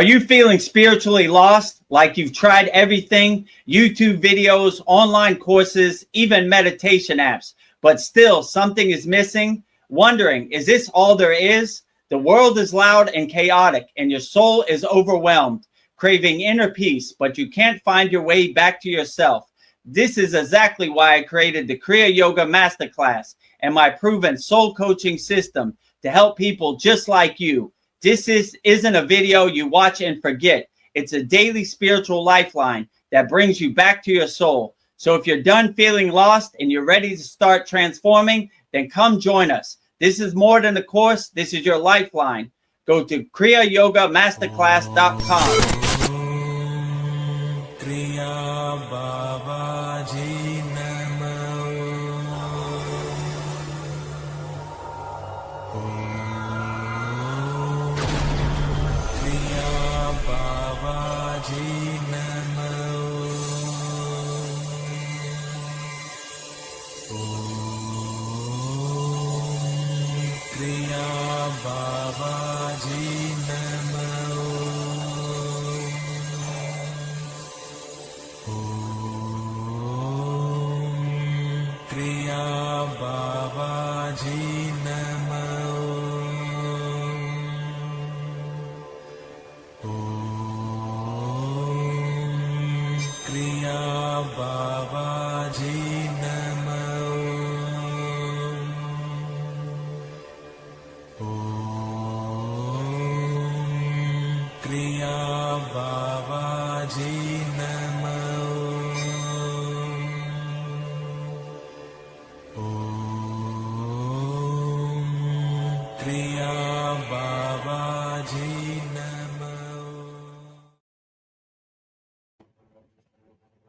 Are you feeling spiritually lost, like you've tried everything, YouTube videos, online courses, even meditation apps, but still something is missing? Wondering, is this all there is? The world is loud and chaotic, and your soul is overwhelmed, craving inner peace, but you can't find your way back to yourself. This is exactly why I created the Kriya Yoga Masterclass and my proven soul coaching system to help people just like you. This isn't a video you watch and forget. It's a daily spiritual lifeline that brings you back to your soul. So if you're done feeling lost and you're ready to start transforming, then come join us. This is more than a course. This is your lifeline. Go to kriyayogashop.com.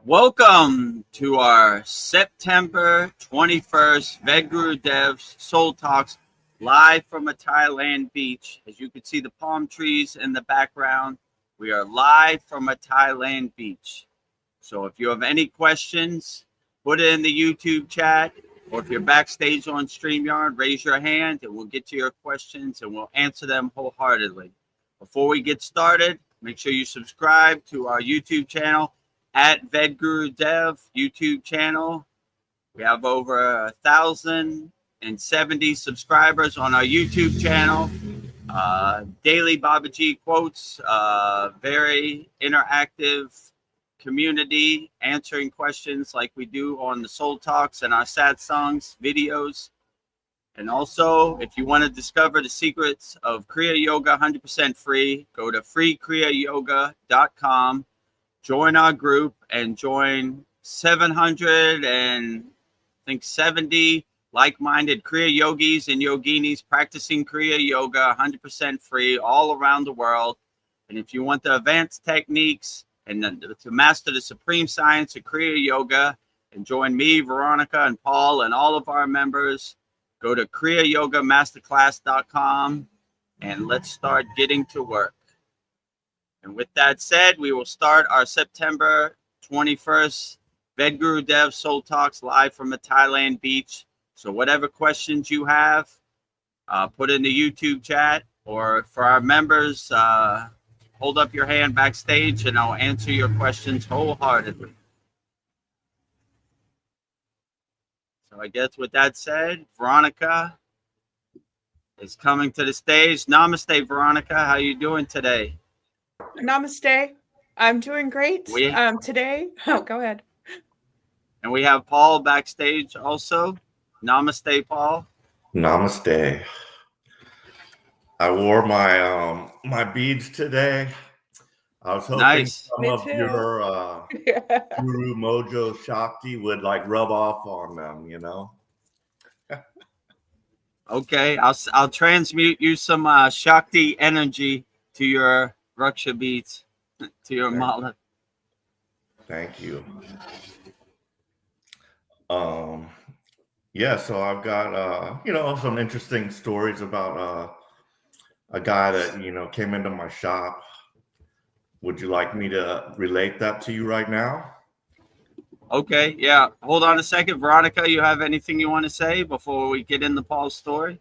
Welcome to our September 21st Vedagurudev Soul Talks live from a Thailand beach. As you can see the palm trees in the background, we are live from a Thailand beach. So if you have any questions, put it in the YouTube chat, or if you're backstage on StreamYard, raise your hand and we'll get to your questions and we'll answer them wholeheartedly. Before we get started, make sure you subscribe to our YouTube channel at Vedagurudev YouTube channel. We have over 1,070 subscribers on our YouTube channel. Daily Babaji quotes, very interactive community, answering questions like we do on the Soul Talks and our Sad Songs videos. And also, if you want to discover the secrets of Kriya Yoga 100% free, go to freekriyayogashop.com. Join our group and join 770 like-minded Kriya yogis and yoginis practicing Kriya Yoga 100% free all around the world. And if you want the advanced techniques and to master the supreme science of Kriya Yoga and join me, Veronica, and Paul and all of our members, go to kriyayogamasterclass.com and let's start getting to work. And with that said, we will start our September 21st Vedagurudev Soul Talks live from a Thailand beach. So whatever questions you have, put in the YouTube chat, or for our members, hold up your hand backstage and I'll answer your questions wholeheartedly. So I guess with that said, Veronica is coming to the stage. Namaste, Veronica. How you doing today? Namaste. I'm doing great. Today. Oh, go ahead. And we have Paul backstage also. Namaste, Paul. Namaste. I wore my my beads today. I was hoping some of your Guru Mojo Shakti would like rub off on them, you know. Okay, I'll transmute you some Shakti energy to your Raksha beads, to your mala. Thank you. Yeah, so I've got you know, some interesting stories about a guy that, you know, came into my shop. Would you like me to relate that to you right now? Okay, yeah. Hold on a second. Veronica, you have anything you want to say before we get into Paul's story?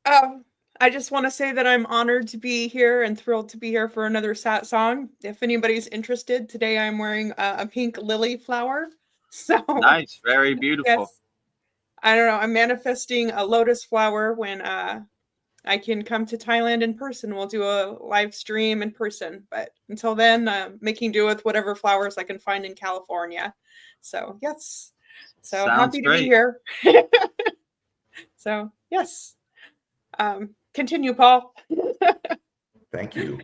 I I just want to say that I'm honored to be here and thrilled to be here for another Sat song. If anybody's interested, today I'm wearing a pink lily flower. So nice, very beautiful. Yes. I don't know. I'm manifesting a lotus flower when I can come to Thailand in person. We'll do a live stream in person. But until then, making do with whatever flowers I can find in California. So yes. So Sounds happy to great. be here. So yes. Continue, Paul. Thank you.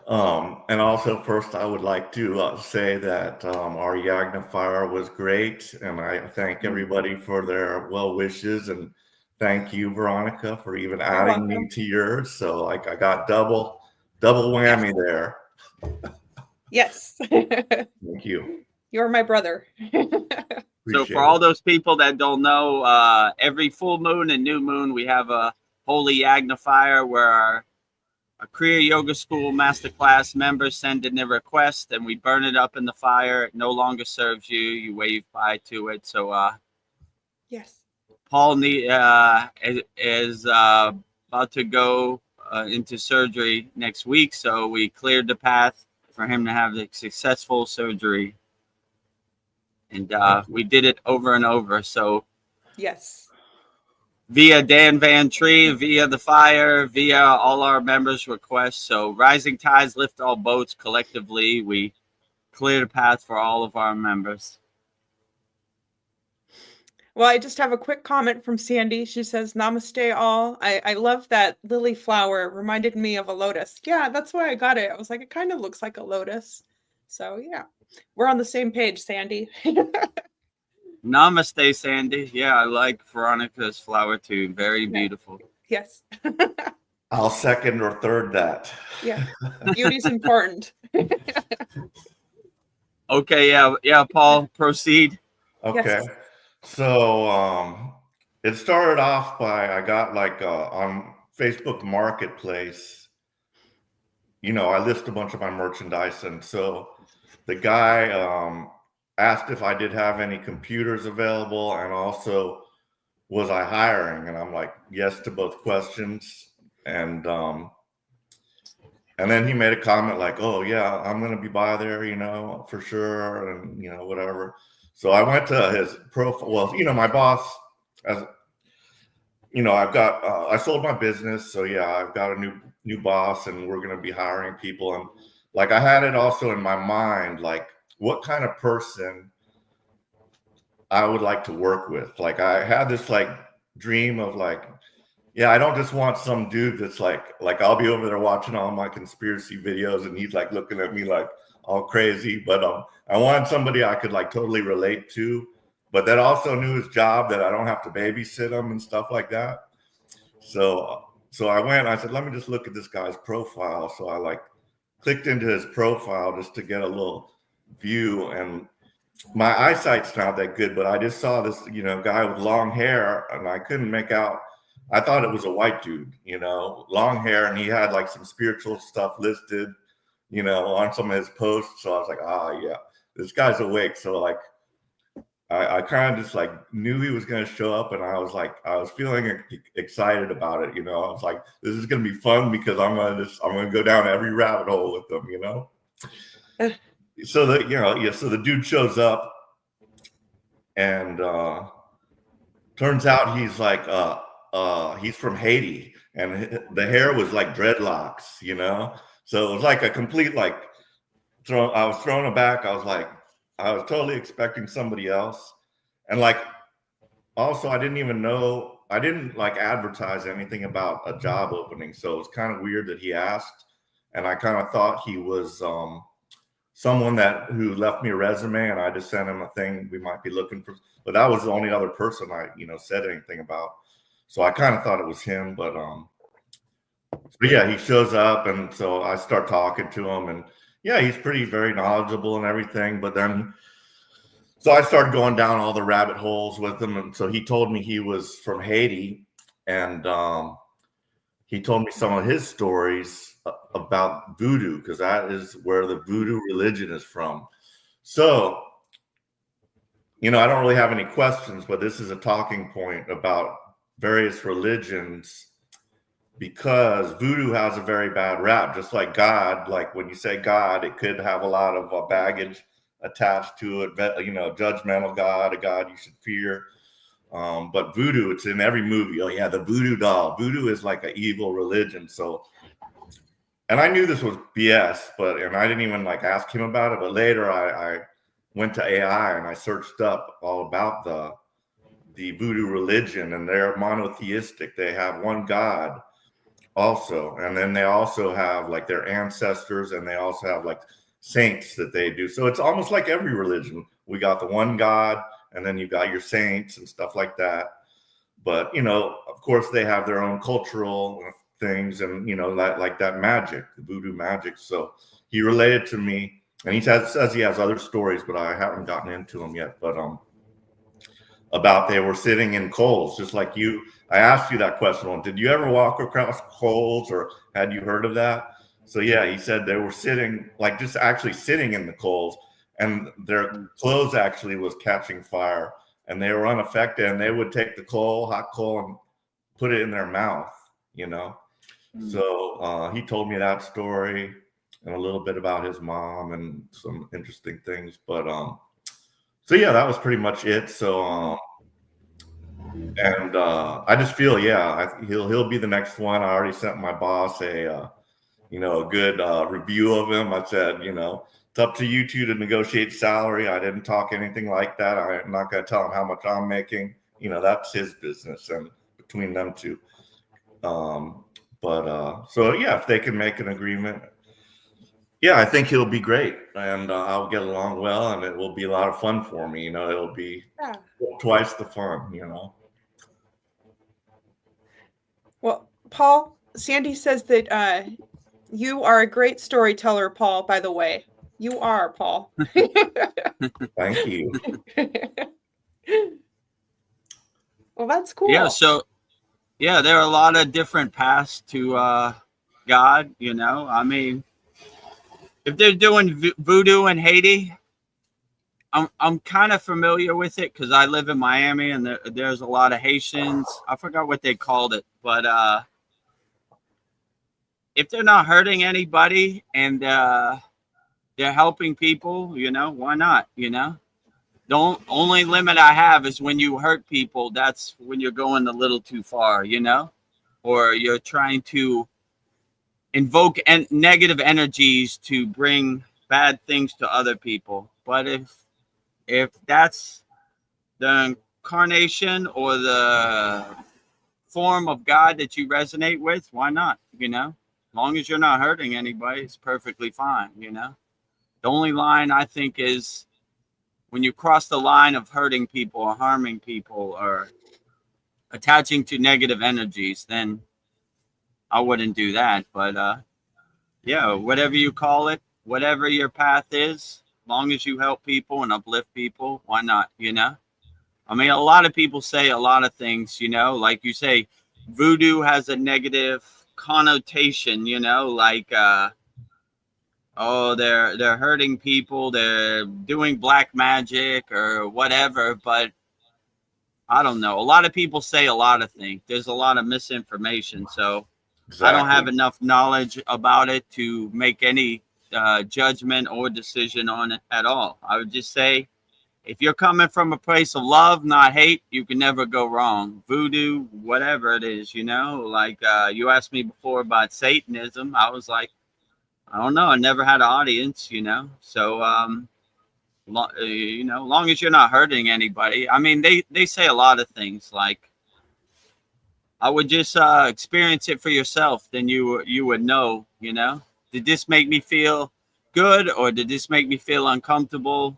And also, first, I would like to say that our Yagna Fire was great, and I thank everybody for their well wishes, and thank you, Veronica, for even adding me to yours. So, like, I got double whammy there. Yes. Thank you. You're my brother. So, for all those people that don't know, every full moon and new moon, we have a holy Yagna Fire where our Kriya Yoga School Masterclass members send in their request, and we burn it up in the fire. It no longer serves you. You wave bye to it. So, yes. Paul is about to go into surgery next week, so we cleared the path for him to have the successful surgery. And we did it over and over. So, yes. Via Dan Van Tree, via the fire, via all our members' requests. So rising tides lift all boats. Collectively, we clear the path for all of our members. Well, I just have a quick comment from Sandy. She says, Namaste all. I love that lily flower. It reminded me of a lotus. Yeah, that's why I got it. I was like, it kind of looks like a lotus. So yeah, we're on the same page, Sandy. Namaste, Sandy. Yeah, I like Veronica's flower too. Very beautiful. Yes. I'll second or third that. Yeah, beauty's important. Okay, yeah, Paul, proceed. Okay. Yes. So it started off by I got like on Facebook Marketplace, you know, I list a bunch of my merchandise, and so the guy asked if I did have any computers available, and also was I hiring, and I'm like, yes to both questions. And then he made a comment like, oh yeah, I'm gonna be by there, you know, for sure, and you know, whatever. So I went to his profile. Well, you know, my boss, as you know, I sold my business, so yeah, I've got a new boss, and we're gonna be hiring people. And like, I had it also in my mind, like, what kind of person I would like to work with. Like, I had this like dream of like, yeah, I don't just want some dude that's like I'll be over there watching all my conspiracy videos, and he's like looking at me like all crazy. But I wanted somebody I could like totally relate to, but that also knew his job, that I don't have to babysit him and stuff like that. So I went, I said, let me just look at this guy's profile. So I like clicked into his profile just to get a little view, and my eyesight's not that good, but I just saw this, you know, guy with long hair, and I couldn't make out. I thought it was a white dude, you know, long hair, and he had like some spiritual stuff listed, you know, on some of his posts. So I was like, yeah, this guy's awake. So like, I kind of just like knew he was going to show up, and I was feeling excited about it, you know. I was like, this is going to be fun because I'm going to go down every rabbit hole with them, you know. So the dude shows up, and turns out he's like he's from Haiti, and the hair was like dreadlocks, you know. So it was like a complete like I was thrown aback. I was totally expecting somebody else, and like also I didn't like advertise anything about a job opening, so it was kind of weird that he asked, and I kind of thought he was someone who left me a resume, and I just sent him a thing we might be looking for. But that was the only other person I, you know, said anything about. So I kind of thought it was him, but yeah, he shows up, and so I start talking to him, and yeah, he's very knowledgeable and everything. But then, so I started going down all the rabbit holes with him, and so he told me he was from Haiti, and he told me some of his stories about voodoo, because that is where the voodoo religion is from. So, you know, I don't really have any questions, but this is a talking point about various religions because voodoo has a very bad rap, just like God. Like when you say God, it could have a lot of baggage attached to it, judgmental God, a God you should fear. But voodoo, it's in every movie. Oh yeah, the voodoo doll. Voodoo is like an evil religion. So, and I knew this was BS, and I didn't even like ask him about it. But later I went to AI and I searched up all about the voodoo religion, and they're monotheistic. They have one God also, and then they also have like their ancestors, and they also have like saints that they do. So it's almost like every religion. We got the one God, and then you got your saints and stuff like that. But of course, they have their own cultural things, and like that magic, the voodoo magic. So he related to me, and he says he has other stories, but I haven't gotten into them yet. But about they were sitting in coals, just like you. I asked you that question. Did you ever walk across coals, or had you heard of that? So yeah, he said they were sitting, like just actually sitting in the coals, and their clothes actually was catching fire, and they were unaffected, and they would take the hot coal, and put it in their mouth, So he told me that story and a little bit about his mom and some interesting things. But so yeah, that was pretty much it. So and I just feel, he'll be the next one. I already sent my boss a good review of him. I said, it's up to you two to negotiate salary. I didn't talk anything like that. I'm not going to tell him how much I'm making. That's his business and between them two. So yeah, if they can make an agreement, I think he'll be great, and I'll get along well, and it will be a lot of fun for me. It'll be twice the fun. Well, Paul, Sandy says that you are a great storyteller, Paul. By the way, you are, Paul. Thank you. Well, that's cool. Yeah. So, there are a lot of different paths to God. I mean, if they're doing voodoo in Haiti, I'm kind of familiar with it because I live in Miami, and there's a lot of Haitians. I forgot what they called it, but if they're not hurting anybody and they're helping people, why not? The only limit I have is when you hurt people. That's when you're going a little too far, or you're trying to invoke negative energies to bring bad things to other people. But if that's the incarnation or the form of God that you resonate with, why not? As long as you're not hurting anybody, it's perfectly fine. The only line I think is when you cross the line of hurting people or harming people or attaching to negative energies, then I wouldn't do that. But whatever you call it, whatever your path is, as long as you help people and uplift people, why not? I mean, a lot of people say a lot of things, like you say, voodoo has a negative connotation, like they're hurting people, they're doing black magic or whatever. But I don't know. A lot of people say a lot of things. There's a lot of misinformation. So exactly. I don't have enough knowledge about it to make any judgment or decision on it at all. I would just say, if you're coming from a place of love, not hate, you can never go wrong. Voodoo, whatever it is, like you asked me before about Satanism. I was like, I don't know. I never had an audience, So, long as you're not hurting anybody. I mean, they say a lot of things like, I would just experience it for yourself. Then you would know, did this make me feel good or did this make me feel uncomfortable?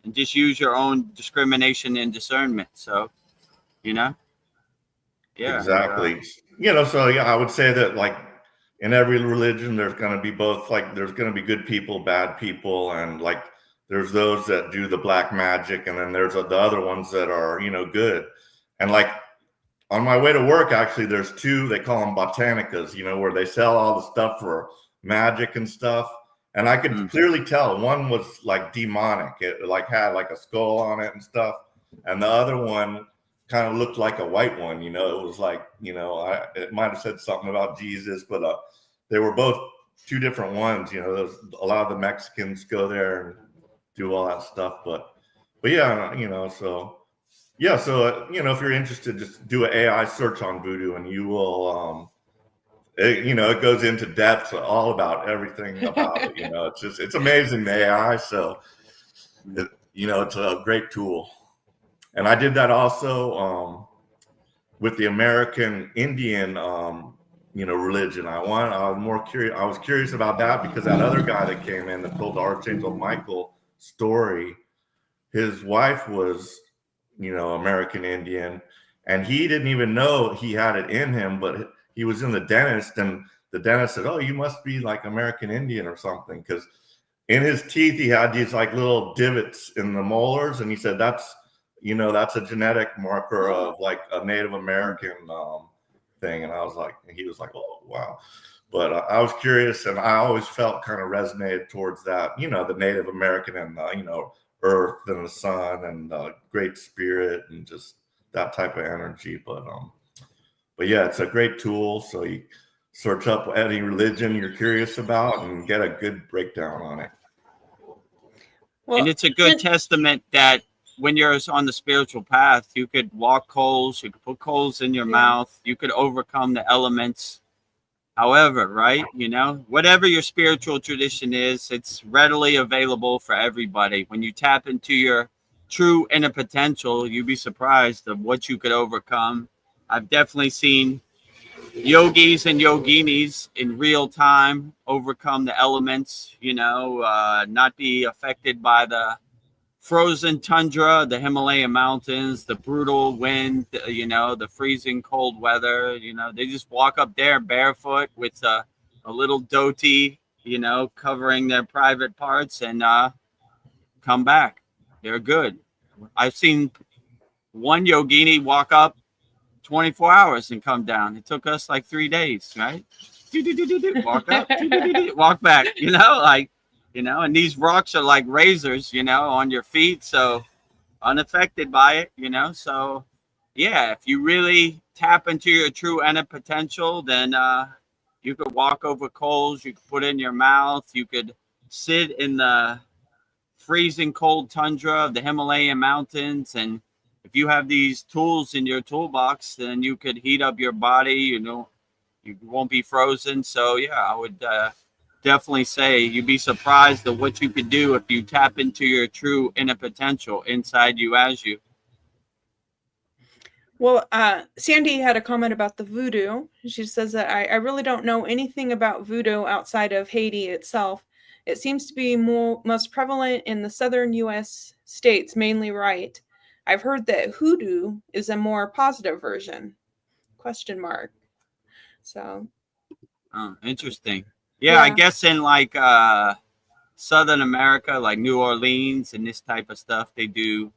And just use your own discrimination and discernment. So, yeah. Exactly. So I would say that like in every religion, there's going to be both, like there's going to be good people, bad people. And like, there's those that do the black magic. And then there's the other ones that are, good. And like on my way to work, actually, there's two, they call them botanicas, where they sell all the stuff for magic and stuff. And I could clearly tell one was like demonic. It like had like a skull on it and stuff. And the other one kind of looked like a white one. You know, it was like, you know, it might have said something about Jesus, but they were both two different ones. You know, a lot of the Mexicans go there and do all that stuff. But yeah, you know, so yeah, so you know, if you're interested, just do an AI search on voodoo, and you will. You know, it goes into depth all about everything about it. You know, it's amazing, the AI. So, you know, it's a great tool. And I did that also with the American Indian, you know, religion. I was curious about that because that other guy that came in that told the Archangel Michael story, his wife was, you know, American Indian, and he didn't even know he had it in him, but he was in the dentist, and the dentist said, "Oh, you must be like American Indian or something," because in his teeth he had these like little divots in the molars, and he said that's, you know, that's a genetic marker of like a Native American thing. And I was like, and he was like, "Oh, wow." But I was curious, and I always felt kind of resonated towards that, you know, the Native American and you know, earth and the sun and great spirit and just that type of energy. But yeah, it's a great tool. So you search up any religion you're curious about and get a good breakdown on it. Well, and it's a good testament that when you're on the spiritual path, you could walk coals, you could put coals in your mouth, you could overcome the elements. However, right, you know, whatever your spiritual tradition is, it's readily available for everybody. When you tap into your true inner potential, you'd be surprised of what you could overcome. I've definitely seen yogis and yoginis in real time overcome the elements, you know, not be affected by the frozen tundra, the Himalayan mountains, the brutal wind, you know, the freezing cold weather. You know, they just walk up there barefoot with a little dhoti, you know, covering their private parts, and come back. They're good. I've seen one yogini walk up 24 hours and come down. It took us like 3 days, right? Walk up, walk back, you know, like, you know, and these rocks are like razors, you know, on your feet. So unaffected by it, you know. So yeah, if you really tap into your true inner potential, then you could walk over coals, you could put it in your mouth, you could sit in the freezing cold tundra of the Himalayan mountains, and if you have these tools in your toolbox, then you could heat up your body, you know, you won't be frozen. So yeah, I would definitely say you'd be surprised at what you could do if you tap into your true inner potential inside you as you. Well, Sandy had a comment about the voodoo. She says that I really don't know anything about voodoo outside of Haiti itself. It seems to be most prevalent in the southern U.S. states, mainly right. I've heard that hoodoo is a more positive version. ? So. Oh, interesting. Yeah, I guess in like Southern America, like New Orleans and this type of stuff, they do.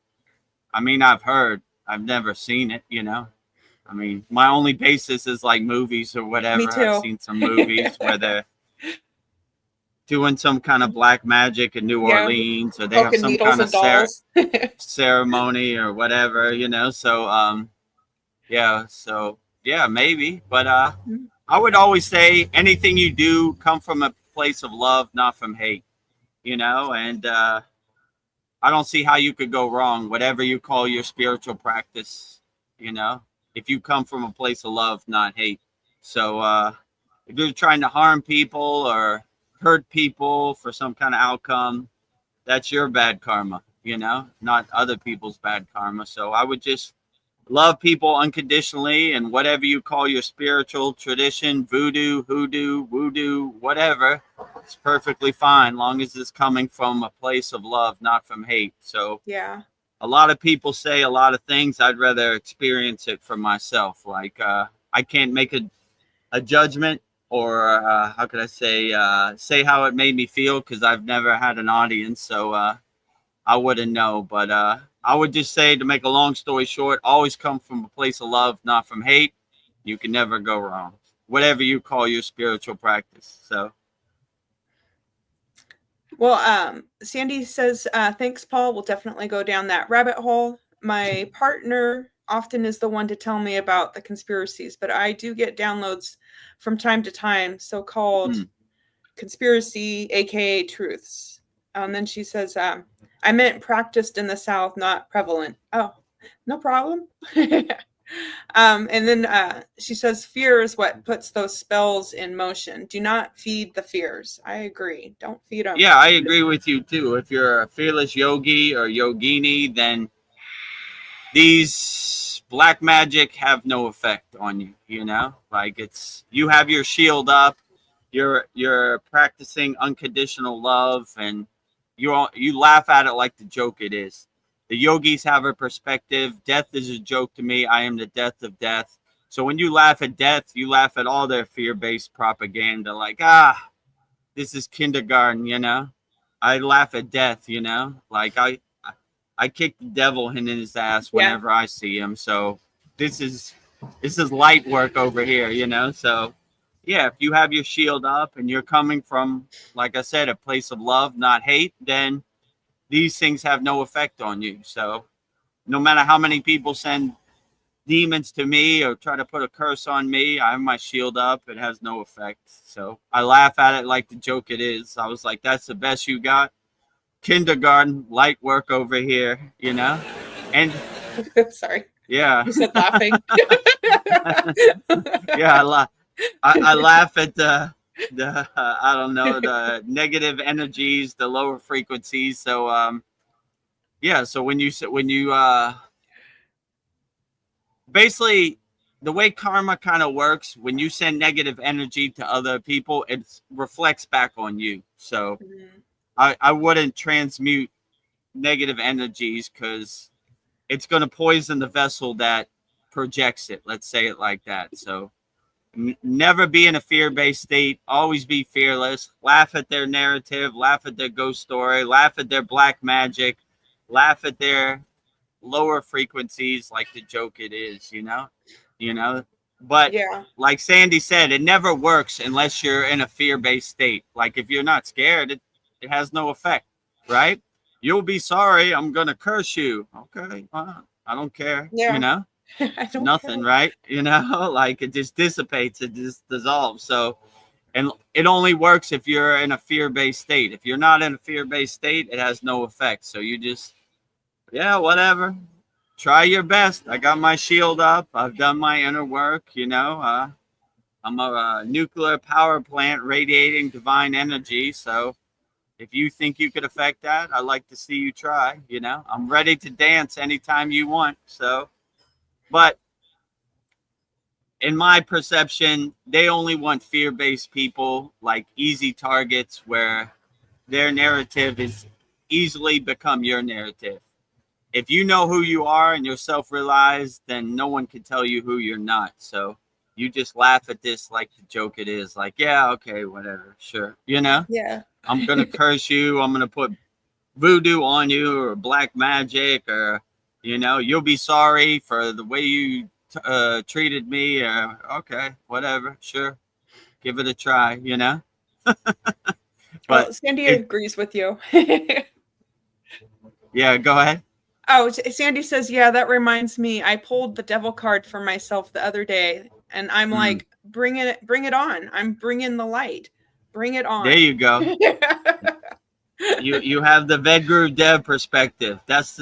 I mean, I've heard. I've never seen it, you know. I mean, my only basis is like movies or whatever. Me too. I've seen some movies where they're doing some kind of black magic in New Orleans, or they have some kind of ceremony or whatever, you know. So yeah, maybe. But I would always say anything you do come from a place of love, not from hate, you know. And I don't see how you could go wrong, whatever you call your spiritual practice, you know, if you come from a place of love, not hate. So if you're trying to harm people or hurt people for some kind of outcome, that's your bad karma, you know, not other people's bad karma. So I would just love people unconditionally, and whatever you call your spiritual tradition, voodoo, hoodoo, woodoo, whatever, it's perfectly fine, long as it's coming from a place of love, not from hate. So yeah, a lot of people say a lot of things. I'd rather experience it for myself. Like I can't make a judgment, or how could I say how it made me feel, because I've never had an audience, so I wouldn't know. But I would just say, to make a long story short, always come from a place of love, not from hate. You can never go wrong, whatever you call your spiritual practice. So well, Sandy says, thanks, Paul. We'll definitely go down that rabbit hole. My partner often is the one to tell me about the conspiracies, but I do get downloads from time to time, so-called conspiracy, aka truths. And then she says, I meant practiced in the South, not prevalent. Oh, no problem. And then she says, fear is what puts those spells in motion. Do not feed the fears. I agree. Don't feed them. Yeah, I agree with you too. If you're a fearless yogi or yogini, then these black magic have no effect on you. You know, like you have your shield up. You're practicing unconditional love, and you laugh at it like the joke it is. The yogis have a perspective. Death is a joke to me. I am the death of death. So when you laugh at death, you laugh at all their fear-based propaganda. Like, this is kindergarten, you know. I laugh at death, you know. Like I kick the devil in his ass whenever I see him. So this is light work over here, you know. So yeah, if you have your shield up and you're coming from, like I said, a place of love, not hate, then these things have no effect on you. So no matter how many people send demons to me or try to put a curse on me, I have my shield up. It has no effect. So I laugh at it like the joke it is. I was like, that's the best you got? Kindergarten, light work over here, you know? And sorry. Yeah. You said laughing. Yeah, I laugh at the I don't know, the negative energies, the lower frequencies. So yeah, so when you basically the way karma kind of works, when you send negative energy to other people, it reflects back on you. So I wouldn't transmute negative energies because it's going to poison the vessel that projects it. Let's say it like that. So never be in a fear-based state. Always be fearless. Laugh at their narrative. Laugh at their ghost story. Laugh at their black magic. Laugh at their lower frequencies like the joke it is, you know. But like Sandy said, it never works unless you're in a fear-based state. Like if you're not scared, it has no effect, right? You'll be sorry. I'm gonna curse you. Okay, I don't care. You know, nothing, right? You know, like it just dissipates. It just dissolves. So, and it only works if you're in a fear-based state. If you're not in a fear-based state, it has no effect. So you just, whatever. Try your best. I got my shield up. I've done my inner work. You know, I'm a nuclear power plant radiating divine energy. So if you think you could affect that, I'd like to see you try. You know, I'm ready to dance anytime you want. So, but in my perception, they only want fear-based people, like easy targets where their narrative is easily become your narrative. If you know who you are and you're self-realized, then no one can tell you who you're not. So you just laugh at this like the joke it is. Like, yeah, okay, whatever, sure. You know? Yeah. I'm going to curse you. I'm going to put voodoo on you or black magic or, you know, you'll be sorry for the way you treated me. Or, okay, whatever, sure. Give it a try, you know? But Sandy agrees with you. Yeah, go ahead. Oh, Sandy says, yeah, that reminds me. I pulled the devil card for myself the other day, and I'm like, bring it on. I'm bringing the light. Bring it on. There you go. You have the Vedagurudev perspective. That's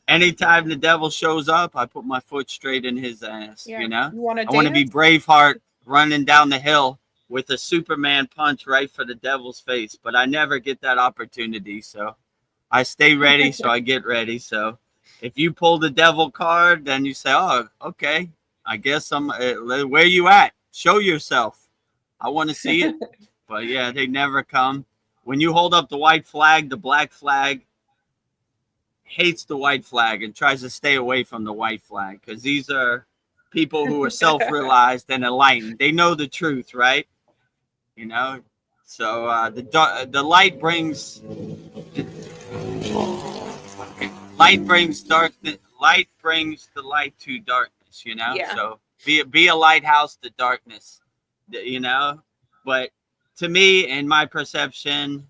anytime the devil shows up, I put my foot straight in his ass. You know, I want to be Braveheart running down the hill with a Superman punch right for the devil's face, but I never get that opportunity. So I stay ready, so I get ready. So if you pull the devil card, then you say, oh, okay, I guess I'm where you at? Show yourself. I want to see it. But yeah, they never come. When you hold up the white flag, the black flag hates the white flag and tries to stay away from the white flag because these are people who are self-realized and enlightened. They know the truth, right? You know, so the light brings darkness. Light brings the light to darkness. You know, so be a lighthouse to darkness. You know, but to me, in my perception,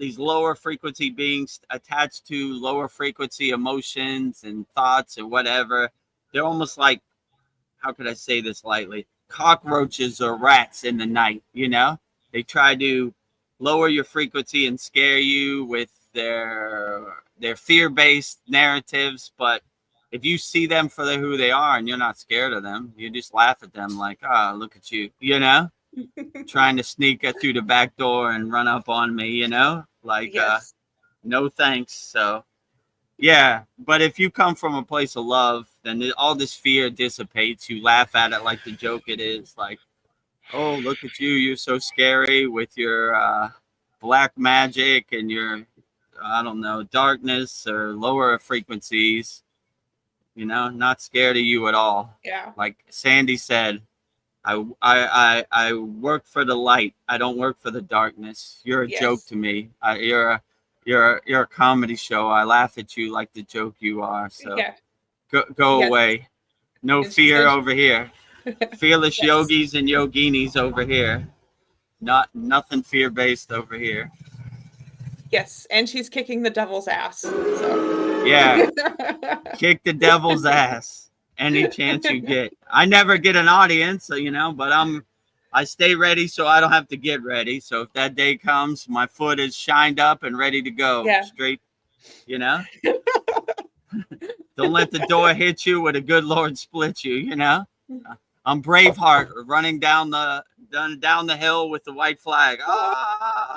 these lower frequency beings attached to lower frequency emotions and thoughts and whatever. They're almost like, how could I say this lightly? Cockroaches or rats in the night, you know? They try to lower your frequency and scare you with their fear-based narratives, but if you see them for who they are and you're not scared of them, you just laugh at them like, oh, look at you, you know? Trying to sneak it through the back door and run up on me, you know? Like, yes. No thanks. So, yeah. But if you come from a place of love, then all this fear dissipates. You laugh at it like the joke it is. Like, oh, look at you. You're so scary with your black magic and your, I don't know, darkness or lower frequencies. You know, not scared of you at all. Yeah. Like Sandy said, I work for the light. I don't work for the darkness. You're a joke to me. You're a comedy show. I laugh at you like the joke you are. So go away. No fear over here. Fearless yogis and yoginis over here. Nothing fear-based over here. Yes, and she's kicking the devil's ass. So. Yeah, kick the devil's ass any chance you get. I never get an audience, so, you know, but I stay ready so I don't have to get ready. So if that day comes, my foot is shined up and ready to go straight, you know. Don't let the door hit you where the good Lord split you, you know. I'm Braveheart running down the hill with the white flag. Oh,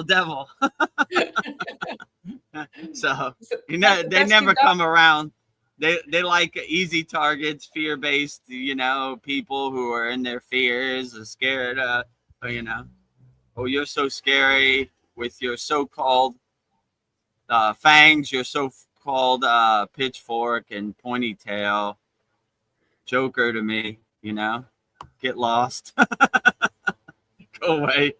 devil. So, you know, they never come around. They like easy targets, fear-based, you know, people who are in their fears, are scared, you know. Oh, you're so scary with your so-called fangs, your so-called pitchfork and pointy tail. Joker to me, you know. Get lost. Go away.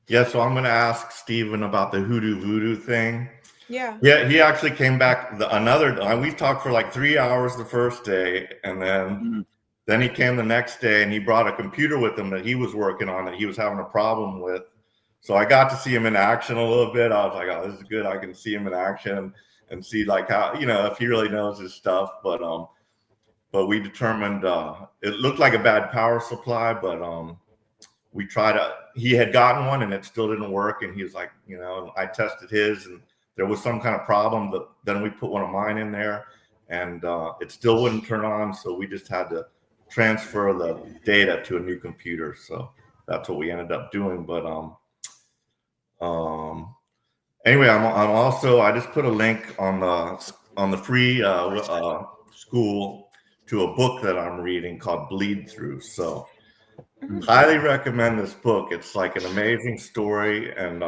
Yeah, so I'm going to ask Stephen about the hoodoo voodoo thing. Yeah. Yeah, he actually came back we talked for like 3 hours the first day, and then he came the next day and he brought a computer with him that he was working on that he was having a problem with. So I got to see him in action a little bit. I was like, oh, this is good. I can see him in action and see like how, you know, if he really knows his stuff. But we determined it looked like a bad power supply, but we tried he had gotten one and it still didn't work. And he was like, you know, I tested his and there was some kind of problem. Then we put one of mine in there and it still wouldn't turn on. So we just had to transfer the data to a new computer. So that's what we ended up doing. But anyway, I'm also, I just put a link on the free SKOOL to a book that I'm reading called Bleed Through. So highly recommend this book. It's like an amazing story and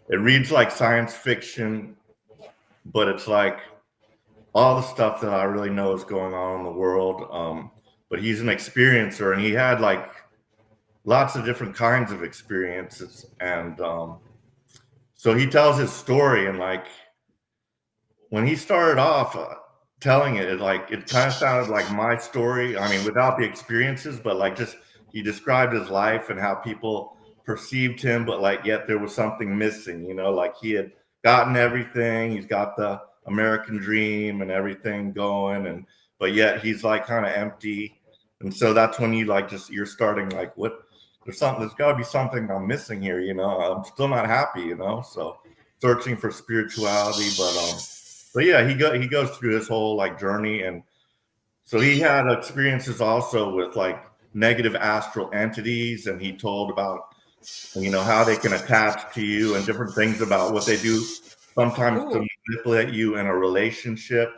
it reads like science fiction, but it's like all the stuff that I really know is going on in the world. But he's an experiencer and he had like lots of different kinds of experiences. And so he tells his story and like when he started off telling it, it kind of sounded like my story. I mean, without the experiences, but like just he described his life and how people perceived him, but like yet there was something missing, you know, like he had gotten everything. He's got the American dream and everything going, but yet he's like kind of empty. And so that's when you like you're starting like, there's got to be something I'm missing here, you know. I'm still not happy, you know. So searching for spirituality, but yeah, he goes through this whole like journey, and so he had experiences also with like negative astral entities, and he told about, you know, how they can attach to you and different things about what they do sometimes to manipulate you in a relationship.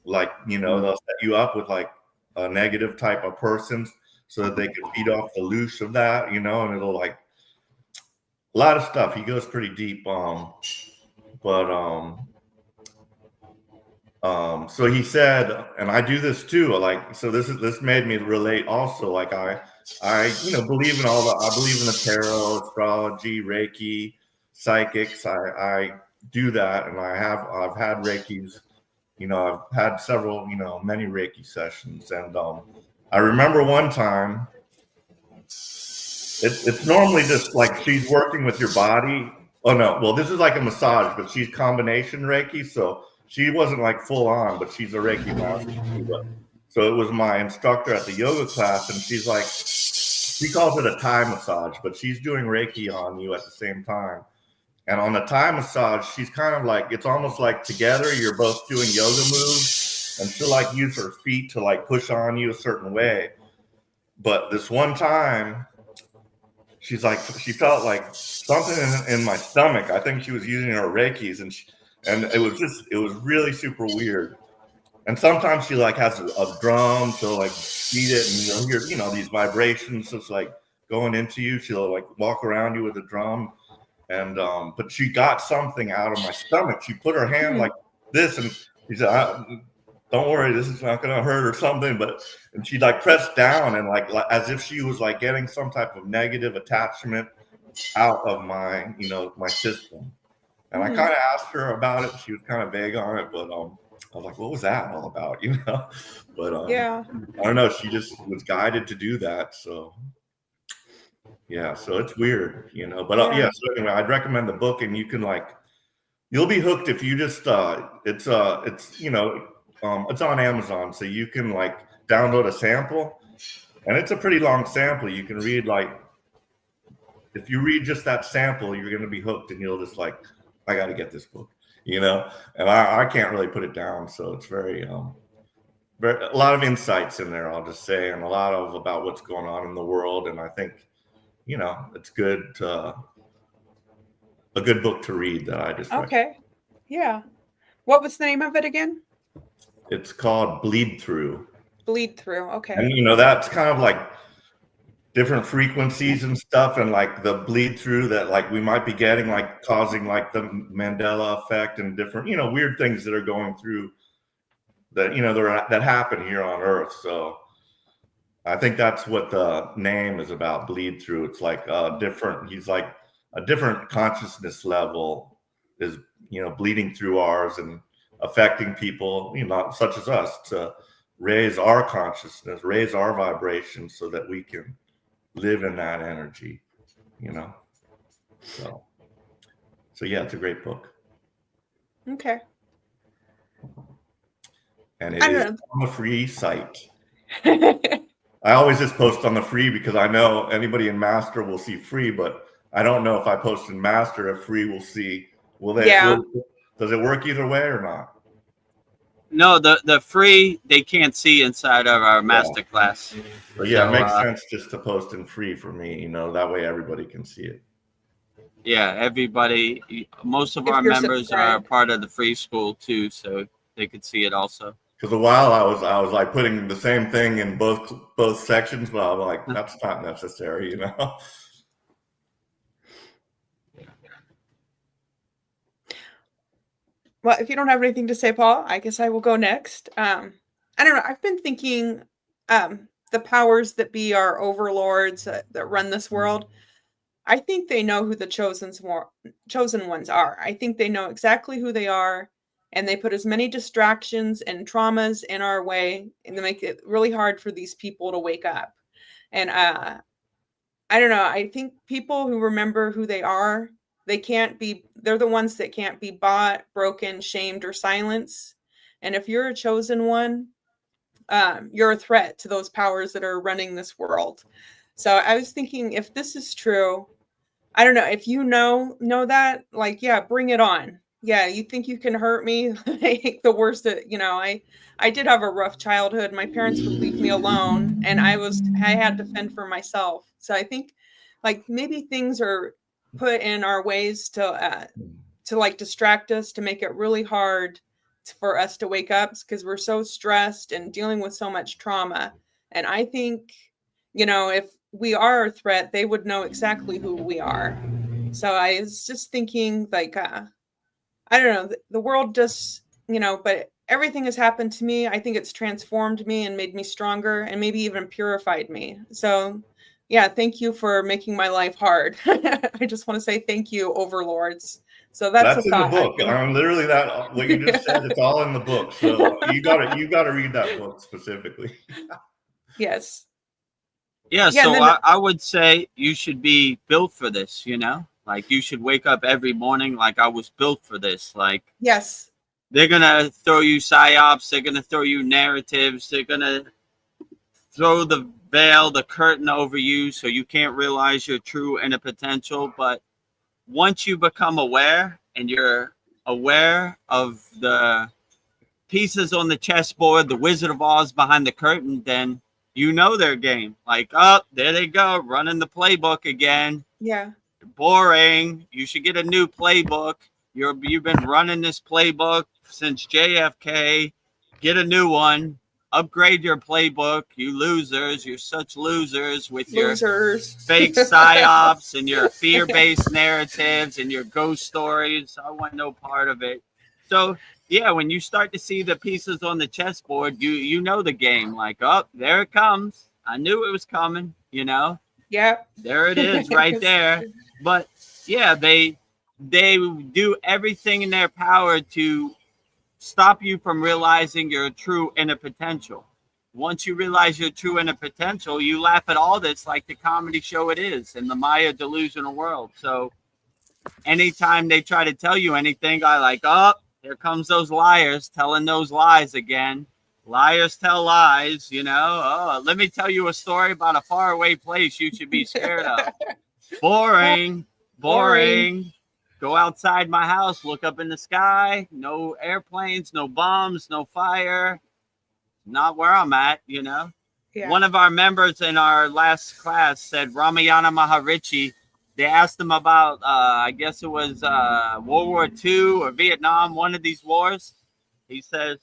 Like, you know, they'll set you up with like a negative type of person so that they can feed off the loose of that, you know, and it'll like a lot of stuff. He goes pretty deep. So he said, and I do this too, like, so this made me relate also. Like I you know, believe in the tarot, astrology, Reiki, psychics. I do that. And I've had Reikis, you know, I've had several, you know, many Reiki sessions. And I remember one time it's normally just like she's working with your body. Oh no, well this is like a massage, but she's combination Reiki, so she wasn't like full on, but she's a Reiki master too. So it was my instructor at the yoga class, and she's like, she calls it a Thai massage, but she's doing Reiki on you at the same time. And on the Thai massage, she's kind of like, it's almost like together you're both doing yoga moves, and she'll like use her feet to like push on you a certain way. But this one time, she's like, she felt like something in my stomach. I think she was using her Reikis, and it was really super weird. And sometimes she like has a drum, she'll like beat it, and you'll hear, you know, these vibrations just like going into you. She'll like walk around you with a drum. And but she got something out of my stomach. She put her hand like this, and she said, "Don't worry, this is not going to hurt or something." And she like pressed down, and like as if she was like getting some type of negative attachment out of my, you know, my system. And I kind of asked her about it. She was kind of vague on it, but I was like, "What was that all about?" You know? But yeah, I don't know. She just was guided to do that, so. Yeah, so it's weird, you know, but yeah. So anyway, I'd recommend the book, and you can like, you'll be hooked if you just it's you know, it's on Amazon, so you can like download a sample, and it's a pretty long sample. You can read like, if you read just that sample, you're going to be hooked, and you'll just like, I got to get this book, you know. And I can't really put it down, so it's very a lot of insights in there, I'll just say, and a lot of about what's going on in the world, and I think, you know, it's good. A good book to read that I just recommend. Yeah. What was the name of it again? It's called Bleed Through. Bleed Through. Okay. And you know, that's kind of like different frequencies and stuff, and like the bleed through that like we might be getting, like causing like the Mandela effect and different, you know, weird things that are going through that, you know, that happen here on Earth. So I think that's what the name is about, Bleed Through. It's like he's like a different consciousness level is, you know, bleeding through ours and affecting people, you know, such as us, to raise our consciousness, raise our vibration so that we can live in that energy, you know? So yeah, it's a great book. Okay. And it is on the free site. I always just post on the free because I know anybody in Master will see free, but I don't know if I post in Master if free will see. Will they? Yeah. Does it work either way or not? No, the free they can't see inside of our Masterclass. But yeah, so, it makes sense just to post in free for me. You know, that way everybody can see it. Yeah, everybody. Most of our members are part of the free school too, so they could see it also. Because a while I was like putting the same thing in both sections, but I was like, that's not necessary, you know. Well, if you don't have anything to say, Paul, I guess I will go next. I don't know. I've been thinking the powers that be, our overlords that run this world. I think they know who the chosen ones are. I think they know exactly who they are. And they put as many distractions and traumas in our way, and they make it really hard for these people to wake up. And I don't know. I think people who remember who they are, they're the ones that can't be bought, broken, shamed, or silenced. And if you're a chosen one, you're a threat to those powers that are running this world. So I was thinking, if this is true, I don't know, if you know that, like, yeah, bring it on. Yeah, you think you can hurt me? Like the worst that, you know, I did have a rough childhood. My parents would leave me alone, and I had to fend for myself. So I think like maybe things are put in our ways to like distract us, to make it really hard for us to wake up because we're so stressed and dealing with so much trauma. And I think, you know, if we are a threat, they would know exactly who we are. So I was just thinking like, I don't know, the world just, you know, but everything has happened to me. I think it's transformed me and made me stronger and maybe even purified me. So yeah, thank you for making my life hard. I just want to say thank you, overlords. So that's in the book. Literally that what you just said, it's all in the book. So you gotta read that book specifically. Yes. Yeah, so I would say you should be built for this, you know? Like you should wake up every morning like I was built for this. Like, yes, they're going to throw you psyops, they're going to throw you narratives, they're going to throw the veil, the curtain over you so you can't realize your true inner potential. But once you become aware and you're aware of the pieces on the chessboard, the Wizard of Oz behind the curtain, then you know their game. Like, oh, there they go, running the playbook again. Yeah. Boring. You should get a new playbook. You've been running this playbook since JFK. Get a new one. Upgrade your playbook. You losers. You're such losers with your fake psyops and your fear-based narratives and your ghost stories. I want no part of it. So yeah, when you start to see the pieces on the chessboard, you know the game. Like, oh, there it comes. I knew it was coming, you know? Yeah. There it is right there. But yeah, they do everything in their power to stop you from realizing your true inner potential. Once you realize your true inner potential, you laugh at all this like the comedy show it is in the Maya delusional world. So anytime they try to tell you anything, I like, oh, here comes those liars telling those lies again. Liars tell lies, you know. Oh, let me tell you a story about a faraway place you should be scared of. Boring. Go outside my house, look up in the sky. No airplanes, no bombs, no fire. Not where I'm at, you know. Yeah. One of our members in our last class said Ramayana Maharishi. They asked him about, I guess it was World War II or Vietnam, one of these wars. He says,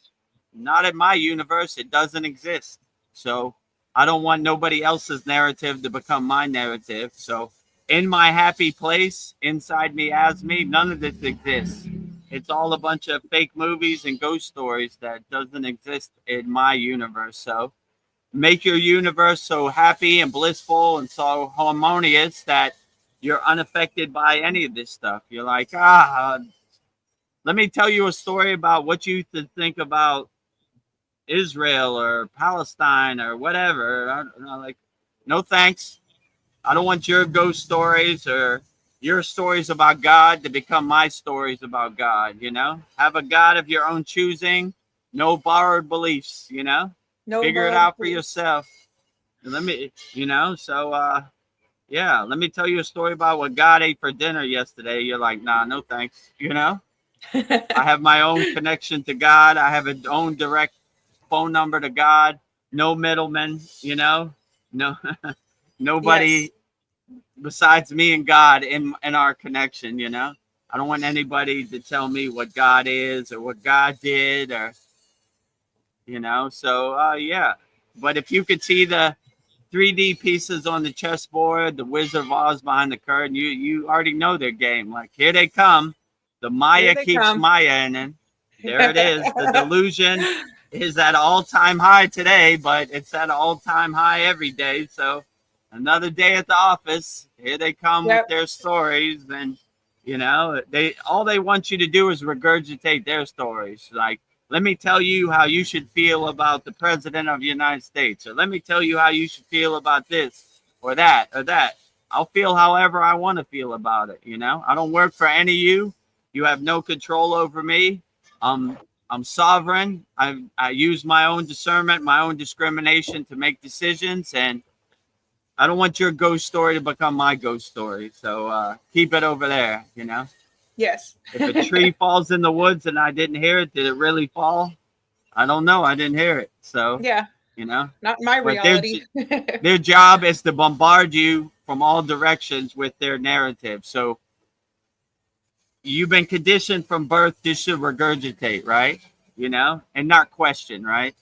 not in my universe. It doesn't exist. So I don't want nobody else's narrative to become my narrative. So in my happy place, inside me, as me, none of this exists. It's all a bunch of fake movies and ghost stories that doesn't exist in my universe. So make your universe so happy and blissful and so harmonious that you're unaffected by any of this stuff. You're like, let me tell you a story about what you think about Israel or Palestine or whatever. I don't know, like, no thanks. I don't want your ghost stories or your stories about God to become my stories about God, you know? Have a God of your own choosing, no borrowed beliefs, you know? Figure it out for yourself. Let me, you know, so yeah, let me tell you a story about what God ate for dinner yesterday. You're like, nah, no thanks, you know? I have my own connection to God. I have an own direct phone number to God. No middlemen, you know? No, nobody besides me and God in our connection, you know? I don't want anybody to tell me what God is or what God did or, you know? So, yeah. But if you could see the 3D pieces on the chessboard, the Wizard of Oz behind the curtain, you already know their game. Like, here they come. The Maya keeps Maya-ing, and there it is. The delusion is at all-time high today, but it's at all-time high every day. So another day at the office, here they come with their stories, and you know, all they want you to do is regurgitate their stories. Like, let me tell you how you should feel about the president of the United States, or let me tell you how you should feel about this or that or that. I'll feel however I want to feel about it. You know, I don't work for any of you. You have no control over me. I'm sovereign. I use my own discernment, my own discrimination to make decisions, and I don't want your ghost story to become my ghost story. So keep it over there, you know? Yes. If a tree falls in the woods and I didn't hear it, did it really fall? I don't know. I didn't hear it. So, yeah, you know, not my reality. Their job is to bombard you from all directions with their narrative. So you've been conditioned from birth just to regurgitate, right? You know, and not question, right?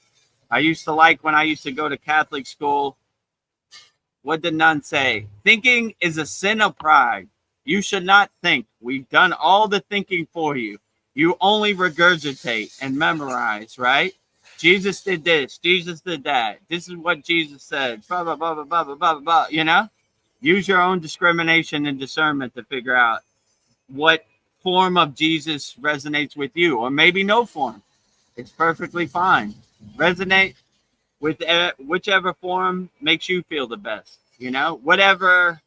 I used to like when I used to go to Catholic school. What did nun say? Thinking is a sin of pride. You should not think. We've done all the thinking for you. You only regurgitate and memorize, right? Jesus did this. Jesus did that. This is what Jesus said. Blah, blah, blah, blah, blah, blah, blah, blah. You know? Use your own discrimination and discernment to figure out what form of Jesus resonates with you, or maybe no form. It's perfectly fine. Resonate with whichever form makes you feel the best. Whatever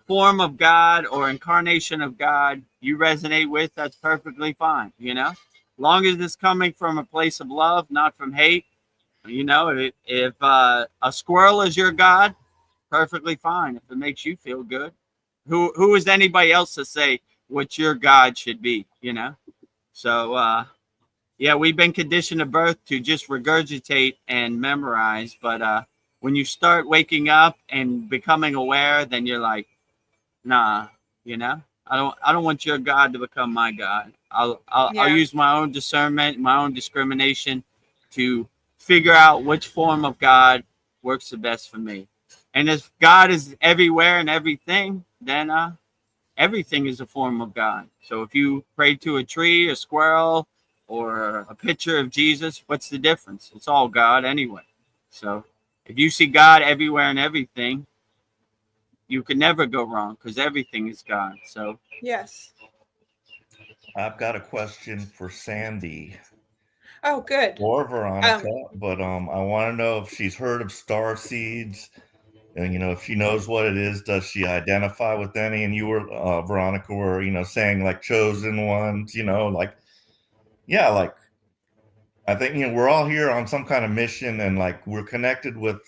form of God or incarnation of God you resonate with, that's perfectly fine. Long as it's coming from a place of love, not from hate. If a squirrel is your God, perfectly fine. If it makes you feel good, who is anybody else to say what your God should be? So yeah, we've been conditioned at birth to just regurgitate and memorize, but when you start waking up and becoming aware, then you're like, nah, I don't want your God to become my God. I'll use my own discernment, my own discrimination to figure out which form of God works the best for me. And if God is everywhere and everything, then everything is a form of God. So if you pray to a tree, a squirrel, or a picture of Jesus, what's the difference? It's all God anyway. So if you see God everywhere and everything, you can never go wrong because everything is God. So yes. I've got a question for Sandy. Oh, good. Or Veronica, but I want to know if she's heard of star seeds, and if she knows what it is. Does she identify with any? And you were Veronica were saying like chosen ones, like I think we're all here on some kind of mission, and like we're connected with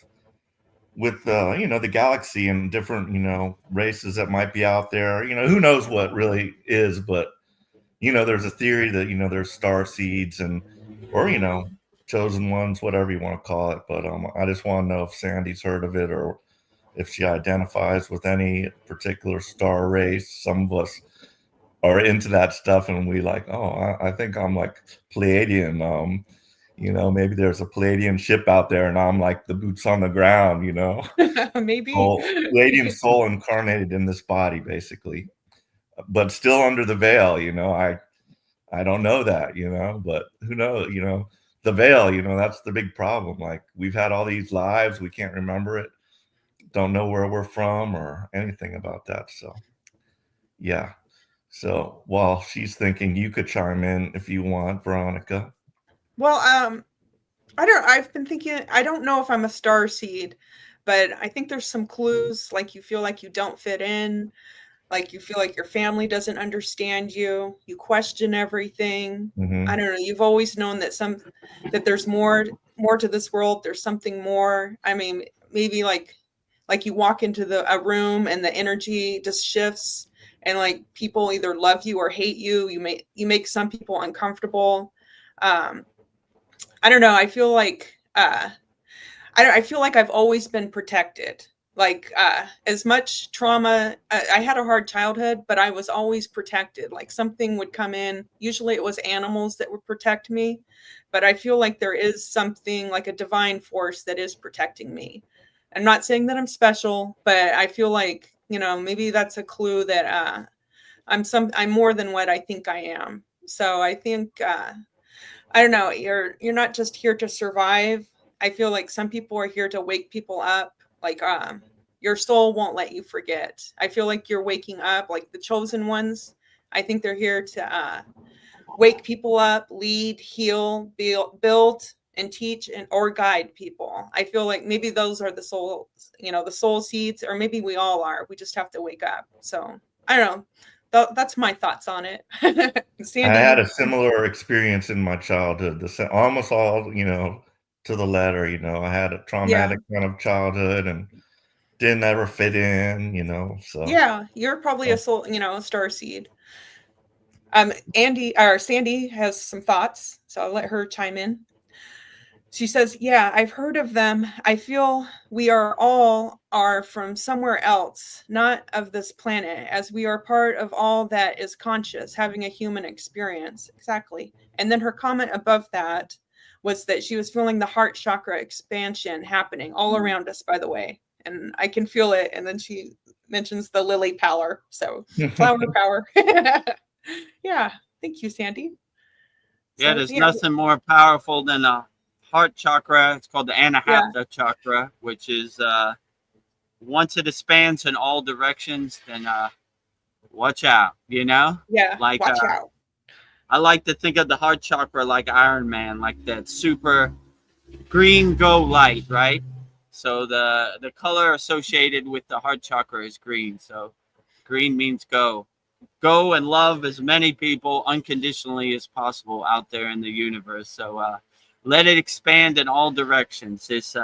the galaxy and different races that might be out there. Who knows what really is, but there's a theory that there's star seeds or chosen ones, whatever you want to call it. But I just want to know if Sandy's heard of it or if she identifies with any particular star race. Some of us are into that stuff, and we like, oh, I think I'm like Pleiadian. Maybe there's a Pleiadian ship out there, and I'm like the boots on the ground. Maybe Pleiadian soul incarnated in this body, basically, but still under the veil. I don't know that, but who knows, the veil, that's the big problem. Like we've had all these lives, we can't remember it, don't know where we're from or anything about that. So, yeah. So while she's thinking, you could chime in if you want, Veronica. Well, I've been thinking, I don't know if I'm a star seed, but I think there's some clues, like you feel like you don't fit in. Like you feel like your family doesn't understand you. You question everything. Mm-hmm. I don't know. You've always known that there's more to this world. There's something more. I mean, maybe like you walk into a room and the energy just shifts, and like people either love you or hate you. You make some people uncomfortable. I don't know. I feel like I feel like I've always been protected. Like as much trauma, I had a hard childhood, but I was always protected. Like something would come in. Usually it was animals that would protect me, but I feel like there is something like a divine force that is protecting me. I'm not saying that I'm special, but I feel like, maybe that's a clue that I'm more than what I think I am. So I think I don't know, you're not just here to survive. I feel like some people are here to wake people up. Like your soul won't let you forget. I feel like you're waking up, like the chosen ones. I think they're here to wake people up, lead, heal, build, and teach or guide people. I feel like maybe those are the soul, the soul seeds, or maybe we all are. We just have to wake up. So I don't know. That's my thoughts on it. Sandy, I had a similar experience in my childhood. Almost all, to the letter. I had a traumatic kind of childhood and didn't ever fit in. So yeah, you're probably a soul, a star seed. Sandy has some thoughts, so I'll let her chime in. She says, yeah, I've heard of them. I feel we are from somewhere else, not of this planet, as we are part of all that is conscious, having a human experience. Exactly. And then her comment above that was that she was feeling the heart chakra expansion happening all around us, by the way. And I can feel it. And then she mentions the lily power. So flower power. Yeah. Thank you, Sandy. Yeah, there's nothing more powerful than a heart chakra. It's called the Anahata chakra, which is once it expands in all directions, then watch out, Yeah, like watch out. I like to think of the heart chakra like Iron Man, like that super green, go light, right? So the color associated with the heart chakra is green. So green means go. Go and love as many people unconditionally as possible out there in the universe. So let it expand in all directions. This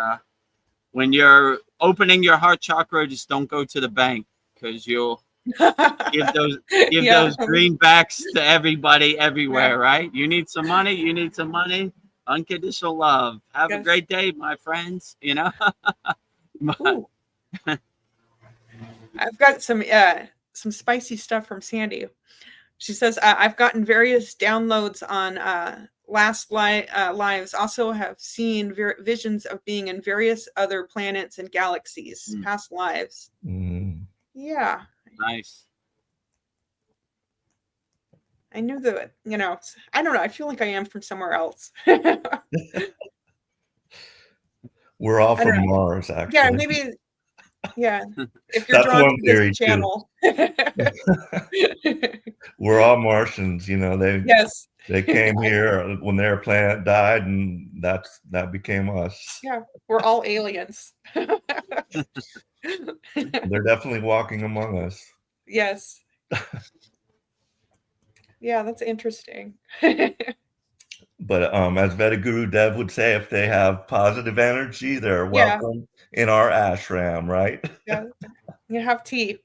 when you're opening your heart chakra, just don't go to the bank, because you'll give those greenbacks to everybody everywhere, right? You need some money. You need some money. Unconditional love. Have a great day, my friends. You know. I've got some spicy stuff from Sandy. She says, I've gotten various downloads on last lives. Also have seen visions of being in various other planets and galaxies, past lives. Yeah. Nice. I knew that, you know, I don't know. I feel like I am from somewhere else. We're all from Mars, actually. Yeah, maybe. Yeah. If you're drawn to this channel. We're all Martians, you know. They came here when their planet died, and that became us. Yeah, we're all aliens. They're definitely walking among us. Yes. Yeah, that's interesting. But as Vedagurudev would say, if they have positive energy, they're welcome in our ashram, right? Yeah, you have tea.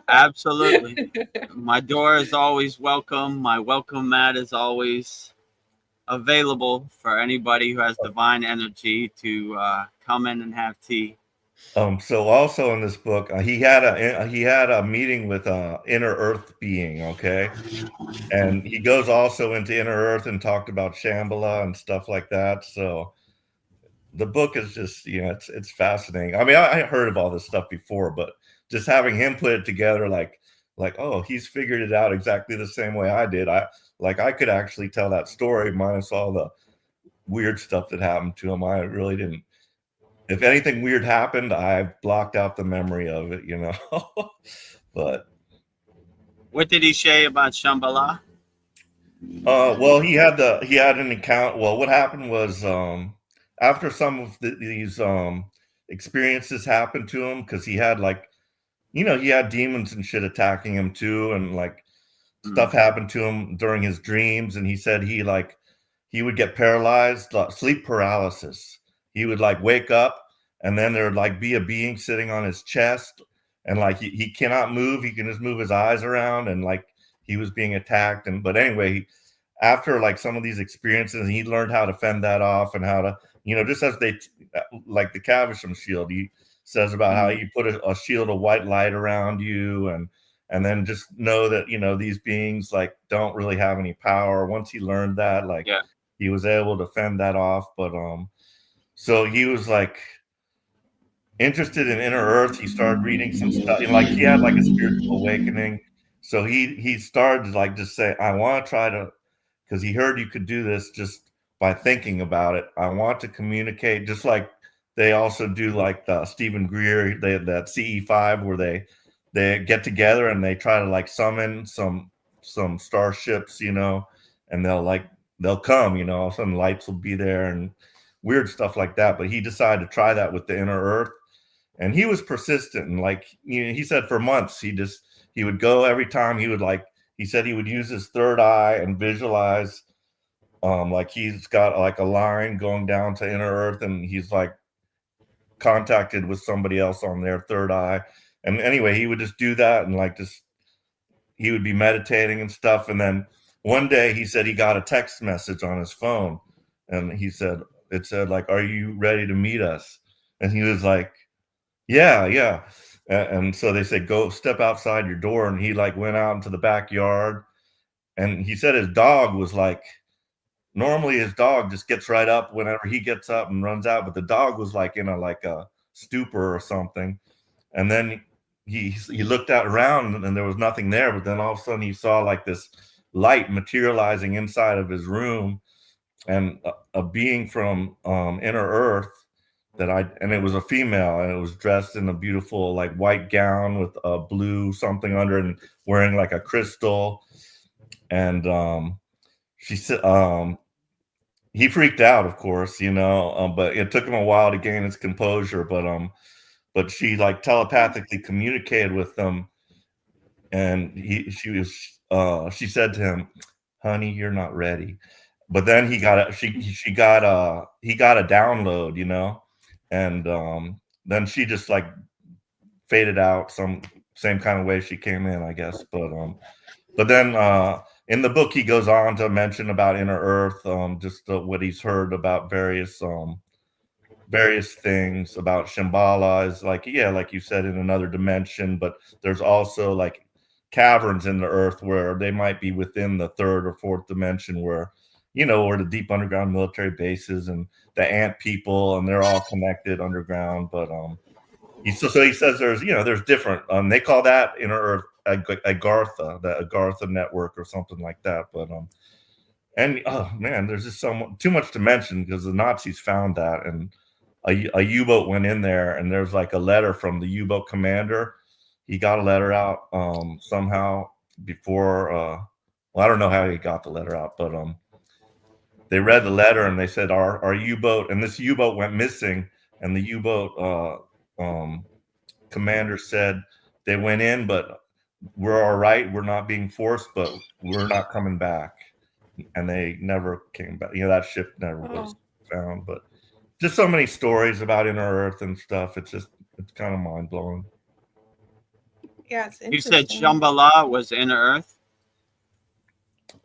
Absolutely. My door is always welcome. My welcome mat is always available for anybody who has divine energy to come in and have tea. So also in this book, he had a meeting with inner Earth being, okay, and he goes also into inner Earth and talked about Shambhala and stuff like that. So the book is just, you know, it's fascinating. I mean, I heard of all this stuff before, but just having him put it together, like, oh, he's figured it out exactly the same way I did. I could actually tell that story minus all the weird stuff that happened to him. I really didn't. If anything weird happened, I blocked out the memory of it, you know. But what did he say about Shambhala? Well, he had an account. Well, what happened was after some of these experiences happened to him, because he had, like, you know, he had demons and shit attacking him too, and like stuff happened to him during his dreams, and he said he would get paralyzed, sleep paralysis. He would like wake up, and then there would like be a being sitting on his chest, and like he cannot move. He can just move his eyes around, and like he was being attacked. But anyway, after like some of these experiences, he learned how to fend that off, and how to, you know, just as they like the Caversham shield, he says about how you put a shield of white light around you, and then just know that, you know, these beings like don't really have any power. Once he learned that, like he was able to fend that off. But so he was like interested in inner Earth. He started reading some stuff, and like he had like a spiritual awakening. So he started to like just say, I want to try to, because he heard you could do this just by thinking about it. I want to communicate, just like they also do, like Stephen Greer, they had that CE5 where they get together and they try to like summon some starships, you know, and they'll come, you know, all of a sudden lights will be there and weird stuff like that. But he decided to try that with the inner Earth, and he was persistent. And like, you know, he said for months he would go every time. He said he would use his third eye and visualize like he's got like a line going down to inner Earth, and he's like contacted with somebody else on their third eye. And anyway, he would just do that, and like just he would be meditating and stuff. And then one day he said he got a text message on his phone, and it said like, are you ready to meet us? And he was like, yeah. And so they said, go step outside your door. And he like went out into the backyard, and he said his dog was like, normally his dog just gets right up whenever he gets up and runs out, but the dog was like in a stupor or something. And then he looked out around, and there was nothing there. But then all of a sudden he saw like this light materializing inside of his room, and a being from inner Earth and it was a female, and it was dressed in a beautiful like white gown with a blue something under it, and wearing like a crystal. And she said, he freaked out, of course, but it took him a while to gain his composure. But she like telepathically communicated with them, and she said to him, "Honey, you're not ready." But then he got a download, and then she just like faded out some same kind of way she came in, I guess. But then in the book he goes on to mention about inner earth, just what he's heard about various things about Shambhala is like, like you said, in another dimension, but there's also like caverns in the earth where they might be within the third or fourth dimension, where where the deep underground military bases and the ant people, and they're all connected underground. But he says there's different, they call that inner earth Agartha, the Agartha network or something like that. But and oh man, there's just too much to mention, because the Nazis found that, and a U-boat went in there, and there's like a letter from the U-boat commander. He got a letter out somehow before. Well, I don't know how he got the letter out, but they read the letter and they said our U-boat, and this U-boat went missing, and the U-boat commander said they went in, but we're all right. We're not being forced, but we're not coming back. And they never came back. That ship never was found. But just so many stories about inner earth and stuff. It's kind of mind blowing. Yeah, it's interesting. You said Shambhala was inner earth?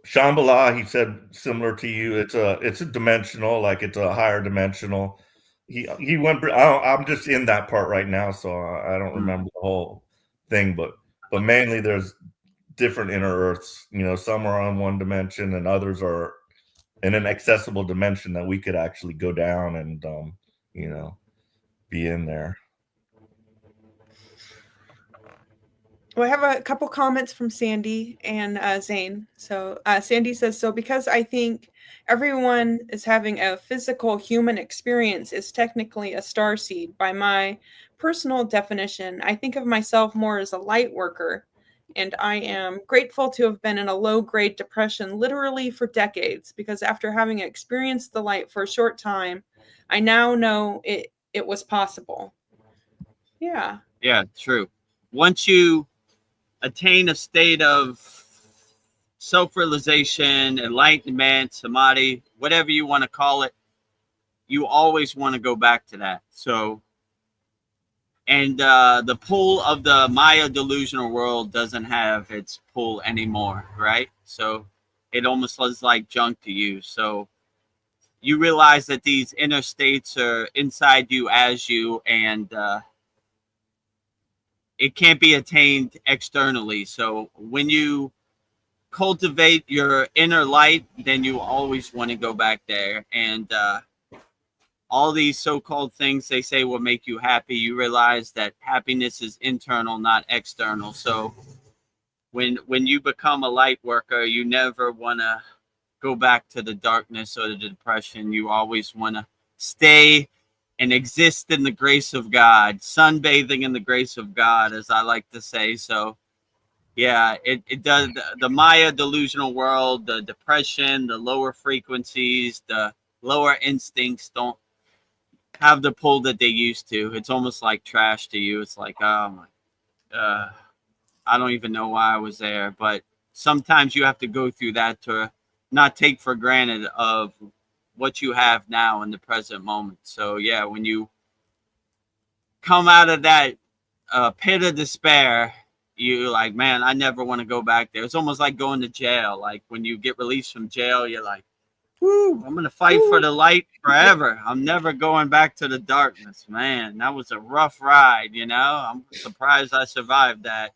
Shambhala, he said, similar to you. It's a dimensional, like it's a higher dimensional. He went. I'm just in that part right now, so I don't remember the whole thing. But mainly there's different inner earths. Some are on one dimension, and others are in an accessible dimension that we could actually go down and be in there. Well, I have a couple comments from Sandy and Zane. So Sandy says, so because I think everyone is having a physical human experience is technically a starseed. By my personal definition, I think of myself more as a light worker, and I am grateful to have been in a low-grade depression literally for decades, because after having experienced the light for a short time, I now know it was possible. Yeah. Yeah, true. Once you attain a state of self-realization, enlightenment, samadhi, whatever you want to call it, you always want to go back to that. So, and the pull of the Maya delusional world doesn't have its pull anymore, right? So it almost was like junk to you. So you realize that these inner states are inside you as you, and it can't be attained externally. So when you cultivate your inner light, then you always want to go back there. And all these so-called things they say will make you happy, you realize that happiness is internal, not external. So when you become a light worker, you never want to go back to the darkness or the depression. You always want to stay and exist in the grace of God, sunbathing in the grace of God, as I like to say. So yeah, it does. The Maya delusional world, the depression, the lower frequencies, the lower instincts don't have the pull that they used to. It's almost like trash to you. It's like, oh my, I don't even know why I was there. But sometimes you have to go through that to not take for granted of what you have now in the present moment. So yeah, when you come out of that pit of despair, you're like, man, I never want to go back there. It's almost like going to jail. Like when you get released from jail, you're like, whoo, I'm going to fight for the light forever. I'm never going back to the darkness. Man, that was a rough ride, I'm surprised I survived that,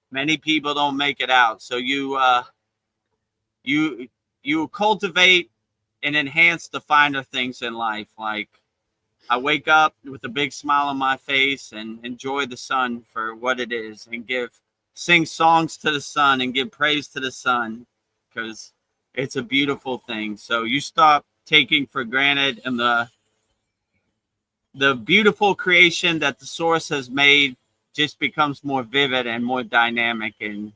Many people don't make it out. So you cultivate and enhance the finer things in life. Like I wake up with a big smile on my face and enjoy the sun for what it is, and sing songs to the sun and give praise to the sun, because it's a beautiful thing. So you stop taking for granted, and the beautiful creation that the source has made just becomes more vivid and more dynamic. And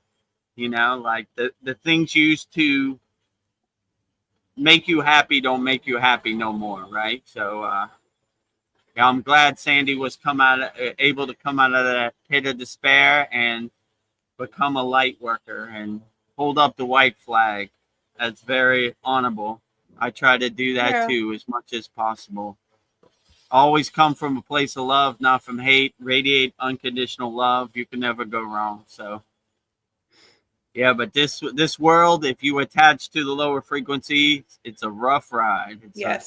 like the things you used to make you happy don't make you happy no more, right? So yeah, I'm glad Sandy was able to come out of that pit of despair and become a light worker and hold up the white flag. That's very honorable. I try to do that too as much as possible. Always come from a place of love, not from hate. Radiate unconditional love. You can never go wrong. So yeah, but this world, if you attach to the lower frequency, it's a rough ride. It's a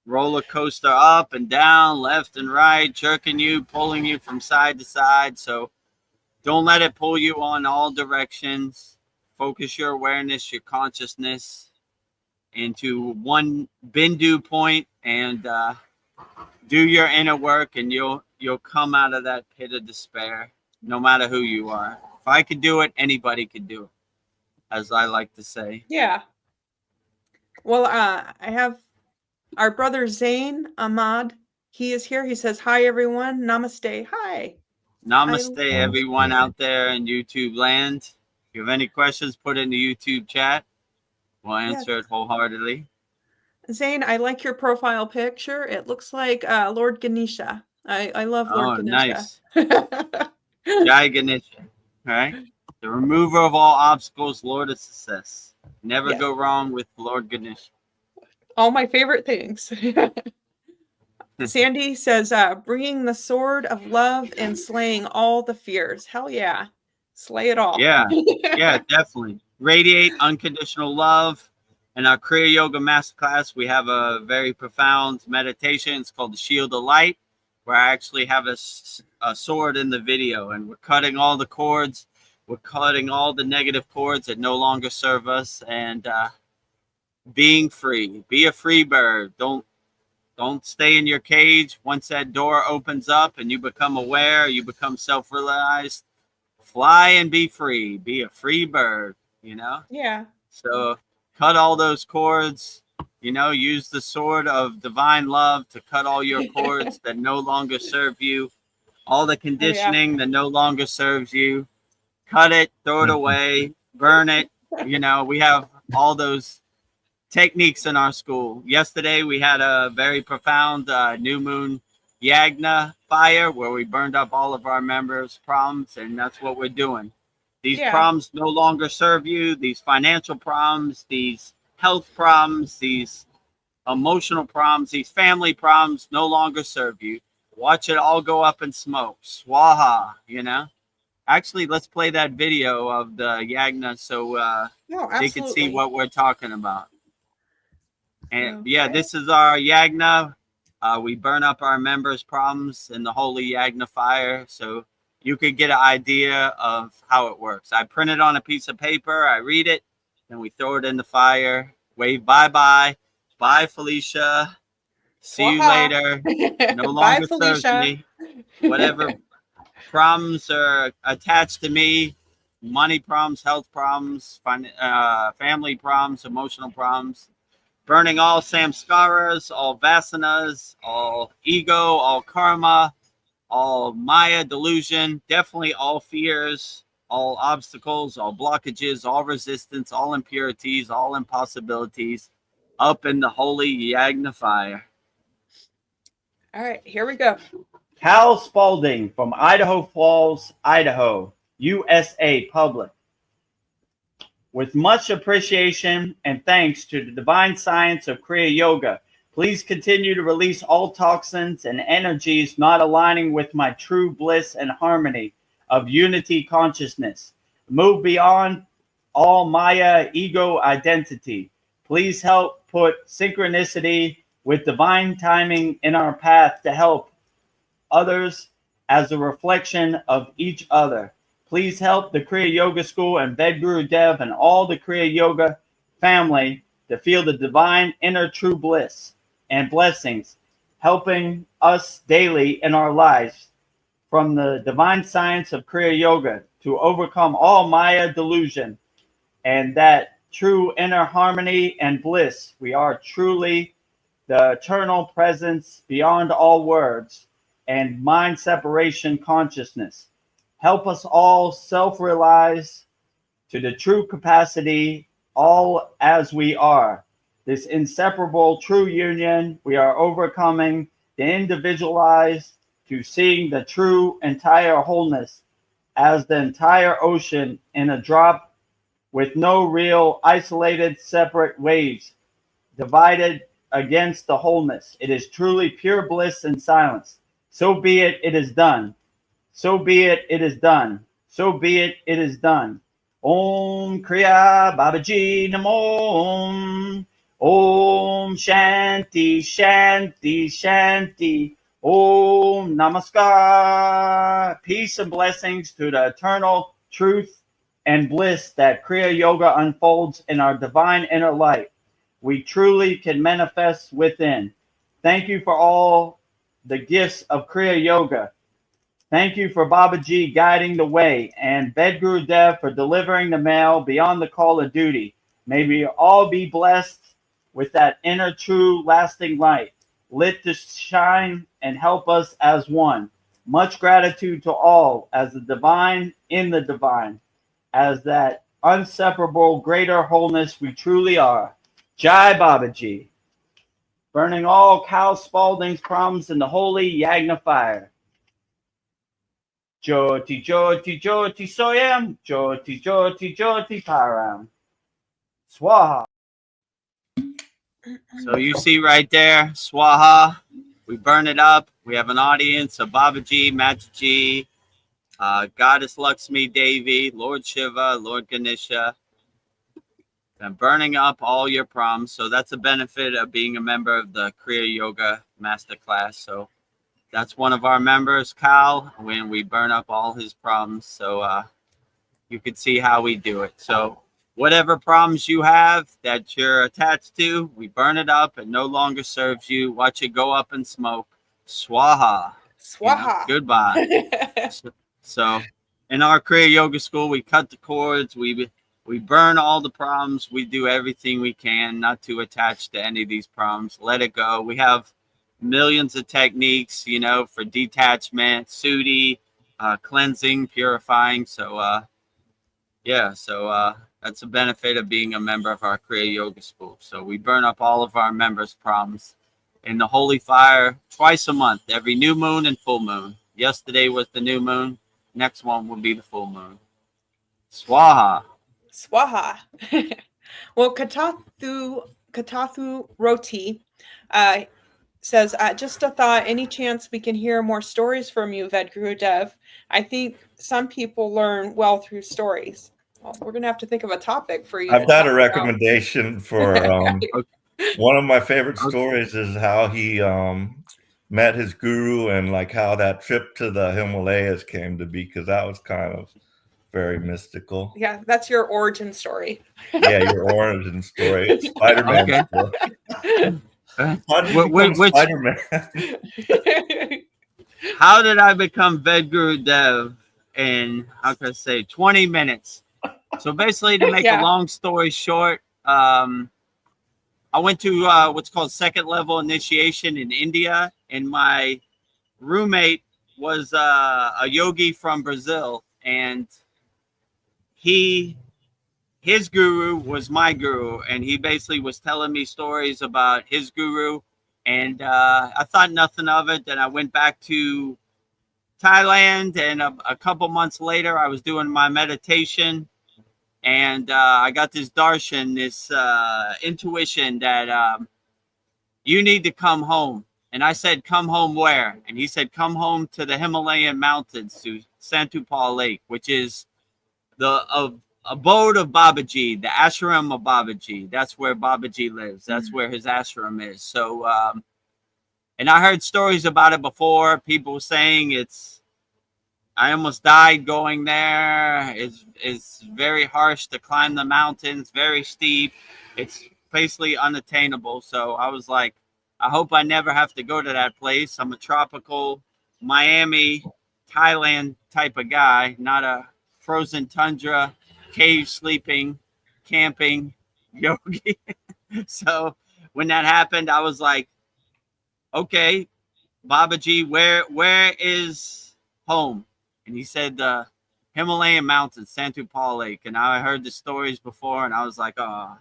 roller coaster, up and down, left and right, jerking you, pulling you from side to side. So don't let it pull you on all directions. Focus your awareness, your consciousness into one Bindu point and do your inner work, and you'll come out of that pit of despair, no matter who you are. If I could do it, anybody could do it, as I like to say. Yeah. Well, I have our brother Zain Ahmad. He is here. He says, hi, everyone. Namaste. Hi. Namaste, everyone out there in YouTube land. If you have any questions, put it in the YouTube chat. We'll answer it wholeheartedly. Zain, I like your profile picture. It looks like Lord Ganesha. I love Lord Ganesha. Nice. Jai Ganesha. All right. The remover of all obstacles, Lord of success. Never go wrong with Lord Ganesha. All my favorite things. Sandy says, bringing the sword of love and slaying all the fears. Hell yeah. Slay it all. Yeah. Yeah, definitely. Radiate unconditional love. In our Kriya Yoga Masterclass, we have a very profound meditation. It's called the Shield of Light, where I actually have a sword in the video, and we're cutting all the cords. We're cutting all the negative cords that no longer serve us, and being free. Be a free bird. Don't stay in your cage. Once that door opens up and you become aware, you become self-realized, fly and be free. Be a free bird, you know? Yeah. So cut all those cords, you know, use the sword of divine love to cut all your cords that no longer serve you, all the conditioning that no longer serves you. Cut it, throw it away, burn it. You know, we have all those techniques in our school. Yesterday, we had a very profound new moon yagna fire where we burned up all of our members' problems, and that's what we're doing. These problems no longer serve you. These financial problems, these health problems, these emotional problems, these family problems no longer serve you. Watch it all go up in smoke. Swaha, you know? Actually, let's play that video of the yagna so they can see what we're talking about. And yeah, this is our yagna. We burn up our members' problems in the holy yagna fire. So you could get an idea of how it works. I print it on a piece of paper. I read it. Then we throw it in the fire. Wave bye-bye. Bye, Felicia. See you later. No longer serves me. Whatever problems are attached to me, money problems, health problems, family problems, emotional problems, burning all samskaras, all vasanas, all ego, all karma, all Maya delusion, definitely all fears, all obstacles, all blockages, all resistance, all impurities, all impossibilities, up in the holy yagna fire. All right, here we go. Cal Spalding from Idaho Falls, Idaho, USA Public. With much appreciation and thanks to the divine science of Kriya Yoga, please continue to release all toxins and energies not aligning with my true bliss and harmony of unity consciousness. Move beyond all Maya ego identity. Please help put synchronicity with divine timing in our path to help others as a reflection of each other. Please help the Kriya Yoga School and Vedagurudev and all the Kriya Yoga family to feel the divine inner true bliss and blessings, helping us daily in our lives from the divine science of Kriya Yoga to overcome all Maya delusion and that true inner harmony and bliss. We are truly the eternal presence beyond all words and mind separation consciousness. Help us all self-realize to the true capacity, all as we are. this inseparable true union. We are overcoming the individualized to seeing the true entire wholeness as the entire ocean in a drop with no real isolated separate waves divided against the wholeness. It is truly pure bliss and silence. So be it, it is done. So be it, it is done. So be it, it is done. Om Kriya Babaji Namo Om Shanti Shanti Shanti Om Namaskar. Peace and blessings to the eternal truth and bliss that Kriya Yoga unfolds in our divine inner light. We truly can manifest within. Thank you for all the gifts of Kriya Yoga. Thank you for Babaji guiding the way and Vedagurudev for delivering the mail beyond the call of duty. May we all be blessed with that inner true lasting light, lit to shine and help us as one. Much gratitude to all as the divine in the divine, as that inseparable greater wholeness we truly are. Jai Babaji. Burning all Cal Spalding's problems in the holy Yagna fire. Jyoti, Jyoti, Jyoti Soyam, Jyoti, Jyoti, Jyoti Param. Swaha. So you see right there, Swaha. We burn it up. We have an audience of Babaji, Mataji, Goddess Lakshmi Devi, Lord Shiva, Lord Ganesha. And burning up all your problems. So that's a benefit of being a member of the Kriya Yoga Masterclass. So that's one of our members, Cal, when we burn up all his problems. So you can see how we do it. So whatever problems you have that you're attached to, we burn it up. It no longer serves you. Watch it go up in smoke. Swaha. Swaha. Goodbye. So in our Kriya Yoga school, we cut the cords. We burn all the problems. We do everything we can not to attach to any of these problems. Let it go. We have millions of techniques, for detachment, sooty, cleansing, purifying. So, that's a benefit of being a member of our Kriya Yoga school. So we burn up all of our members' problems in the holy fire twice a month, every new moon and full moon. Yesterday was the new moon. Next one will be the full moon. Swaha. Swaha. Well, Katathu Roti says, just a thought, any chance we can hear more stories from you, Vedagurudev? I think some people learn well through stories. Well, we're going to have to think of a topic for you. I've got a recommendation for one of my favorite stories is how he met his guru and like how that trip to the Himalayas came to be, because that was kind of very mystical. Yeah, that's your origin story. Yeah, your origin story. It's Spider-Man story. Which Spider-Man? How did I become Vedagurudev in, 20 minutes? So basically, to make a long story short, I went to what's called second level initiation in India, and my roommate was a yogi from Brazil, and his guru was my guru, and he basically was telling me stories about his guru, and I thought nothing of it. Then I went back to Thailand, and a couple months later, I was doing my meditation, and I got this darshan, this intuition that you need to come home. And I said, come home where? And he said, come home to the Himalayan mountains, to Santupal Lake, which is the abode of Babaji, the ashram of Babaji. That's where Babaji lives. That's where his ashram is. So, and I heard stories about it before. People saying I almost died going there. It's very harsh to climb the mountains, very steep. It's basically unattainable. So I was like, I hope I never have to go to that place. I'm a tropical Miami, Thailand type of guy, not a frozen tundra, cave sleeping, camping yogi. So when that happened, I was like, okay, Babaji, where is home? And he said the Himalayan mountains, Santupal Lake. And I heard the stories before, and I was like, oh,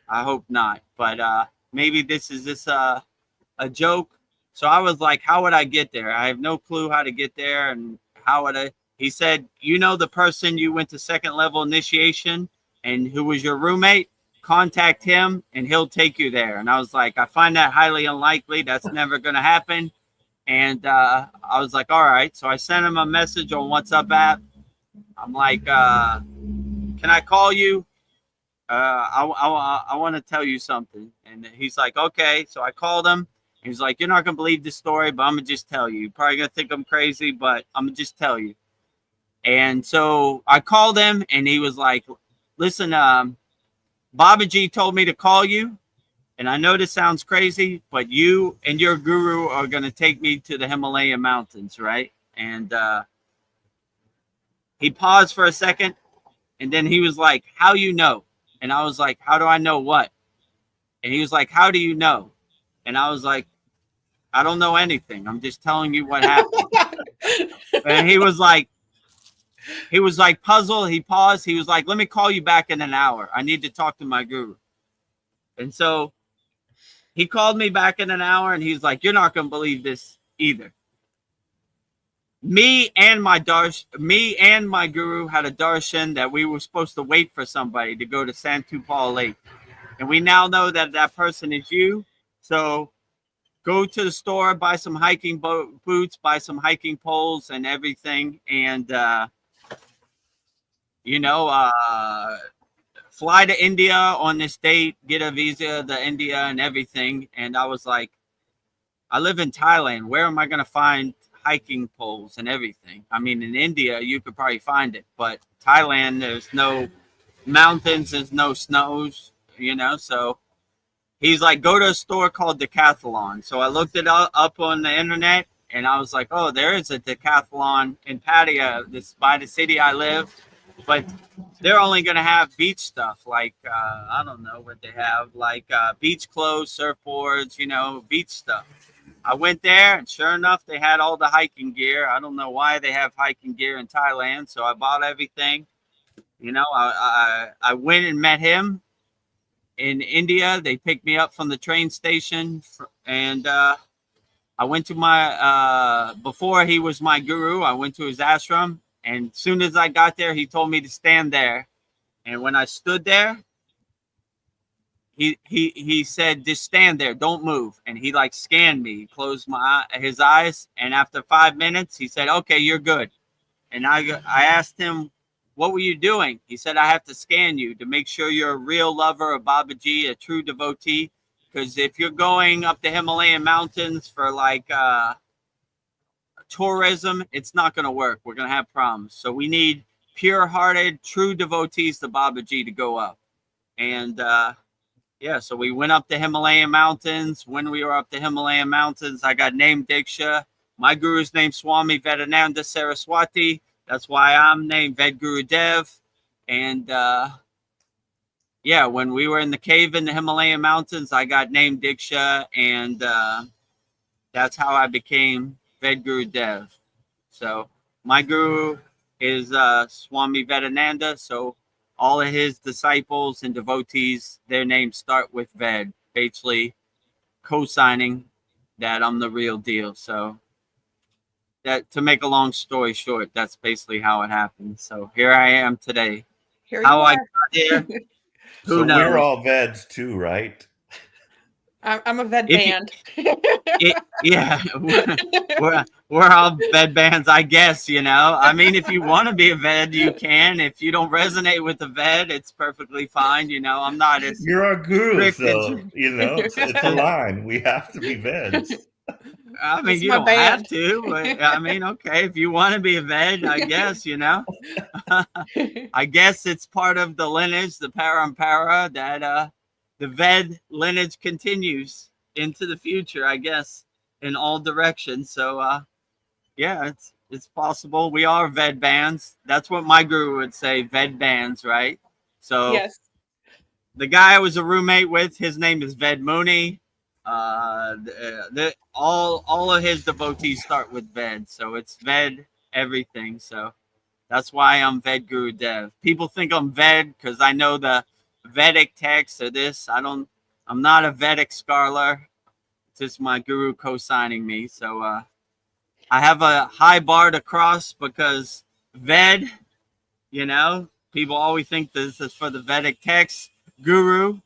I hope not. But maybe this is a joke. So I was like, how would I get there? I have no clue how to get there. And how would I? He said, you know, the person you went to second level initiation and who was your roommate, contact him and he'll take you there. And I was like, I find that highly unlikely. That's never going to happen. And I was like, all right. So I sent him a message on WhatsApp app. I'm like, can I call you? I want to tell you something. And he's like, okay. So I called him. He's like, you're not going to believe this story, but I'm going to just tell you. You're probably going to think I'm crazy, but I'm going to just tell you. And so I called him and he was like, listen, Babaji told me to call you. And I know this sounds crazy, but you and your guru are going to take me to the Himalayan mountains, right? And he paused for a second. And then he was like, how you know? And I was like, how do I know what? And he was like, how do you know? And I was like, I don't know anything. I'm just telling you what happened. And he was like puzzled. He paused. He was like, let me call you back in an hour. I need to talk to my guru. And so he called me back in an hour and he's like, you're not going to believe this either. Me and my guru had a darshan that we were supposed to wait for somebody to go to Santupal Lake. And we now know that that person is you. So go to the store, buy some hiking boots, buy some hiking poles and everything. And, fly to India on this date, get a visa to India and everything. And I was like, I live in Thailand. Where am I going to find hiking poles and everything? I mean, in India, you could probably find it. But Thailand, there's no mountains, there's no snows, so he's like, go to a store called Decathlon. So I looked it up on the internet and I was like, oh, there is a Decathlon in Pattaya, this by the city I live, but they're only going to have beach stuff. Like, I don't know what they have, like beach clothes, surfboards, beach stuff. I went there and sure enough, they had all the hiking gear. I don't know why they have hiking gear in Thailand. So I bought everything. I went and met him in India. They picked me up from the train station and I went to before he was my guru, I went to his ashram. And as soon as I got there, he told me to stand there. And when I stood there, he said, just stand there, don't move. And he like scanned me, closed his eyes. And after 5 minutes, he said, okay, you're good. And I asked him, what were you doing? He said, I have to scan you to make sure you're a real lover of Babaji, a true devotee. Because if you're going up the Himalayan mountains for like tourism, it's not going to work. We're going to have problems. So we need pure-hearted, true devotees to Babaji to go up. And so we went up the Himalayan mountains. When we were up the Himalayan mountains, I got named Diksha. My guru's named Swami Vedananda Saraswati. That's why I'm named Vedagurudev. And when we were in the cave in the Himalayan mountains, I got named Diksha. And that's how I became Vedagurudev. So my guru is Swami Vedananda. So all of his disciples and devotees, their names start with Ved, basically co-signing that I'm the real deal. So that, to make a long story short, that's basically how it happened. So here I am today. How I got here, who knows? We're all Veds too, right? I'm a Ved band. We're all Ved bands, I guess, I mean, if you want to be a Ved, you can. If you don't resonate with the Ved, it's perfectly fine. I'm not as... You're our guru, so, it's a line. We have to be Veds. I mean, you don't have to. But, I mean, okay, if you want to be a Ved, I guess, I guess it's part of the lineage, the parampara, that the Ved lineage continues into the future, I guess, in all directions. So, it's possible. We are Ved bands. That's what my guru would say, Ved bands, right? So, yes. The guy I was a roommate with, his name is Ved Muni. All of his devotees start with Ved, so it's Ved everything. So that's why I'm Vedagurudev. People think I'm Ved because I know the Vedic texts or this. I'm not a Vedic scholar. It's just my guru co-signing me. So I have a high bar to cross because Ved, people always think this is for the Vedic text. Guru,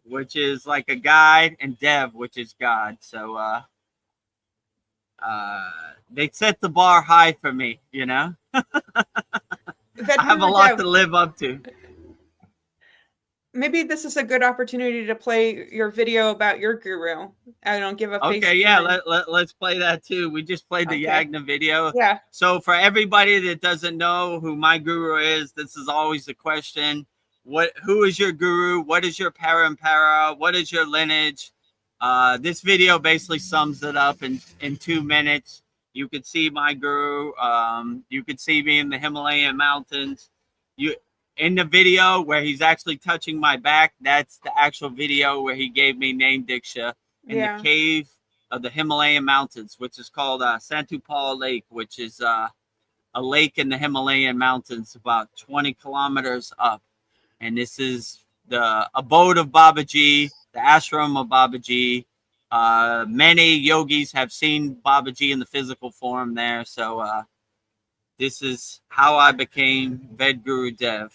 which is like a guide, and Dev, which is God. So they set the bar high for me, I have a lot to live up to. Maybe this is a good opportunity to play your video about your guru. I don't give a face. Okay, yeah, let's play that too. We just played the Yagna video. Yeah. So for everybody that doesn't know who my guru is, this is always the question. Who is your guru? What is your parampara? What is your lineage? This video basically sums it up in 2 minutes. You could see my guru. You could see me in the Himalayan mountains. In the video where he's actually touching my back, that's the actual video where he gave me name Diksha in the cave of the Himalayan mountains, which is called Santupal Lake, which is a lake in the Himalayan mountains about 20 kilometers up. And this is the abode of Babaji, the ashram of Babaji. Many yogis have seen Babaji in the physical form there. So this is how I became Vedagurudev.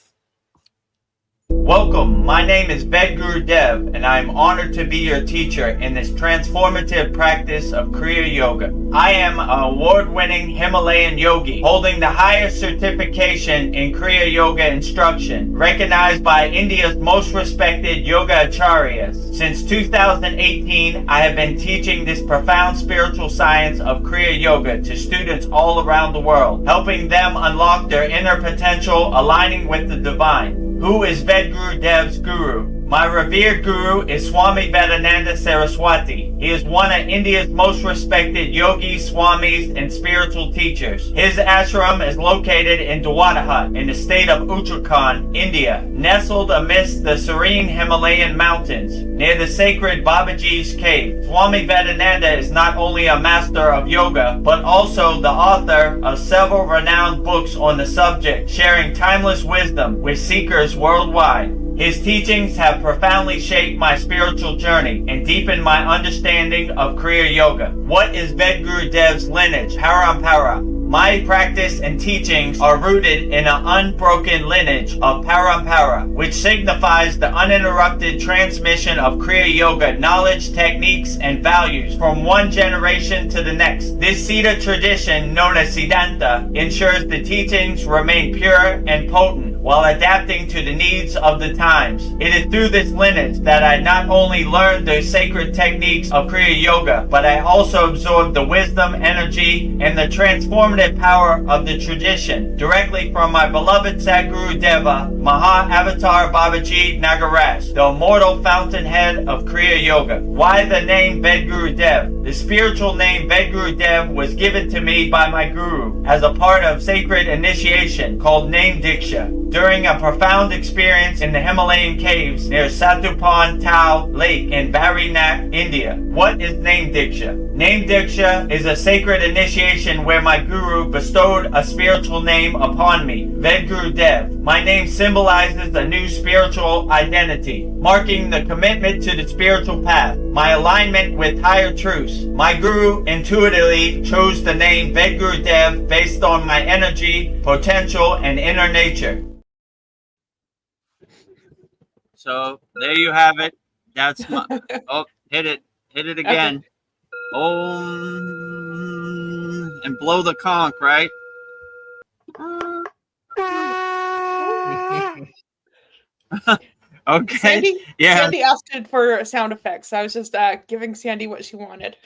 Welcome, my name is Vedagurudev, and I am honored to be your teacher in this transformative practice of Kriya Yoga. I am an award-winning Himalayan yogi, holding the highest certification in Kriya Yoga instruction, recognized by India's most respected yoga acharyas. Since 2018, I have been teaching this profound spiritual science of Kriya Yoga to students all around the world, helping them unlock their inner potential, aligning with the divine. Who is Vedagurudev's guru? My revered guru is Swami Vedananda Saraswati. He is one of India's most respected yogis, swamis, and spiritual teachers. His ashram is located in Dwadahat in the state of Uttarakhand, India, nestled amidst the serene Himalayan mountains, near the sacred Babaji's cave. Swami Vedananda is not only a master of yoga, but also the author of several renowned books on the subject, sharing timeless wisdom with seekers worldwide. His teachings have profoundly shaped my spiritual journey and deepened my understanding of Kriya Yoga. What is Vedagurudev's lineage, parampara? My practice and teachings are rooted in an unbroken lineage of parampara, which signifies the uninterrupted transmission of Kriya Yoga knowledge, techniques, and values from one generation to the next. This Siddha tradition, known as Siddhanta, ensures the teachings remain pure and potent while adapting to the needs of the times. It is through this lineage that I not only learned the sacred techniques of Kriya Yoga, but I also absorbed the wisdom, energy, and the transformative power of the tradition directly from my beloved Sadguru Deva, Maha Avatar Babaji Nagaraj, the immortal fountainhead of Kriya Yoga. Why the name Vedagurudev? The spiritual name Vedagurudev was given to me by my guru as a part of sacred initiation called Name Diksha during a profound experience in the Himalayan caves near Satupan Tau Lake in Barinac, India. What is Name Diksha? Name Diksha is a sacred initiation where my guru bestowed a spiritual name upon me, Vedagurudev. My name symbolizes a new spiritual identity, marking the commitment to the spiritual path, my alignment with higher truths. My guru intuitively chose the name Vedagurudev based on my energy, potential, and inner nature. So there you have it. That's my hit it again. Okay. And blow the conch, right? Okay. Sandy asked for sound effects. I was just giving Sandy what she wanted.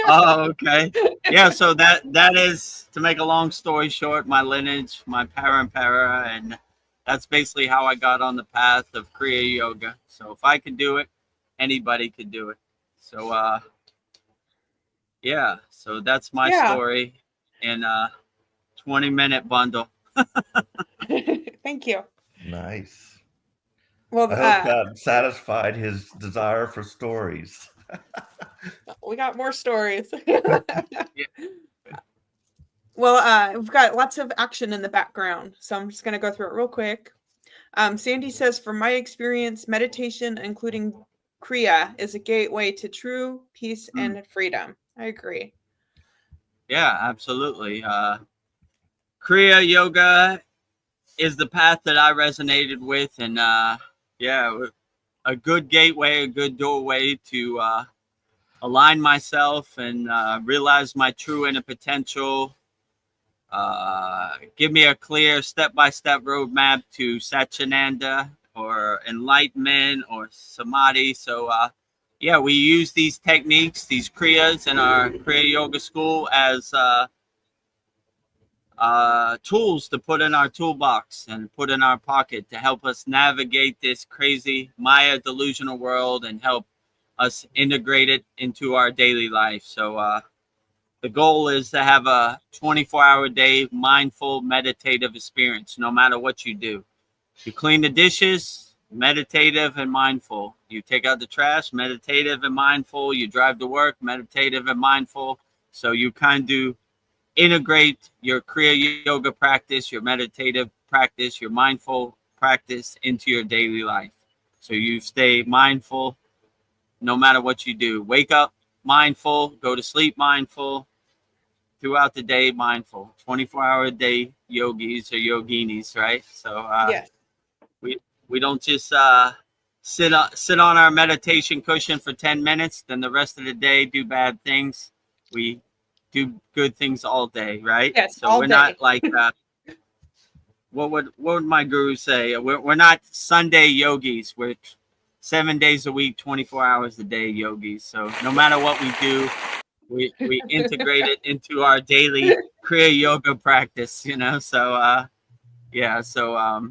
Oh, okay. Yeah, so that is, to make a long story short, my lineage, my parampara, and that's basically how I got on the path of Kriya Yoga. So if I could do it, anybody could do it. So yeah, so that's my story in a 20-minute bundle. Thank you. Nice. Well, I hope that satisfied his desire for stories. We got more stories. Well, we've got lots of action in the background, so I'm just going to go through it real quick. Sandy says, from my experience, meditation, including Kriya, is a gateway to true peace and freedom. I agree. Yeah, absolutely. Kriya yoga is the path that I resonated with, and yeah, a good gateway, a good doorway to align myself and realize my true inner potential. Give me a clear step-by-step roadmap to Satchitananda or enlightenment or samadhi. So yeah, we use these techniques, these kriyas in our Kriya Yoga School as tools to put in our toolbox and put in our pocket to help us navigate this crazy Maya delusional world and help us integrate it into our daily life. So the goal is to have a 24-hour day mindful meditative experience no matter what you do. You clean the dishes, meditative and mindful. You take out the trash, meditative and mindful. You drive to work, meditative and mindful. So you kind of integrate your Kriya yoga practice, your meditative practice, your mindful practice into your daily life. So you stay mindful no matter what you do. Wake up mindful, go to sleep mindful, throughout the day mindful. 24-hour day yogis or yoginis, right? So yes. we don't just sit on our meditation cushion for 10 minutes, then the rest of the day do bad things. We do good things all day, right? Yes, so we're not like what would my guru say? We're not Sunday yogis. We're 7 days a week, 24 hours a day yogis. So no matter what we do, we integrate it into our daily Kriya yoga practice, you know. So yeah, so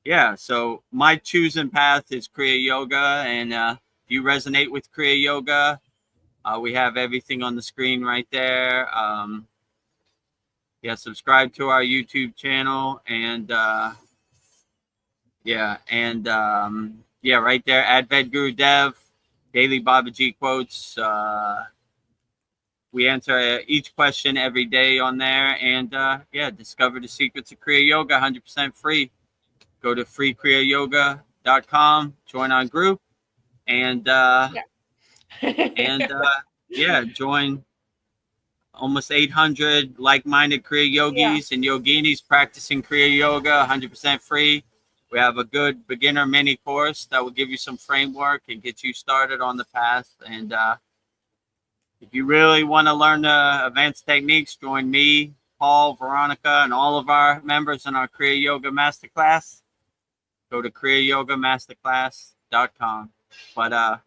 yeah, so my chosen path is Kriya yoga, and if you resonate with Kriya yoga, we have everything on the screen right there. Yeah, subscribe to our YouTube channel, and yeah, and yeah, right there, at Vedagurudev, daily Babaji quotes. We answer each question every day on there, and yeah, discover the secrets of Kriya Yoga, 100% free. Go to freekriyayogashop.com, join our group, and yeah, join almost 800 like-minded Kriya yogis and yoginis practicing Kriya Yoga, 100% free. We have a good beginner mini course that will give you some framework and get you started on the path. And if you really want to learn the advanced techniques, join me, Paul, Veronica, and all of our members in our Kriya Yoga Masterclass. Go to kriyayogamasterclass.com. But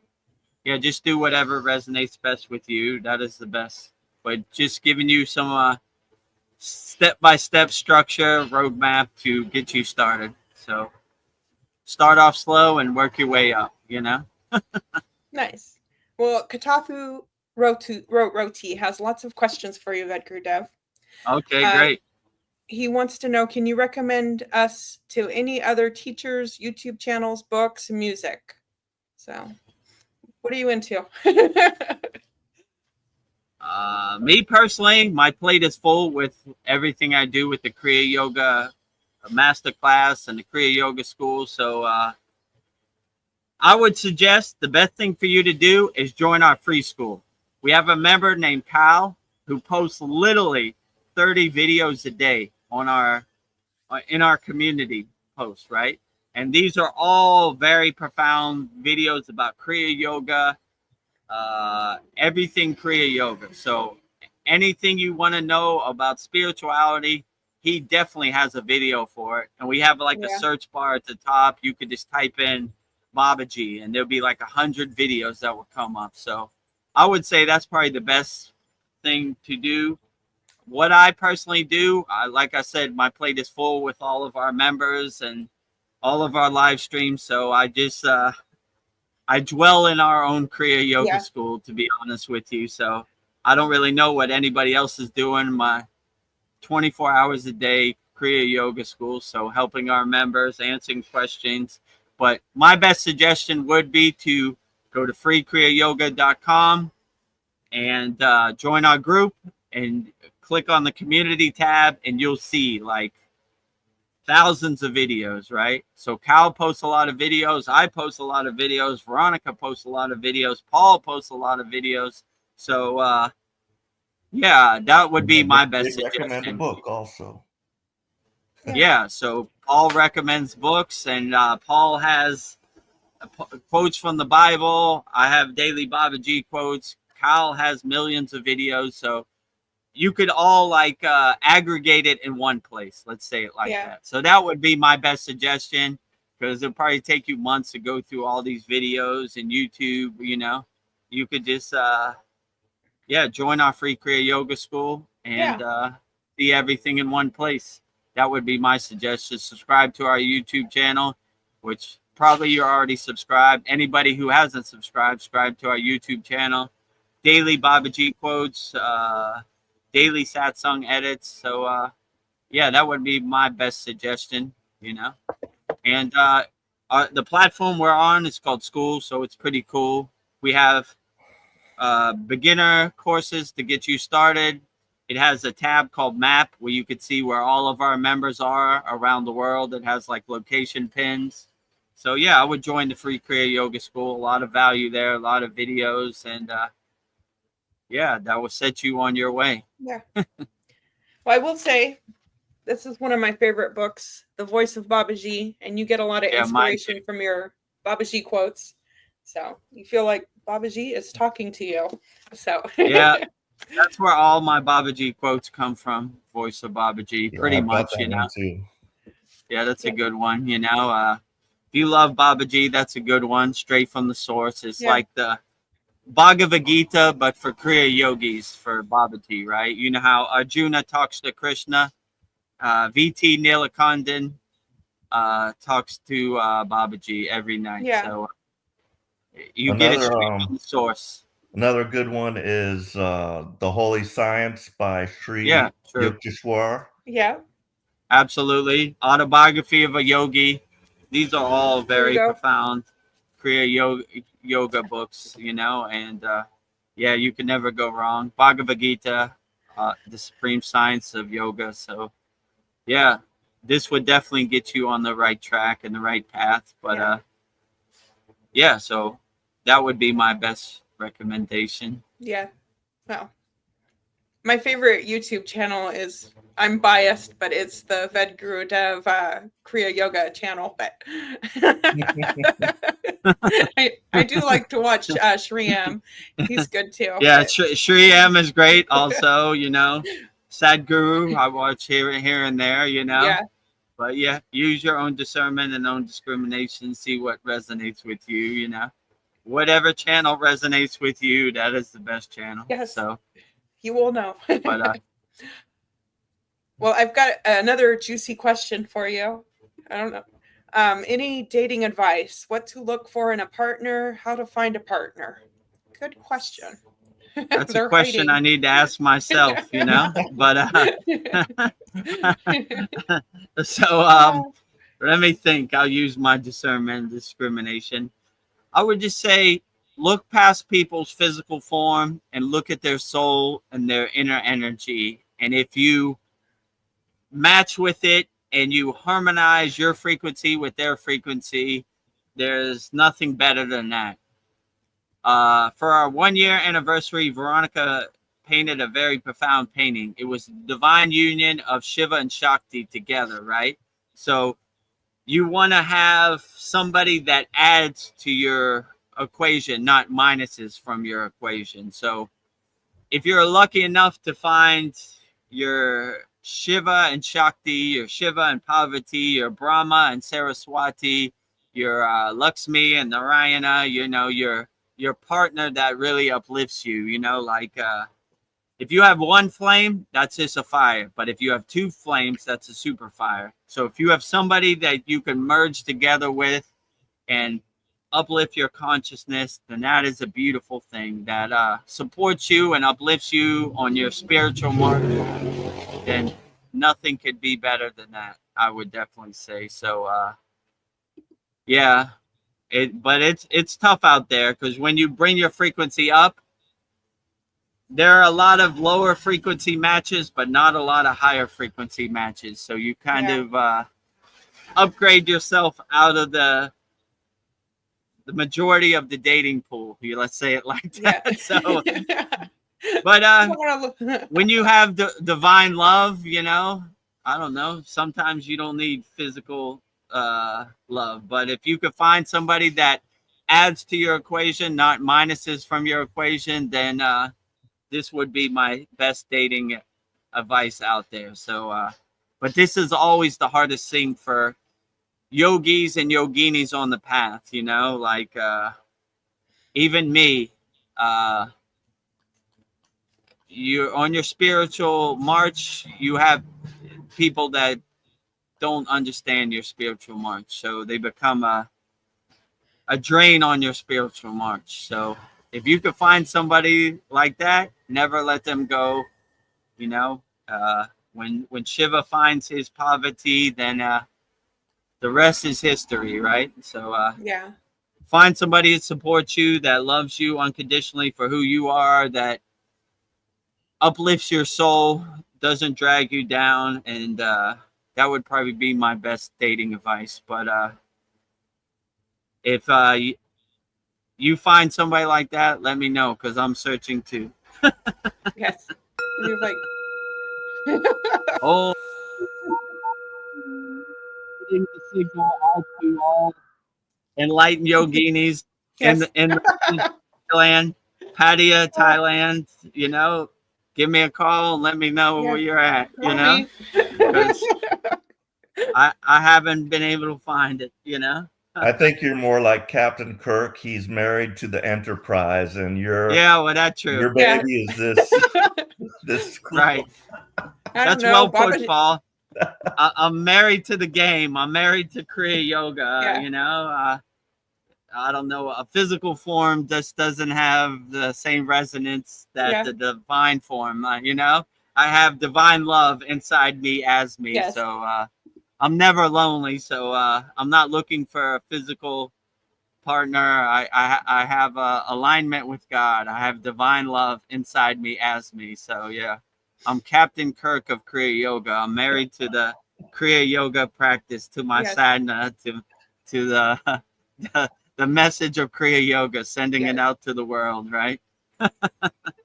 yeah, just do whatever resonates best with you. That is the best. But just giving you some step-by-step structure, roadmap to get you started. So start off slow and work your way up, you know? Nice. Well, Katafu Roti has lots of questions for you, Vedagurudev. Okay, great. He wants to know, can you recommend us to any other teachers, YouTube channels, books, music? So what are you into? Me personally, my plate is full with everything I do with the Kriya Yoga Masterclass and the Kriya Yoga School. So I would suggest the best thing for you to do is join our free school. We have a member named Kyle who posts literally 30 videos a day on our in our community posts, right? And these are all very profound videos about Kriya Yoga, everything Kriya Yoga. So anything you want to know about spirituality, he definitely has a video for it. And we have like a search bar at the top. You could just type in Babaji and there'll be like 100 videos that will come up. So I would say that's probably the best thing to do. What I personally do, like I said, my plate is full with all of our members and all of our live streams. So I just I dwell in our own Kriya Yoga School, to be honest with you. So I don't really know what anybody else is doing. My 24 hours a day Kriya Yoga School. So helping our members, answering questions. But my best suggestion would be to go to freekriyayogashop.com and join our group and click on the community tab, and you'll see like thousands of videos, right? So Cal posts a lot of videos. I post a lot of videos. Veronica posts a lot of videos. Paul posts a lot of videos. So, yeah, that would be my best suggestion. Recommend a book also. Yeah, so Paul recommends books, and Paul has quotes from the Bible. I have daily Babaji quotes. Kyle has millions of videos, so you could all like aggregate it in one place. Let's say it like that. So that would be my best suggestion, because it'll probably take you months to go through all these videos and YouTube. You know, you could just join our free Kriya Yoga school and see everything in one place. That would be my suggestion. Subscribe to our YouTube channel, which probably you're already subscribed. Anybody who hasn't subscribed, subscribe to our YouTube channel. Daily Babaji quotes, daily satsang edits. So, yeah, that would be my best suggestion, you know. And the platform we're on is called SKOOL, so it's pretty cool. We have beginner courses to get you started. It has a tab called Map where you could see where all of our members are around the world. It has like location pins. So yeah, I would join the free Kriya Yoga School. A lot of value there, a lot of videos, and yeah, that will set you on your way. Yeah. Well, I will say this is one of my favorite books, The Voice of Babaji, and you get a lot of inspiration from your Babaji quotes. So you feel like Babaji is talking to you. So yeah. That's where all my Babaji quotes come from. Voice of Babaji, pretty much, you know. Yeah, that's a good one. You know, if you love Babaji, that's a good one. Straight from the source. It's like the Bhagavad Gita, but for Kriya yogis, for Babaji, right? You know how Arjuna talks to Krishna. VT Nilakandan talks to Babaji every night. Yeah. So you get it straight from the source. Another good one is The Holy Science by Sri Yukteswar. Yeah. Absolutely. Autobiography of a Yogi. These are all very profound Kriya yoga books, you know, and yeah, you can never go wrong. Bhagavad Gita, the supreme science of yoga. So yeah, this would definitely get you on the right track and the right path. But yeah, so that would be my best recommendation. Yeah. Well, my favorite YouTube channel is, I'm biased, but it's the Vedagurudev Kriya Yoga channel. But I do like to watch Shri M. He's good too. Yeah, Shri M is great also, you know. Sadhguru, I watch here and there, you know. Yeah. But yeah, use your own discernment and own discrimination. See what resonates with you, you know. Whatever channel resonates with you, that is the best channel. Yes. So you will know. But well, I've got another juicy question for you. I don't know. Any dating advice? What to look for in a partner? How to find a partner? Good question. That's a question I need to ask myself, you know. But so let me think. I'll use my discernment and discrimination. I would just say, look past people's physical form and look at their soul and their inner energy. And if you match with it and you harmonize your frequency with their frequency, there's nothing better than that. For our 1 year anniversary, Veronica painted a very profound painting. It was divine union of Shiva and Shakti together, right? So you want to have somebody that adds to your equation, not minuses from your equation. So if you're lucky enough to find your Shiva and Shakti, your Shiva and Parvati, your Brahma and Saraswati, your Lakshmi and Narayana, you know, your partner that really uplifts you, you know, like if you have one flame, that's just a fire. But if you have two flames, that's a super fire. So if you have somebody that you can merge together with and uplift your consciousness, then that is a beautiful thing that supports you and uplifts you on your spiritual mark. Then nothing could be better than that, I would definitely say. So yeah, but it's tough out there, because when you bring your frequency up, there are a lot of lower frequency matches, but not a lot of higher frequency matches. So you kind of upgrade yourself out of the majority of the dating pool. Let's say it like that. Yeah. So, but when you have divine love, you know, I don't know. Sometimes you don't need physical love, but if you could find somebody that adds to your equation, not minuses from your equation, then this would be my best dating advice out there. So, but this is always the hardest thing for yogis and yoginis on the path, you know, like even me, you're on your spiritual march, you have people that don't understand your spiritual march, so they become a drain on your spiritual march. So if you could find somebody like that, never let them go. You know, when Shiva finds his Parvati, then the rest is history, right? So yeah, find somebody that supports you, that loves you unconditionally for who you are, that uplifts your soul, doesn't drag you down, and that would probably be my best dating advice. But if you find somebody like that, let me know, because I'm searching too. yes. You're like, oh, the signal out to all enlightened yoginis yes. in Thailand, Pattaya, Thailand. You know, give me a call and let me know where you're at. You know, because I haven't been able to find it. You know. I think you're more like Captain Kirk. He's married to the Enterprise, and well, that's true. Your baby is this school. Right. That's well put, Paul. I'm married to the game. I'm married to Kriya Yoga. You know, I don't know. A physical form just doesn't have the same resonance that the divine form. You know, I have divine love inside me as me. Yes. So I'm never lonely. So I'm not looking for a physical partner. I have alignment with God. I have divine love inside me as me. So yeah, I'm Captain Kirk of Kriya Yoga. I'm married to the Kriya Yoga practice, to my sadhana, to the message of Kriya Yoga, sending it out to the world, right?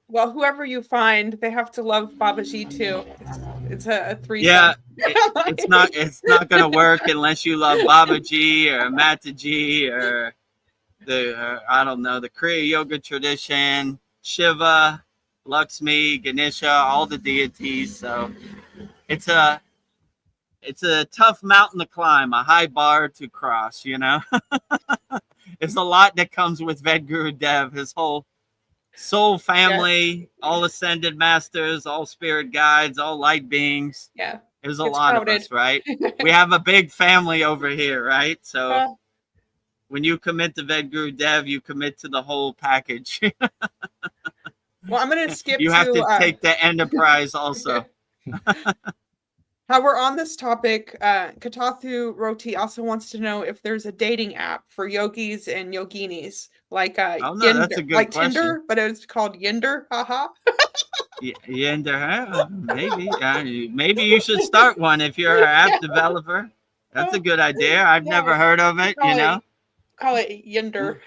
Well, whoever you find, they have to love Babaji too. It's a threesome. Yeah, it's not gonna work unless you love Babaji or Mataji or I don't know, the Kriya Yoga tradition, Shiva, Lakshmi, Ganesha, all the deities. So it's a tough mountain to climb, a high bar to cross, you know. There's a lot that comes with Vedagurudev, his whole soul family, all ascended masters, all spirit guides, all light beings. Yeah. There's a lot of us, right? We have a big family over here, right? So when you commit to Vedagurudev, you commit to the whole package. Well, I'm going to skip you have to take the Enterprise also. While we're on this topic, Katathu Roti also wants to know if there's a dating app for yogis and yoginis, like Yinder, that's a good like question. Tinder, but it's called Yinder. Haha. Yinder, maybe. Maybe you should start one if you're an app developer. That's a good idea. I've never heard of it. Call it Yinder.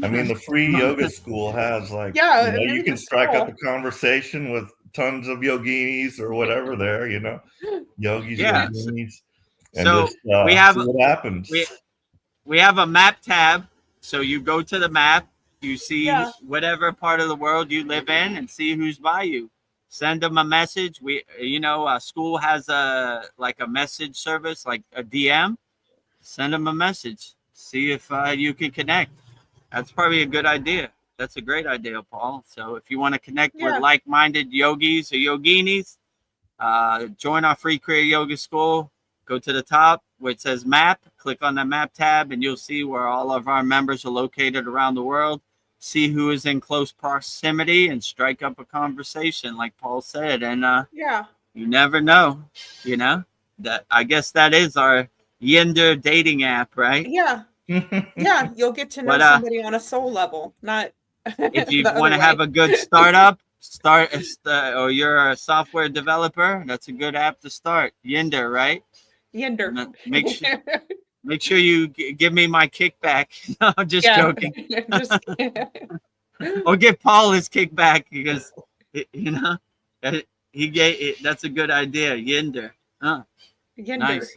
I mean, the free yoga school has you can strike up a conversation with tons of yoginis or whatever there, you know, yogis, yoginis, and so just see what happens. We have a map tab, so you go to the map, you see whatever part of the world you live in, and see who's by you. Send them a message. SKOOL has a message service, like a DM. Send them a message. See if you can connect. That's probably a good idea. That's a great idea, Paul. So if you want to connect with like-minded yogis or yoginis, join our free Kriya Yoga School. Go to the top where it says map. Click on the map tab, and you'll see where all of our members are located around the world. See who is in close proximity and strike up a conversation, like Paul said. And you never know. You know, I guess that is our Yinder dating app, right? Yeah. Yeah, you'll get to know somebody on a soul level, not if you want to have a good startup, or you're a software developer, that's a good app to start. Yinder, right? Yinder. Make sure you give me my kickback. No, I'm just joking. Or give Paul his kickback because, you know, he gave it. That's a good idea. Yinder. Yinder. Nice.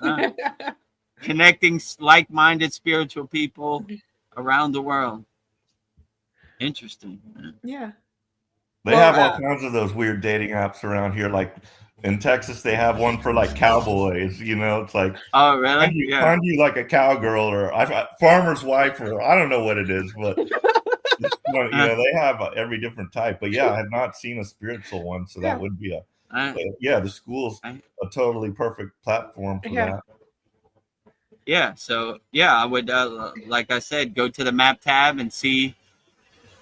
Connecting like-minded spiritual people around the world. Interesting. Yeah. They have all kinds of those weird dating apps around here. Like in Texas, they have one for like cowboys. You know, it's like, oh really? Find you like a cowgirl or farmer's wife, or I don't know what it is, but you know, they have every different type. But yeah, I have not seen a spiritual one, so that would be the SKOOL's a totally perfect platform for that. Yeah, so I would, like I said, go to the map tab and see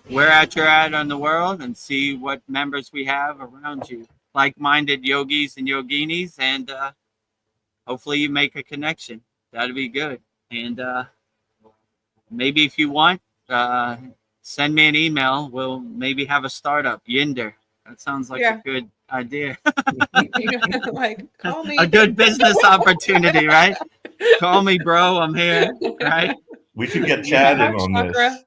where you're at on the world and see what members we have around you, like-minded yogis and yoginis, and hopefully you make a connection. That'd be good. And maybe if you want, send me an email. We'll maybe have a startup. Yinder. That sounds like a good idea. Like, call me. A good business opportunity, right? Call me, bro. I'm here. Right? We should get Chad in on this.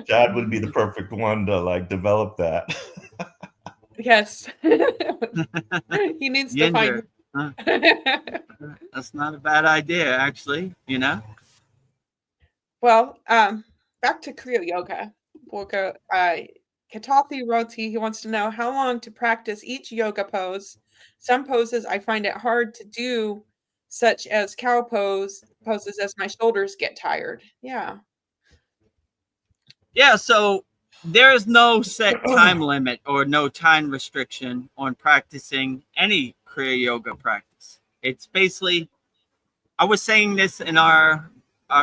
Chad would be the perfect one to like develop that. Yes. He needs to find. That's not a bad idea, actually. You know. Well, back to Kriya yoga. We'll go. Katathi Roti, he wants to know how long to practice each yoga pose. Some poses I find it hard to do, such as cow poses, as my shoulders get tired. Yeah. Yeah, so there is no set time limit or no time restriction on practicing any Kriya yoga practice. It's basically, I was saying this in our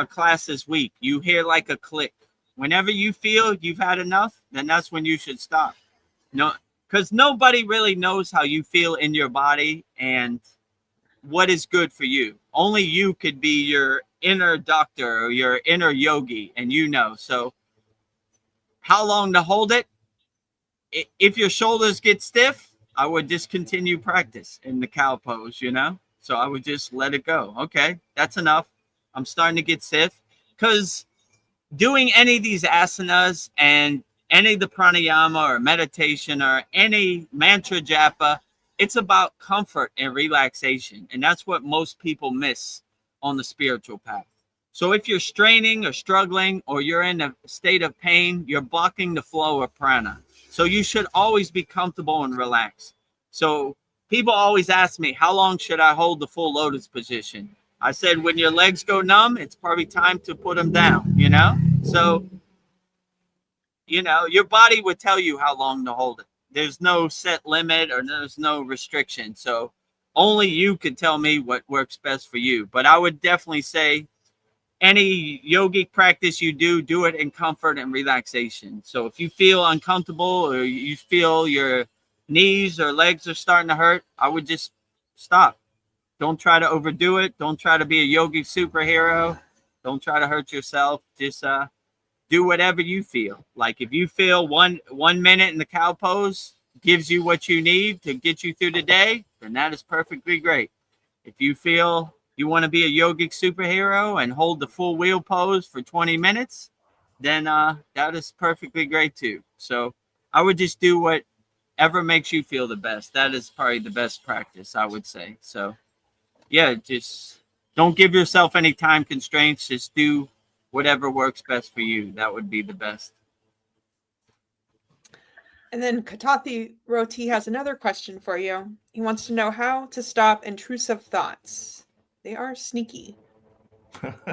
class this week, you hear like a click. Whenever you feel you've had enough, then that's when you should stop. No, because nobody really knows how you feel in your body and what is good for you. Only you could be your inner doctor or your inner yogi, and you know. So how long to hold it? If your shoulders get stiff, I would discontinue practice in the cow pose, you know? So I would just let it go. Okay, that's enough. I'm starting to get stiff. Because doing any of these asanas and any of the pranayama or meditation or any mantra japa, it's about comfort and relaxation. And that's what most people miss on the spiritual path. So if you're straining or struggling or you're in a state of pain, you're blocking the flow of prana. So you should always be comfortable and relaxed. So people always ask me, how long should I hold the full lotus position? I said, when your legs go numb, it's probably time to put them down, you know? So, you know, your body would tell you how long to hold it. There's no set limit or there's no restriction. So only you can tell me what works best for you. But I would definitely say any yogic practice you do it in comfort and relaxation. So if you feel uncomfortable or you feel your knees or legs are starting to hurt, I would just stop. Don't try to overdo it. Don't try to be a yogic superhero. Don't try to hurt yourself. Just do whatever you feel. Like if you feel one minute in the cow pose gives you what you need to get you through the day, then that is perfectly great. If you feel you want to be a yogic superhero and hold the full wheel pose for 20 minutes, then that is perfectly great too. So I would just do whatever makes you feel the best. That is probably the best practice, I would say. So yeah, just don't give yourself any time constraints. Just do whatever works best for you. That would be the best. And then Katathi Roti has another question for you. He wants to know how to stop intrusive thoughts. They are sneaky.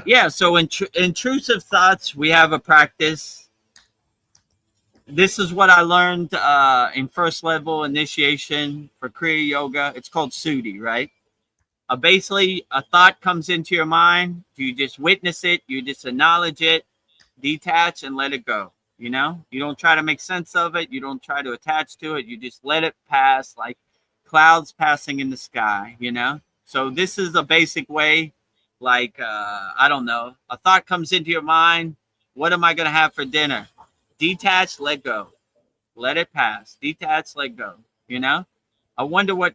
Yeah, so intrusive thoughts, we have a practice. This is what I learned in first level initiation for Kriya yoga. It's called Sudhi, right? Basically, a thought comes into your mind. You just witness it. You just acknowledge it, detach, and let it go. You know, you don't try to make sense of it. You don't try to attach to it. You just let it pass like clouds passing in the sky, you know? So this is a basic way, like, I don't know, a thought comes into your mind. What am I going to have for dinner? Detach, let go. Let it pass. Detach, let go. You know? I wonder what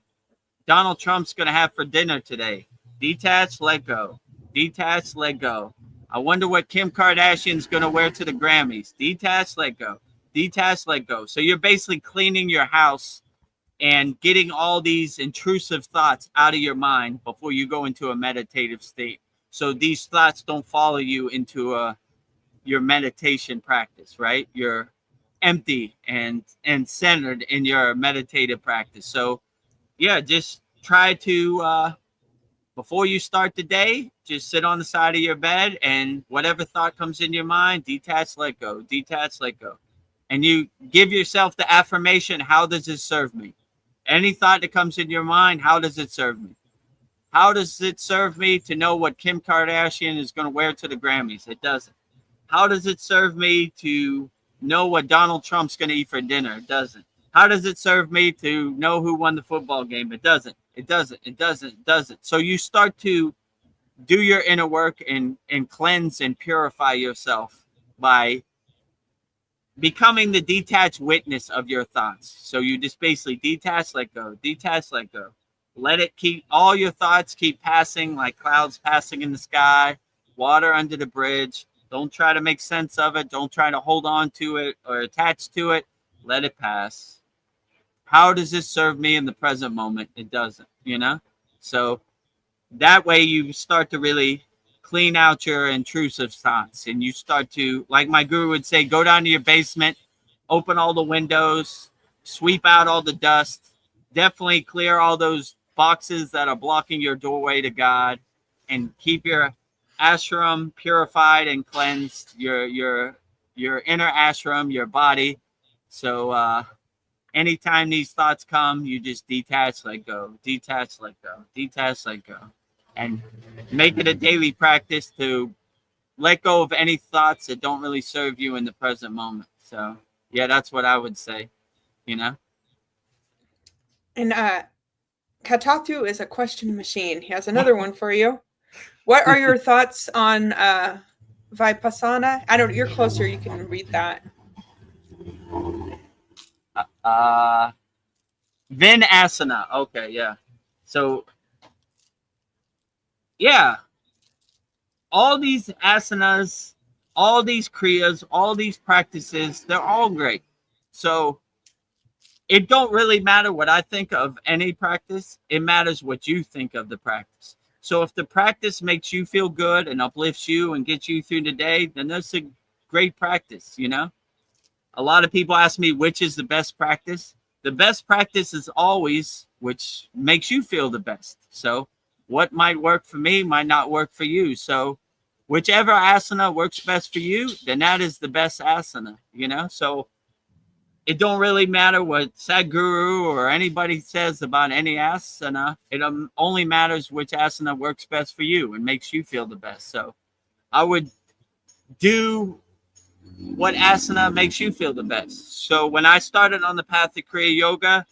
Donald Trump's going to have for dinner today. Detach, let go. Detach, let go. I wonder what Kim Kardashian's going to wear to the Grammys. Detach, let go. Detach, let go. So you're basically cleaning your house and getting all these intrusive thoughts out of your mind before you go into a meditative state. So these thoughts don't follow you into your meditation practice, right? You're empty and centered in your meditative practice. So yeah, just try to before you start the day, just sit on the side of your bed and whatever thought comes in your mind, detach, let go, detach, let go. And you give yourself the affirmation, how does it serve me? Any thought that comes in your mind, how does it serve me? How does it serve me to know what Kim Kardashian is going to wear to the Grammys? It doesn't. How does it serve me to know what Donald Trump's going to eat for dinner? It doesn't. How does it serve me to know who won the football game? It doesn't. It doesn't. It doesn't. It doesn't. So you start to do your inner work and cleanse and purify yourself by becoming the detached witness of your thoughts. So you just basically detach, let go, detach, let go. Let it keep, all your thoughts keep passing like clouds passing in the sky, water under the bridge. Don't try to make sense of it. Don't try to hold on to it or attach to it. Let it pass. How does this serve me in the present moment? It doesn't, you know? So that way you start to really clean out your intrusive thoughts, and you start to, like my guru would say, go down to your basement, open all the windows, sweep out all the dust, definitely clear all those boxes that are blocking your doorway to God, and keep your ashram purified and cleansed, your inner ashram, your body. So anytime these thoughts come, you just detach, let go, detach, let go, detach, let go. And make it a daily practice to let go of any thoughts that don't really serve you in the present moment. So, yeah, that's what I would say, you know? And Katatu is a question machine. He has another one for you. What are your thoughts on Vipassana? I don't, you're closer, you can read that. Vinasana. Okay, yeah. So, yeah, all these asanas, all these kriyas, all these practices, they're all great. So it don't really matter what I think of any practice. It matters what you think of the practice. So if the practice makes you feel good and uplifts you and gets you through the day, then that's a great practice, you know? A lot of people ask me which is the best practice. The best practice is always which makes you feel the best. So what might work for me might not work for you. So whichever asana works best for you, then that is the best asana, you know? So it don't really matter what Sadhguru or anybody says about any asana. It only matters which asana works best for you and makes you feel the best. So I would do what asana makes you feel the best. So when I started on the path of Kriya Yoga,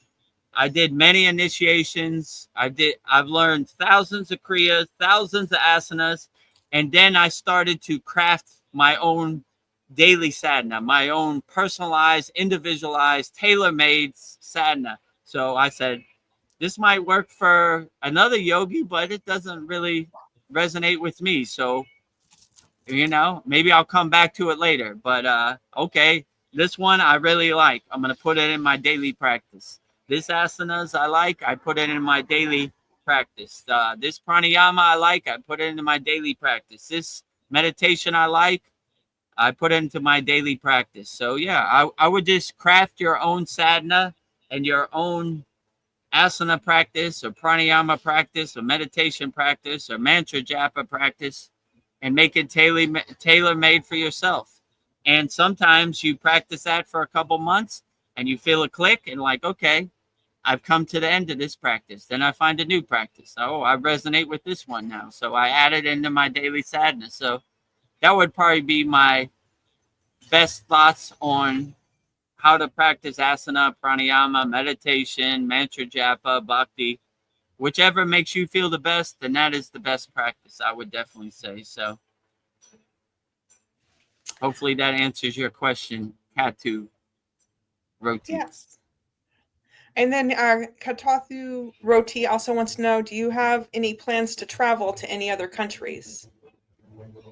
I did many initiations. I've learned thousands of kriyas, thousands of asanas, and then I started to craft my own daily sadhana, my own personalized, individualized, tailor-made sadhana. So I said, this might work for another yogi, but it doesn't really resonate with me. So, you know, maybe I'll come back to it later. But okay, this one I really like. I'm going to put it in my daily practice. This asanas I like, I put it in my daily practice. This pranayama I like, I put it into my daily practice. This meditation I like, I put it into my daily practice. So yeah, I would just craft your own sadhana and your own asana practice or pranayama practice or meditation practice or mantra japa practice and make it tailor-made for yourself. And sometimes you practice that for a couple months and you feel a click and like, okay, I've come to the end of this practice. Then I find a new practice. Oh, I resonate with this one now. So I add it into my daily sadness. So that would probably be my best thoughts on how to practice asana, pranayama, meditation, mantra japa, bhakti. Whichever makes you feel the best, then that is the best practice, I would definitely say. So hopefully that answers your question, Katu Roti. Yes. And then Katathu Roti also wants to know, do you have any plans to travel to any other countries?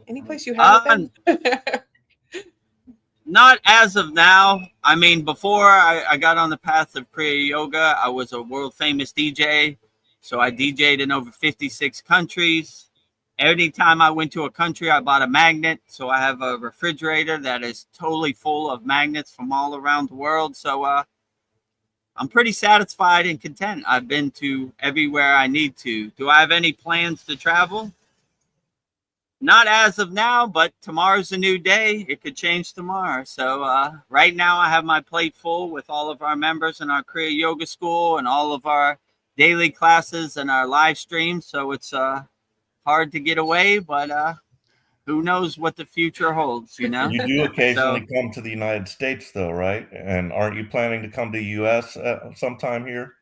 Any place you haven't been? Not as of now. I mean, before I got on the path of Kriya Yoga, I was a world famous DJ. So I DJ'd in over 56 countries. Anytime I went to a country, I bought a magnet. So I have a refrigerator that is totally full of magnets from all around the world. So I'm pretty satisfied and content. I've been to everywhere I need to. Do I have any plans to travel? Not as of now, but tomorrow's a new day. It could change tomorrow. So right now I have my plate full with all of our members in our Kriya Yoga School and all of our daily classes and our live streams. So it's hard to get away, but who knows what the future holds, you know? You do occasionally come to the United States though, right? And aren't you planning to come to the US sometime here?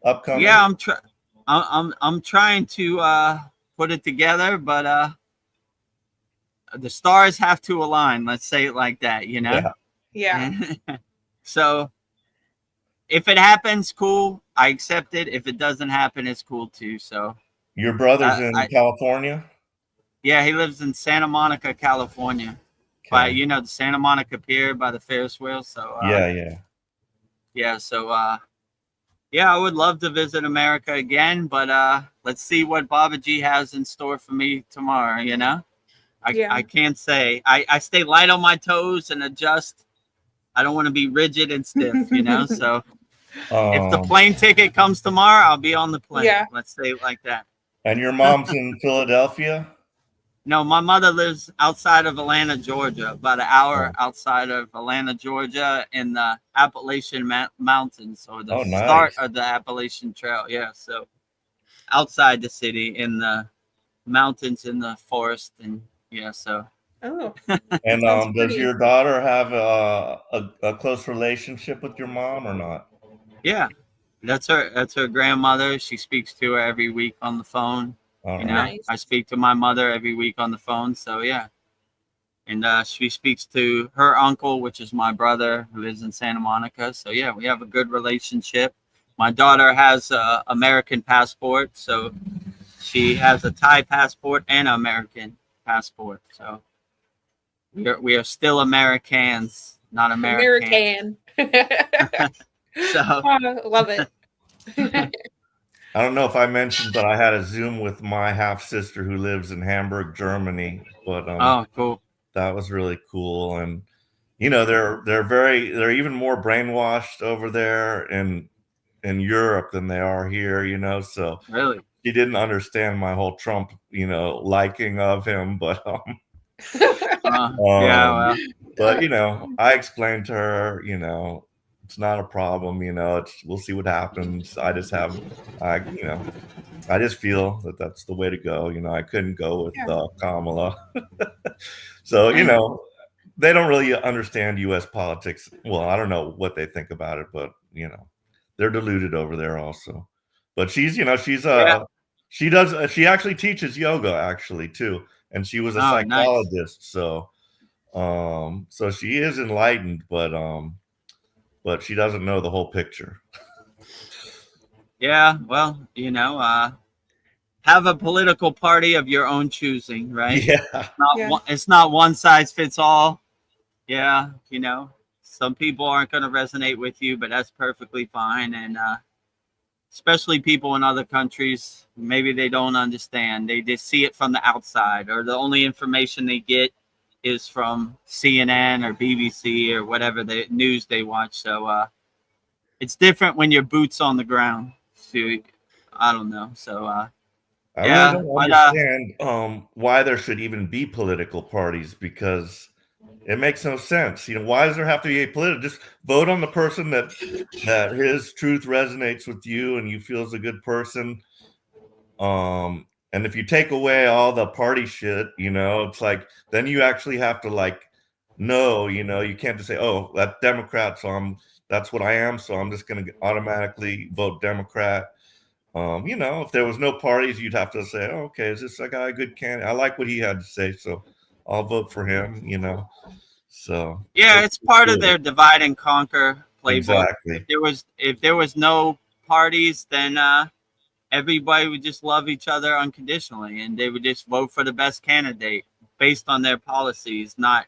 Upcoming? Yeah, I'm trying to put it together, but the stars have to align. Let's say it like that, you know? Yeah. So if it happens, cool. I accept it. If it doesn't happen, it's cool too. So your brother's in California? Yeah, he lives in Santa Monica, California. Okay. By, you know, the Santa Monica Pier by the Ferris wheel. So yeah. So yeah, I would love to visit America again, but let's see what Babaji has in store for me tomorrow, you know? I can't say. I stay light on my toes and adjust. I don't want to be rigid and stiff, you know? So if the plane ticket comes tomorrow, I'll be on the plane. Yeah. Let's say it like that. And your mom's in Philadelphia? No, my mother lives outside of Atlanta, Georgia, about an hour outside of Atlanta, Georgia, in the Appalachian Mountains, or the start of the Appalachian Trail. Yeah, so outside the city, in the mountains, in the forest, and yeah, so. Oh. And does your daughter have a close relationship with your mom or not? Yeah, that's her grandmother. She speaks to her every week on the phone. You know, nice. I speak to my mother every week on the phone. So yeah. And she speaks to her uncle, which is my brother, who lives in Santa Monica. So yeah, we have a good relationship. My daughter has an American passport. So she has a Thai passport and an American passport. So we are still Americans, not American. So love it. I don't know if I mentioned, but I had a Zoom with my half sister who lives in Hamburg, Germany. But oh, cool. That was really cool. And you know, they're even more brainwashed over there in Europe than they are here. You know, so really, she didn't understand my whole Trump, you know, liking of him. But yeah, well. But you know, I explained to her, you know, it's not a problem, you know. We'll see what happens. I just feel that that's the way to go. You know, I couldn't go with Kamala. So, you know, they don't really understand U.S. politics. Well, I don't know what they think about it, but you know, they're deluded over there also. But she's, you know, she actually teaches yoga actually too, and she was a psychologist. Nice. So she is enlightened, but she doesn't know the whole picture. Yeah, well, you know, have a political party of your own choosing, right? Yeah. It's not one size fits all. Yeah, you know, some people aren't going to resonate with you, but that's perfectly fine. And especially people in other countries, maybe they don't understand. They just see it from the outside, or the only information they get is from CNN or BBC or whatever the news they watch. So it's different when your boots on the ground. So I don't know. So I really don't understand why there should even be political parties, because it makes no sense. You know, why does there have to be a political? Just vote on the person that his truth resonates with you and you feel is a good person. And if you take away all the party shit, you know, it's like, then you actually have to like, know, you know, you can't just say, oh, that's Democrat, so that's what I am, so I'm just going to automatically vote Democrat. You know, if there was no parties, you'd have to say, oh, okay, is this guy a good candidate? I like what he had to say, so I'll vote for him, you know. So yeah, it's part of their divide and conquer playbook. Exactly. If there was no parties, then everybody would just love each other unconditionally, and they would just vote for the best candidate based on their policies. Not,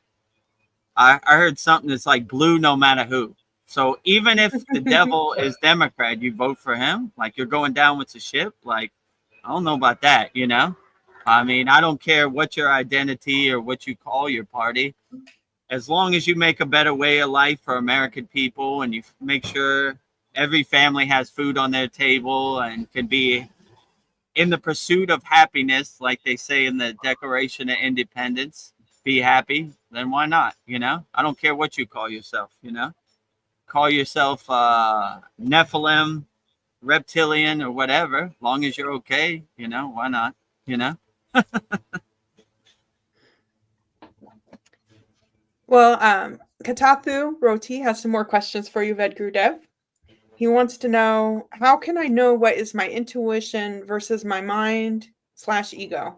I heard something that's like blue no matter who. So even if the devil is Democrat, you vote for him. Like you're going down with the ship. Like I don't know about that. You know, I mean, I don't care what your identity or what you call your party, as long as you make a better way of life for American people and you make sure every family has food on their table and can be in the pursuit of happiness, like they say in the Declaration of Independence, be happy, then why not? You know, I don't care what you call yourself, you know, call yourself Nephilim, reptilian, or whatever, long as you're okay, you know, why not? You know? Well, Katathu Roti has some more questions for you, Vedagurudev. He wants to know, how can I know what is my intuition versus my mind/ego?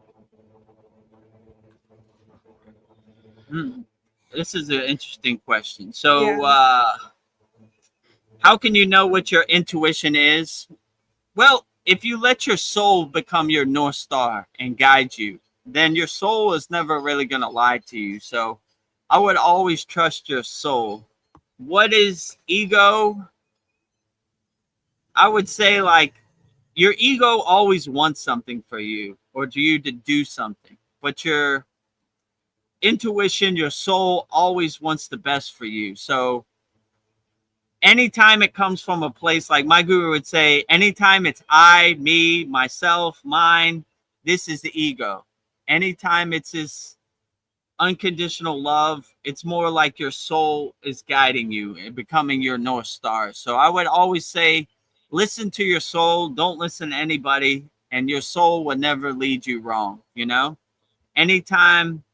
This is an interesting question. So, how can you know what your intuition is? Well, if you let your soul become your North Star and guide you, then your soul is never really going to lie to you. So, I would always trust your soul. What is ego? I would say, like, your ego always wants something for you or to you to do something, but your intuition, your soul always wants the best for you. So anytime it comes from a place, like my guru would say, anytime it's I, me, myself, mine, this is the ego. Anytime it's this unconditional love, it's more like your soul is guiding you and becoming your North Star. So I would always say, listen to your soul, don't listen to anybody, and your soul will never lead you wrong. You know, anytime,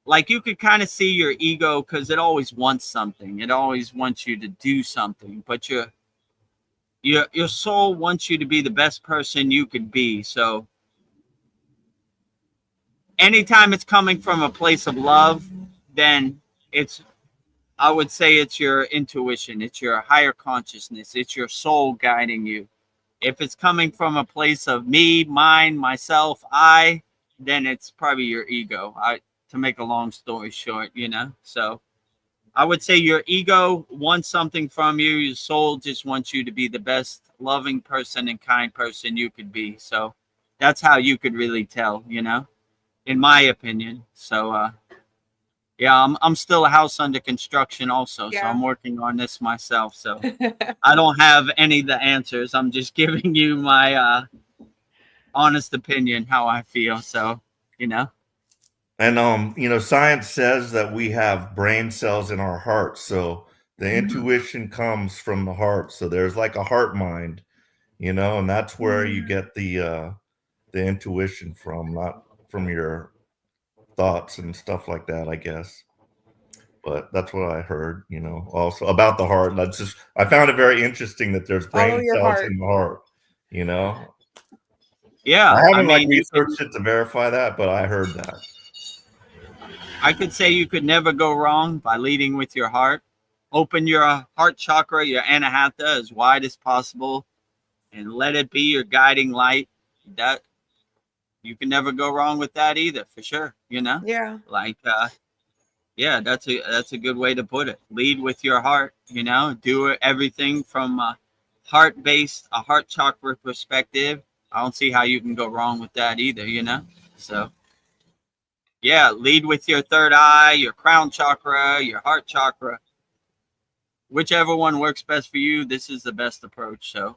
like you could kind of see your ego because it always wants something, it always wants you to do something, but your soul wants you to be the best person you could be. So anytime it's coming from a place of love, then I would say it's your intuition, it's your higher consciousness, it's your soul guiding you. If it's coming from a place of me, mine, myself, I, then it's probably your ego. To make a long story short, you know. So I would say your ego wants something from you. Your soul just wants you to be the best loving person and kind person you could be. So that's how you could really tell, you know, in my opinion. So yeah, I'm still a house under construction also. So I'm working on this myself. So I don't have any of the answers. I'm just giving you my honest opinion, how I feel. So, you know. And you know, science says that we have brain cells in our heart. So the intuition comes from the heart. So there's like a heart mind, you know, and that's where you get the intuition from, not from your thoughts and stuff like that, I guess. But that's what I heard, you know, also about the heart. I found it very interesting that there's brain cells in the heart, you know. Yeah, I haven't like researched it to verify that, but I heard that. I could say you could never go wrong by leading with your heart. Open your heart chakra, your anahata, as wide as possible, and let it be your guiding light. That you can never go wrong with that either, for sure. You know, like yeah, that's a good way to put it. Lead with your heart. You know, do everything from a heart chakra perspective. I don't see how you can go wrong with that either. You know, so. Yeah, lead with your third eye, your crown chakra, your heart chakra. Whichever one works best for you, this is the best approach. So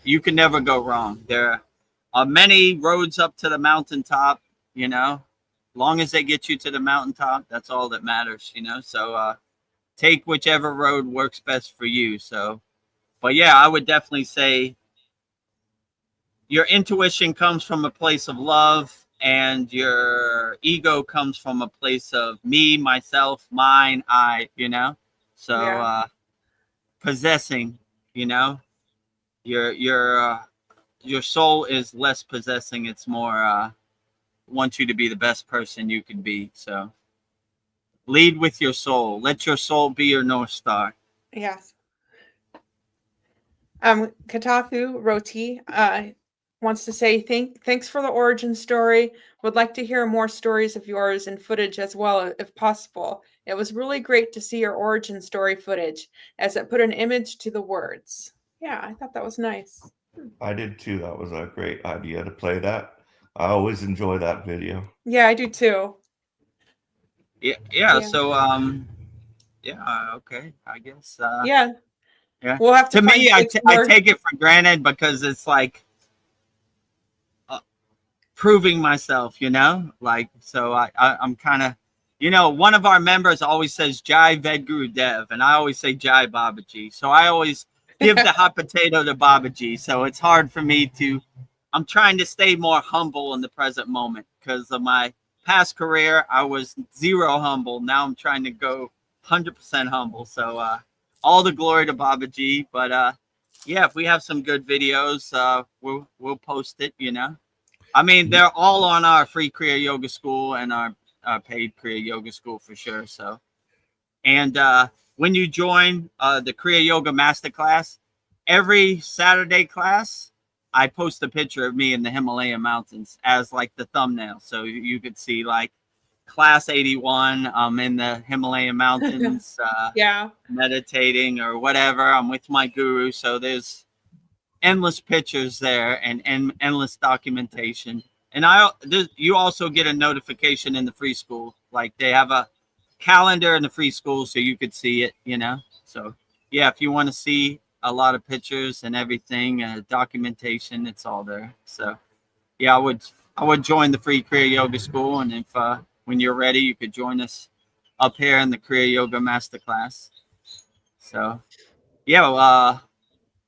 you can never go wrong. There are many roads up to the mountaintop, you know. Long as they get you to the mountaintop, that's all that matters, you know. So take whichever road works best for you. So, but yeah, I would definitely say your intuition comes from a place of love, and your ego comes from a place of me, myself, mine, I, you know. So possessing, you know, your soul is less possessing. It's more wants you to be the best person you can be. So lead with your soul. Let your soul be your North Star. Yes. Kataku Roti wants to say thanks for the origin story. Would like to hear more stories of yours and footage as well, if possible. It was really great to see your origin story footage, as it put an image to the words. Yeah, I thought that was nice. I did too. That was a great idea to play that. I always enjoy that video. Yeah, I do too. Yeah. So, yeah, okay, I guess. Yeah. Yeah. We'll have to me, I take it for granted because it's like proving myself, you know, like, so I'm kind of, you know, one of our members always says Jai Vedagurudev, and I always say Jai Babaji. So I always give the hot potato to Babaji. So it's hard for me to, I'm trying to stay more humble in the present moment because of my past career. I was zero humble. Now I'm trying to go 100% humble. So all the glory to Babaji. But yeah, if we have some good videos, we'll post it, you know. I mean, they're all on our free Kriya Yoga School and our paid Kriya Yoga School for sure. So, and when you join the Kriya Yoga Masterclass, every Saturday class, I post a picture of me in the Himalayan mountains as like the thumbnail. So you could see like class 81, I'm in the Himalayan mountains, yeah, meditating or whatever. I'm with my guru. So there's endless pictures there and endless documentation. And you also get a notification in the free school. Like they have a calendar in the free school so you could see it, you know. So yeah, if you want to see a lot of pictures and everything, documentation, it's all there. So yeah, I would join the free Kriya Yoga School, and if when you're ready, you could join us up here in the Kriya Yoga Masterclass. So yeah,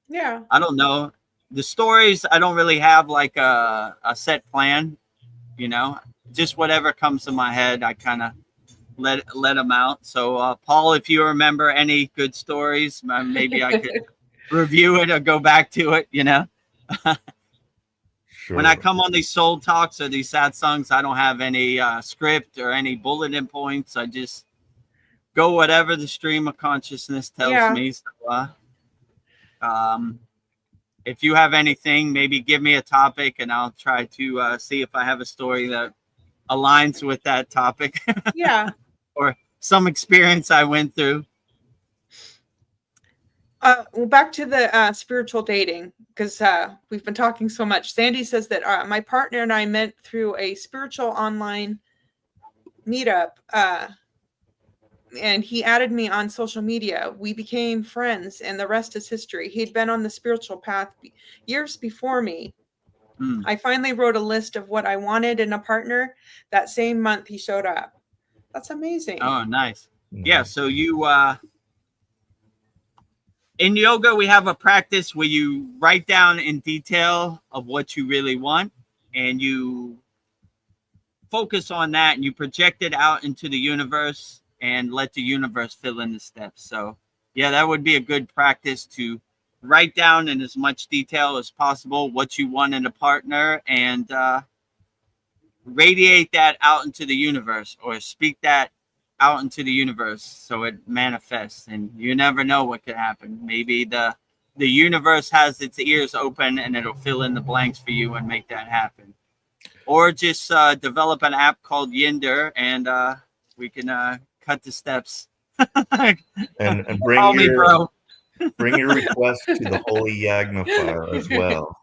yeah, I don't know. The stories, I don't really have like a set plan, you know, just whatever comes to my head, I kind of let them out. So, Paul, if you remember any good stories, maybe I could review it or go back to it, you know. Sure. When I come on these soul talks or these sad songs, I don't have any script or any bulletin points. I just go whatever the stream of consciousness tells me. So, if you have anything, maybe give me a topic and I'll try to see if I have a story that aligns with that topic. Yeah. Or some experience I went through. Well, back to the spiritual dating, because we've been talking so much. Sandy says that my partner and I met through a spiritual online meetup, and he added me on social media. We became friends, and the rest is history. He'd been on the spiritual path years before me. I finally wrote a list of what I wanted in a partner. That same month, he showed up. That's amazing. Oh, nice. Yeah, so you... in yoga, we have a practice where you write down in detail of what you really want, and you focus on that, and you project it out into the universe and let the universe fill in the steps. So yeah, that would be a good practice to write down in as much detail as possible what you want in a partner, and radiate that out into the universe, or speak that out into the universe so it manifests. And you never know what could happen. Maybe the universe has its ears open and it'll fill in the blanks for you and make that happen. Or just develop an app called Yinder, and we can cut the steps. and bring your request to the Holy Yagnifier as well.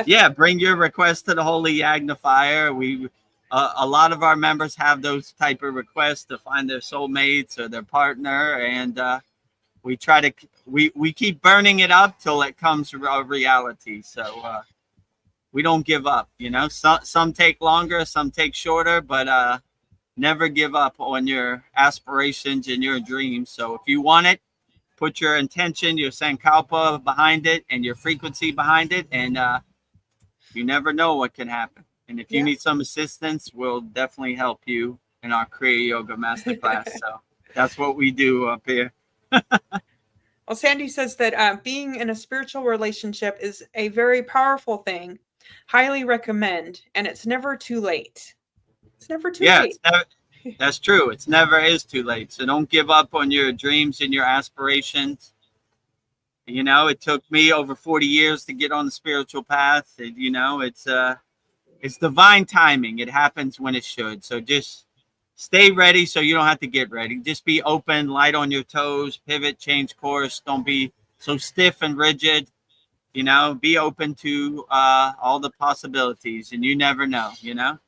Yeah, bring your request to the Holy Yagnifier. We a lot of our members have those type of requests to find their soulmates or their partner, and we try to we keep burning it up till it comes to reality. So we don't give up, you know. Some take longer, some take shorter, but never give up on your aspirations and your dreams. So if you want it, put your intention, your sankalpa behind it, and your frequency behind it, and you never know what can happen. And if you need some assistance, we'll definitely help you in our Kriya Yoga Masterclass. So that's what we do up here. Well, Sandy says that being in a spiritual relationship is a very powerful thing. Highly recommend, and it's never too late. It's never too late. That's true. It's never is too late. So don't give up on your dreams and your aspirations. You know, it took me over 40 years to get on the spiritual path. You know, it's divine timing. It happens when it should. So just stay ready so you don't have to get ready. Just be open, light on your toes, pivot, change course. Don't be so stiff and rigid. You know, be open to all the possibilities, and you never know, you know.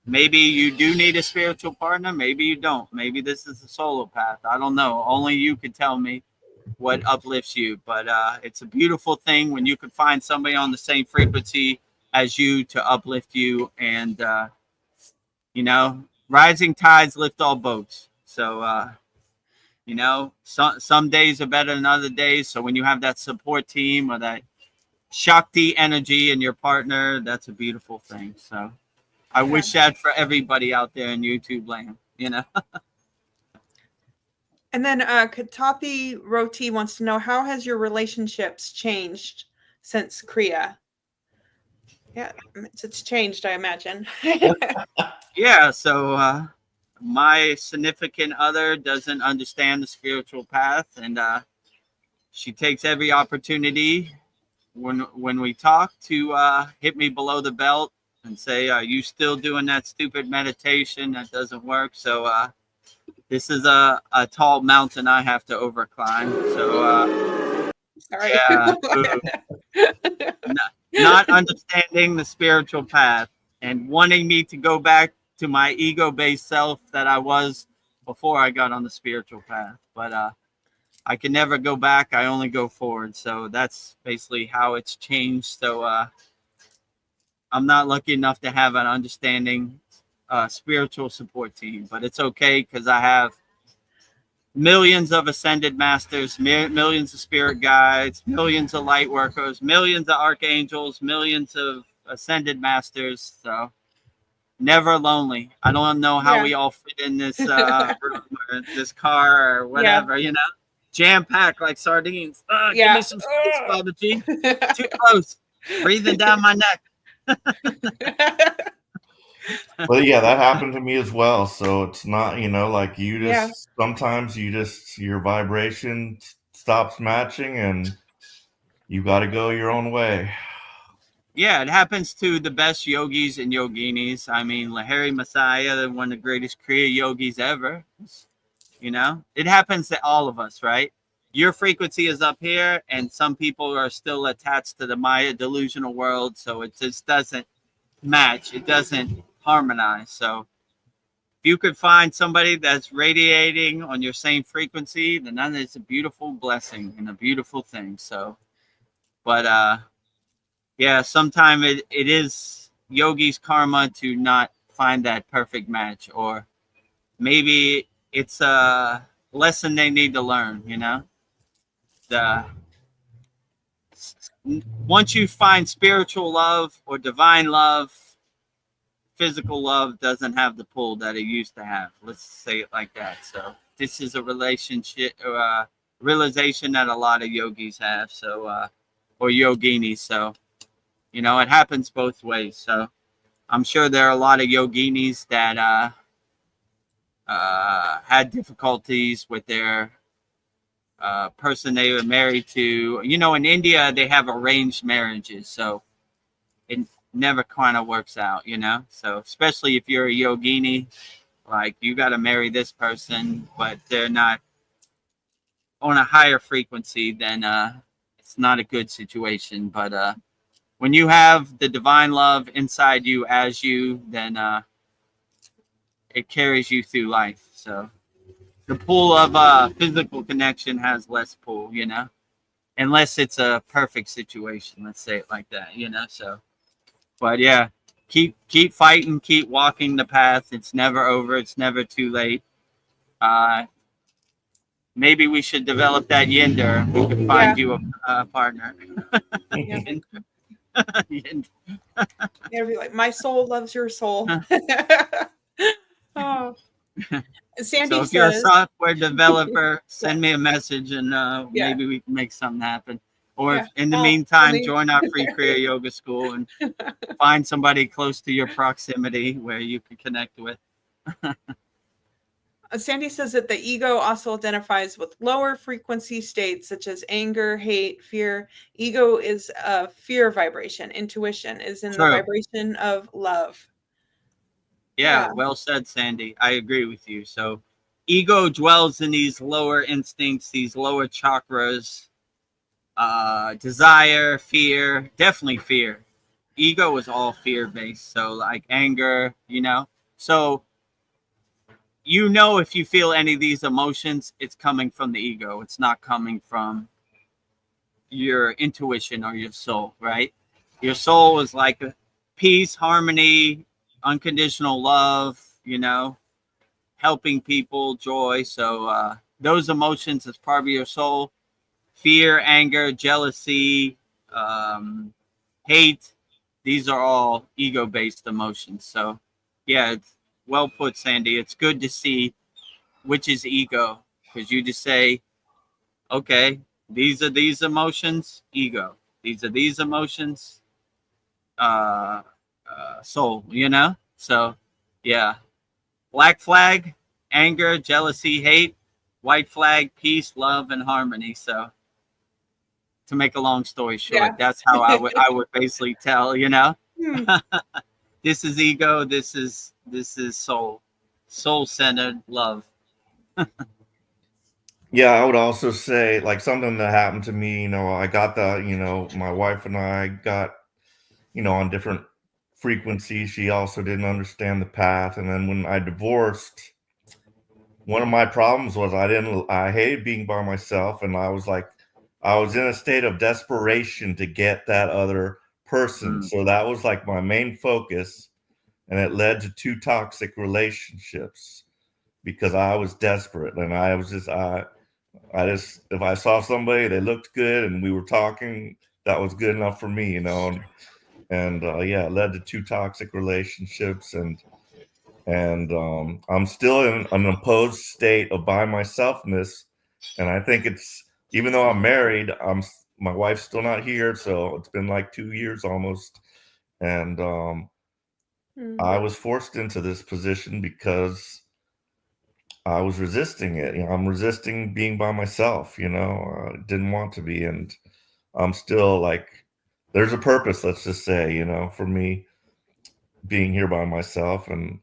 Maybe you do need a spiritual partner. Maybe you don't. Maybe this is a solo path. I don't know. Only you could tell me what uplifts you. But it's a beautiful thing when you can find somebody on the same frequency as you to uplift you. And, you know, rising tides lift all boats. So, you know, some days are better than other days. So when you have that support team or that Shakti energy in your partner, that's a beautiful thing. So I wish that for everybody out there in YouTube land, you know. And then Katapi Roti wants to know, how has your relationships changed since Kriya? Yeah, it's changed, I imagine. Yeah, so my significant other doesn't understand the spiritual path, and she takes every opportunity when we talk to hit me below the belt and say, are you still doing that stupid meditation? That doesn't work. So this is a tall mountain I have to overclimb. So sorry. Yeah, not understanding the spiritual path and wanting me to go back to my ego-based self that I was before I got on the spiritual path. But I can never go back. I only go forward. So that's basically how it's changed. So I'm not lucky enough to have an understanding spiritual support team, but it's okay because I have millions of ascended masters, millions of spirit guides, millions of light workers, millions of archangels, millions of ascended masters. So never lonely. I don't know how we all fit in this room or this car or whatever, you know. Jam packed like sardines. Give me some space, Baba G. Too close. Breathing down my neck. Well, yeah, that happened to me as well. So it's not, you know, like you just sometimes you just your vibration stops matching and you got to go your own way. Yeah, it happens to the best yogis and yoginis. I mean, Lahiri Messiah, one of the greatest Kriya yogis ever. You know, it happens to all of us, right? Your frequency is up here, and some people are still attached to the Maya delusional world, so it just doesn't match. It doesn't harmonize. So if you could find somebody that's radiating on your same frequency, then that is a beautiful blessing and a beautiful thing. So, but yeah, sometimes it is yogi's karma to not find that perfect match, or maybe it's a lesson they need to learn, you know. Once you find spiritual love or divine love, physical love doesn't have the pull that it used to have. Let's say it like that. So this is a relationship, realization that a lot of yogis have. So, or yoginis. So, you know, it happens both ways. So I'm sure there are a lot of yoginis that had difficulties with their person they were married to. You know, in India, they have arranged marriages. So it never kind of works out, you know. So especially if you're a yogini, like you got to marry this person, but they're not on a higher frequency, then it's not a good situation. But when you have the divine love inside you as you, then it carries you through life. So the pull of physical connection has less pull, you know, unless it's a perfect situation. Let's say it like that, you know. So, but yeah, keep fighting, keep walking the path. It's never over. It's never too late. Maybe we should develop that yinder. We could find you a partner. It'd be like, my soul loves your soul. Oh. Sandy so if you're a software developer, send me a message and maybe we can make something happen. Or if, in the meantime, join our free Kriya Yoga School and find somebody close to your proximity where you can connect with. Sandy says that the ego also identifies with lower frequency states such as anger, hate, fear. Ego is a fear vibration. Intuition is in the vibration of love. Yeah, well said, Sandy. I agree with you. So ego dwells in these lower instincts, these lower chakras, desire, fear, definitely fear. Ego is all fear based. So like anger, So if you feel any of these emotions, it's coming from the ego. It's not coming from your intuition or your soul, right? Your soul is like peace, harmony, unconditional love, helping people, joy. So those emotions as part of your soul, fear, anger, jealousy, hate, these are all ego-based emotions. So yeah, it's well put, Sandy. It's good to see which is ego, because you just say, okay, these are these emotions, ego. These are these emotions, soul, So yeah, black flag, anger, jealousy, hate. White flag, peace, love, and harmony. So to make a long story short, that's how I would basically tell, This is ego, this is soul centered love. Yeah, I would also say like something that happened to me, I got my wife and I got, on different frequencies. She also didn't understand the path. And then when I divorced, one of my problems was I hated being by myself. And I was in a state of desperation to get that other person. So that was like my main focus. And it led to 2 toxic relationships because I was desperate. And I was just, if I saw somebody, they looked good and we were talking, that was good enough for me, and it led to 2 toxic relationships. And I'm still in an opposed state of by myselfness. And I think it's, even though I'm married, my wife's still not here. So it's been like 2 years almost. And I was forced into this position because I was resisting it. I'm resisting being by myself, didn't want to be. And I'm still like, there's a purpose, let's just say, for me being here by myself. And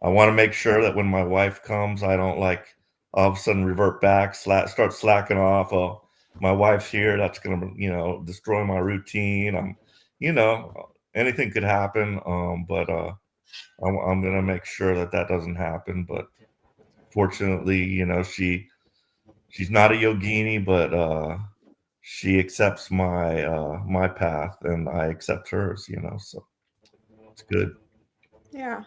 I want to make sure that when my wife comes, I don't like all of a sudden revert back, start slacking off. Oh, my wife's here. That's going to, destroy my routine. Anything could happen. But I'm going to make sure that doesn't happen. But fortunately, she's not a yogini, but she accepts my path and I accept hers, so it's good. Yeah,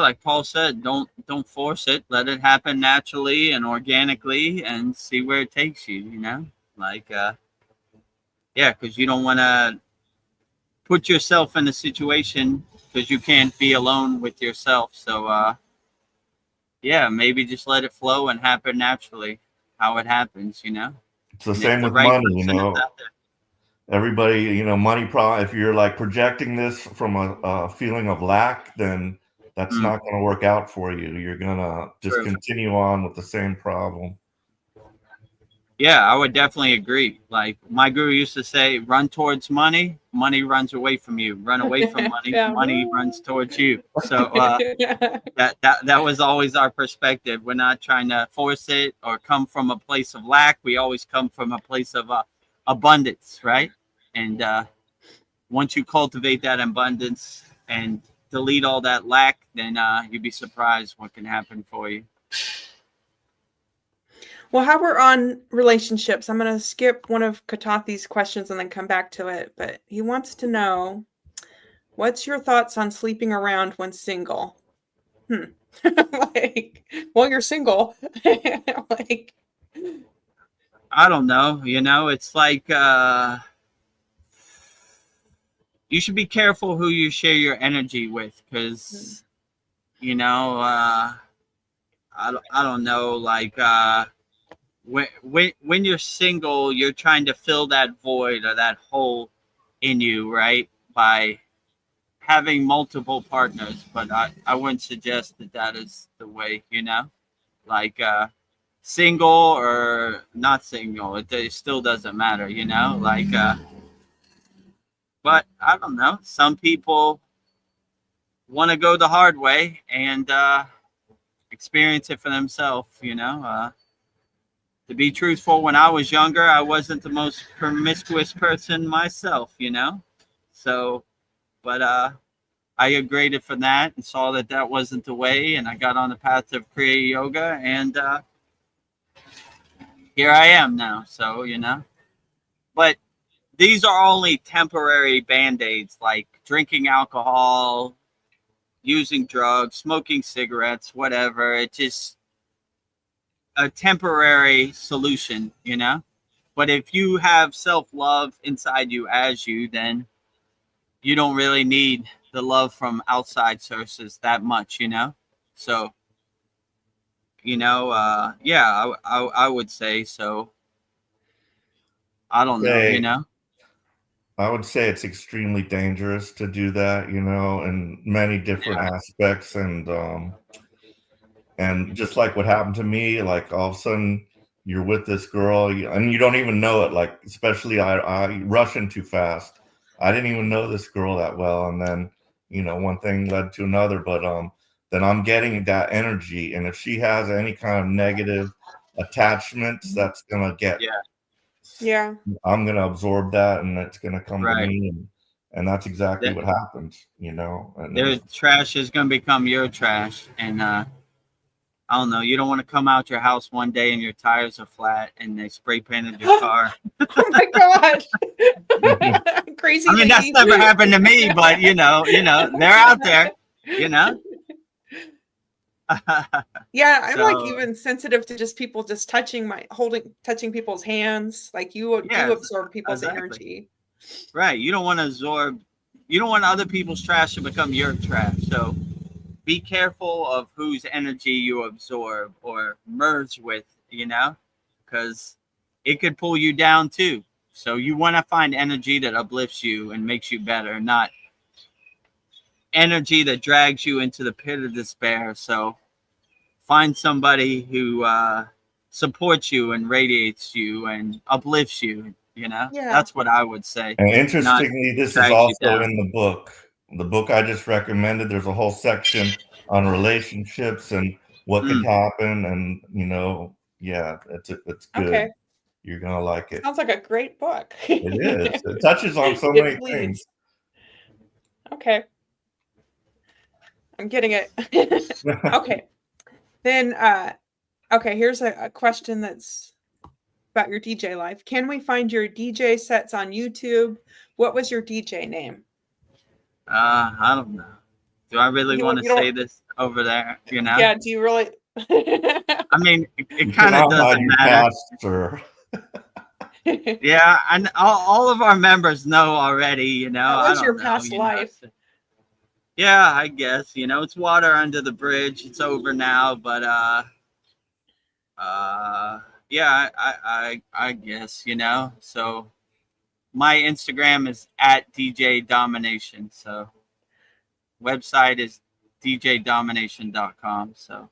like Paul said, don't force it. Let it happen naturally and organically and see where it takes you, because you don't want to put yourself in a situation because you can't be alone with yourself. So maybe just let it flow and happen naturally how it happens, It's the same with money, everybody, money if you're like projecting this from a feeling of lack, then that's not going to work out for you. You're going to just continue on with the same problem. Yeah, I would definitely agree. Like my guru used to say, run towards money, money runs away from you. Run away from money, money runs towards you. So that was always our perspective. We're not trying to force it or come from a place of lack. We always come from a place of abundance, right? And once you cultivate that abundance and delete all that lack, then you'd be surprised what can happen for you. Well, how we're on relationships, I'm going to skip one of Katathi's questions and then come back to it. But he wants to know, what's your thoughts on sleeping around when single? Well, you're single. I don't know. It's like you should be careful who you share your energy with, because I don't know, like when you're single, you're trying to fill that void or that hole in you, right, by having multiple partners. But I wouldn't suggest that is the way, like single or not single. It still doesn't matter, you know, like, but I don't know. Some people want to go the hard way and experience it for themselves, you know. To be truthful, when I was younger, I wasn't the most promiscuous person myself, you know. So, but I upgraded from that and saw that that wasn't the way, and I got on the path of Kriya yoga, and here I am now. So, you know, but these are only temporary band-aids, like drinking alcohol, using drugs, smoking cigarettes, whatever. It's just a temporary solution, you know. But if you have self-love inside you as you, then you don't really need the love from outside sources that much, you know. So, you know, yeah, I would say so. I don't know, you know. I would say it's extremely dangerous to do that, you know, in many different aspects. And just like what happened to me, like all of a sudden you're with this girl and you don't even know it. Like, especially I rushing too fast. I didn't even know this girl that well. And then, you know, one thing led to another, but then I'm getting that energy. And if she has any kind of negative attachments, that's going to get, I'm going to absorb that and it's going to come to me. And that's exactly what happens, you know. And their trash is going to become your trash. And I don't know, you don't want to come out your house one day and your tires are flat and they spray painted your car. Oh my gosh. Crazy. I mean, that's never happened to me, but you know, they're out there, you know. Yeah, I'm like even sensitive to just people just touching people's hands. Like you do absorb people's energy. Right. You don't want other people's trash to become your trash. So be careful of whose energy you absorb or merge with, you know, because it could pull you down too. So you want to find energy that uplifts you and makes you better, not energy that drags you into the pit of despair. So find somebody who supports you and radiates you and uplifts you, you know. That's what I would say. And interestingly, this is also in the book. The book I just recommended, there's a whole section on relationships and what can happen. And, you know, yeah, it's good. Okay. You're going to like it. Sounds like a great book. It is. It touches on so many things. Okay. I'm getting it. Okay. Then, okay, here's a question that's about your DJ life. Can we find your DJ sets on YouTube? What was your DJ name? I don't know. Do I really want to say this over there? You know? Yeah. Do you really? I mean, it kind of doesn't matter. Yeah, and all of our members know already. You know, that was your past life. Yeah, I guess, you know, it's water under the bridge. It's over now, but yeah, I guess, you know. So my Instagram is at DJ Domination. So website is djdomination.com. So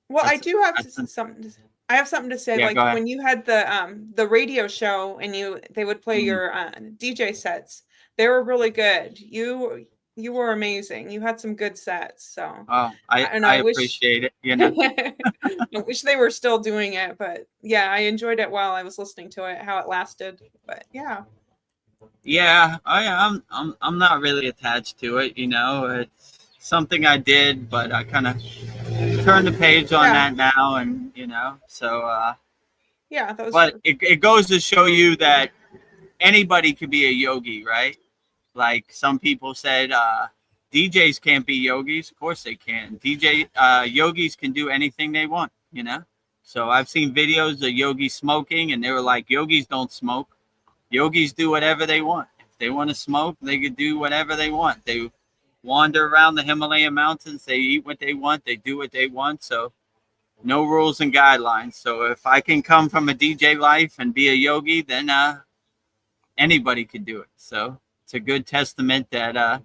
well, I do have something. I have something to say. Like when you had the radio show and they would play your DJ sets, they were really good. You were amazing. You had some good sets. So I appreciate it. You know, I wish they were still doing it, but yeah, I enjoyed it while I was listening to it, how it lasted. But yeah. Yeah, I'm not really attached to it. You know, it's something I did, but I kind of turned the page on that now, and you know, so yeah. But it goes to show you that anybody could be a yogi, right? Like some people said, DJs can't be yogis. Of course they can. Yogis can do anything they want, you know? So I've seen videos of yogis smoking, and they were like, yogis don't smoke. Yogis do whatever they want. If they want to smoke, they could do whatever they want. They wander around the Himalayan mountains. They eat what they want. They do what they want. So no rules and guidelines. So if I can come from a DJ life and be a yogi, then anybody could do it. So it's a good testament that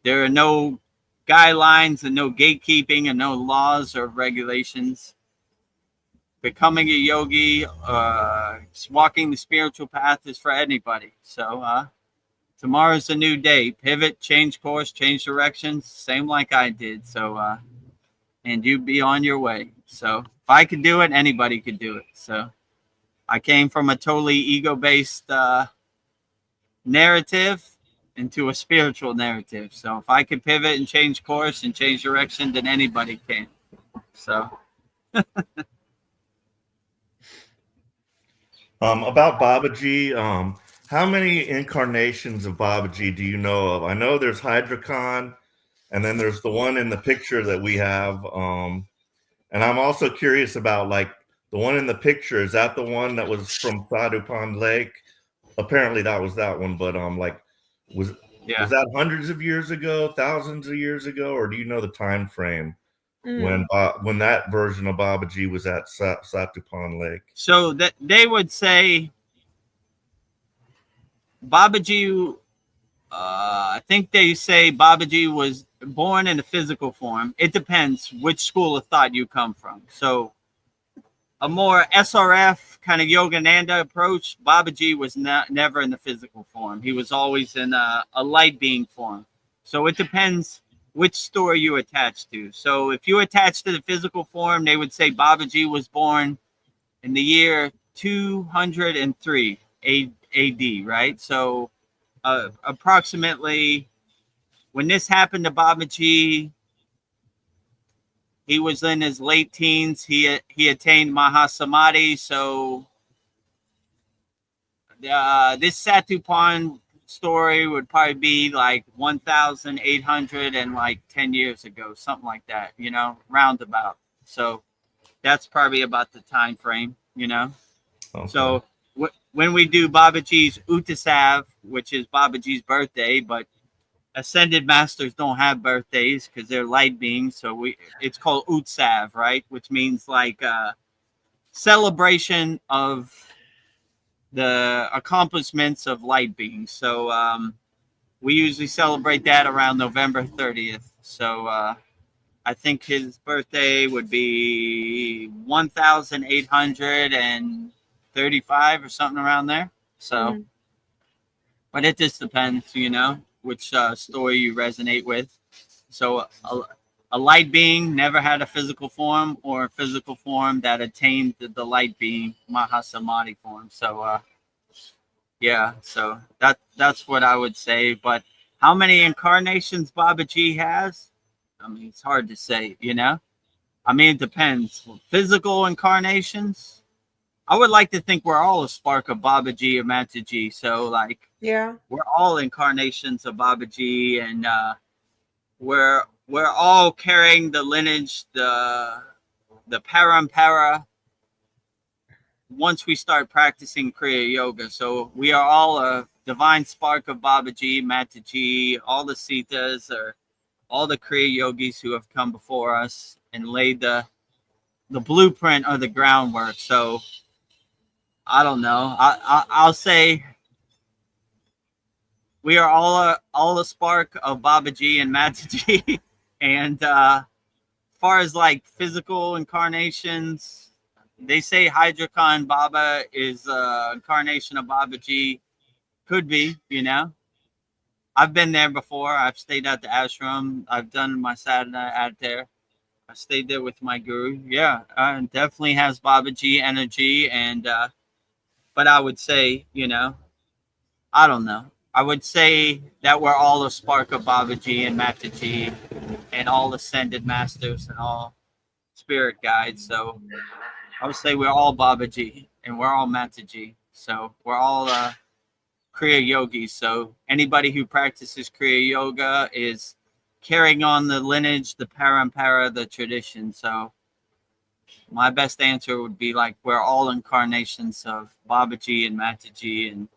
there are no guidelines and no gatekeeping and no laws or regulations. becoming a yogi, walking the spiritual path is for anybody. So tomorrow's a new day. Pivot, change course, change directions, same like I did. So and you be on your way. So if I could do it, anybody could do it. So I came from a totally ego-based narrative into a spiritual narrative. So if I could pivot and change course and change direction, then anybody can. So about Babaji, how many incarnations of Babaji do you know of? I know there's Hydra, and then there's the one in the picture that we have. And I'm also curious about, like, the one in the picture. Is that the one that was from Sadhu Pond Lake? Apparently that was that one, but was that hundreds of years ago, thousands of years ago, or do you know the time frame when that version of Babaji was at Sadhu Pond Lake? So that they would say Babaji, I think they say Babaji was born in a physical form. It depends which school of thought you come from. So a more SRF kind of Yogananda approach, Babaji was never in the physical form. He was always in a light being form. So it depends which story you attach to. So if you attach to the physical form, they would say Babaji was born in the year 203 AD, right? So approximately when this happened to Babaji, he was in his late teens. He attained Mahasamadhi. So this Satuppan story would probably be like 1,800 and like 10 years ago, something like that, you know, roundabout. So that's probably about the time frame, you know. Okay. So when we do Babaji's Utsav, which is Babaji's birthday, but ascended masters don't have birthdays because they're light beings. So it's called Utsav, right? Which means like celebration of the accomplishments of light beings. So we usually celebrate that around November 30th. So I think his birthday would be 1,835 or something around there. So, but it just depends, you know, which story you resonate with. So a light being never had a physical form, or a physical form that attained the light being Mahasamadhi form. So yeah, so that's what I would say. But how many incarnations Babaji has? I mean, it's hard to say, you know. I mean, it depends. Physical incarnations, I would like to think we're all a spark of Babaji or Mataji. So, like, yeah, we're all incarnations of Babaji, and we're all carrying the lineage, the parampara. Once we start practicing Kriya Yoga, so we are all a divine spark of Babaji, Mataji, all the Sitas, or all the Kriya Yogis who have come before us and laid the blueprint or the groundwork. So I don't know. I'll say we are all a spark of Babaji and Mataji. And as far as like physical incarnations, they say Hydra Baba is incarnation of Babaji. Could be, you know. I've been there before. I've stayed at the ashram. I've done my sadhana out there. I stayed there with my guru. Yeah, definitely has Babaji energy. And but I would say, you know, I don't know. I would say that we're all a spark of Babaji and Mataji and all ascended masters and all spirit guides. So I would say we're all Babaji and we're all Mataji. So we're all Kriya yogis. So anybody who practices Kriya yoga is carrying on the lineage, the parampara, the tradition. So my best answer would be like we're all incarnations of Babaji and Mataji and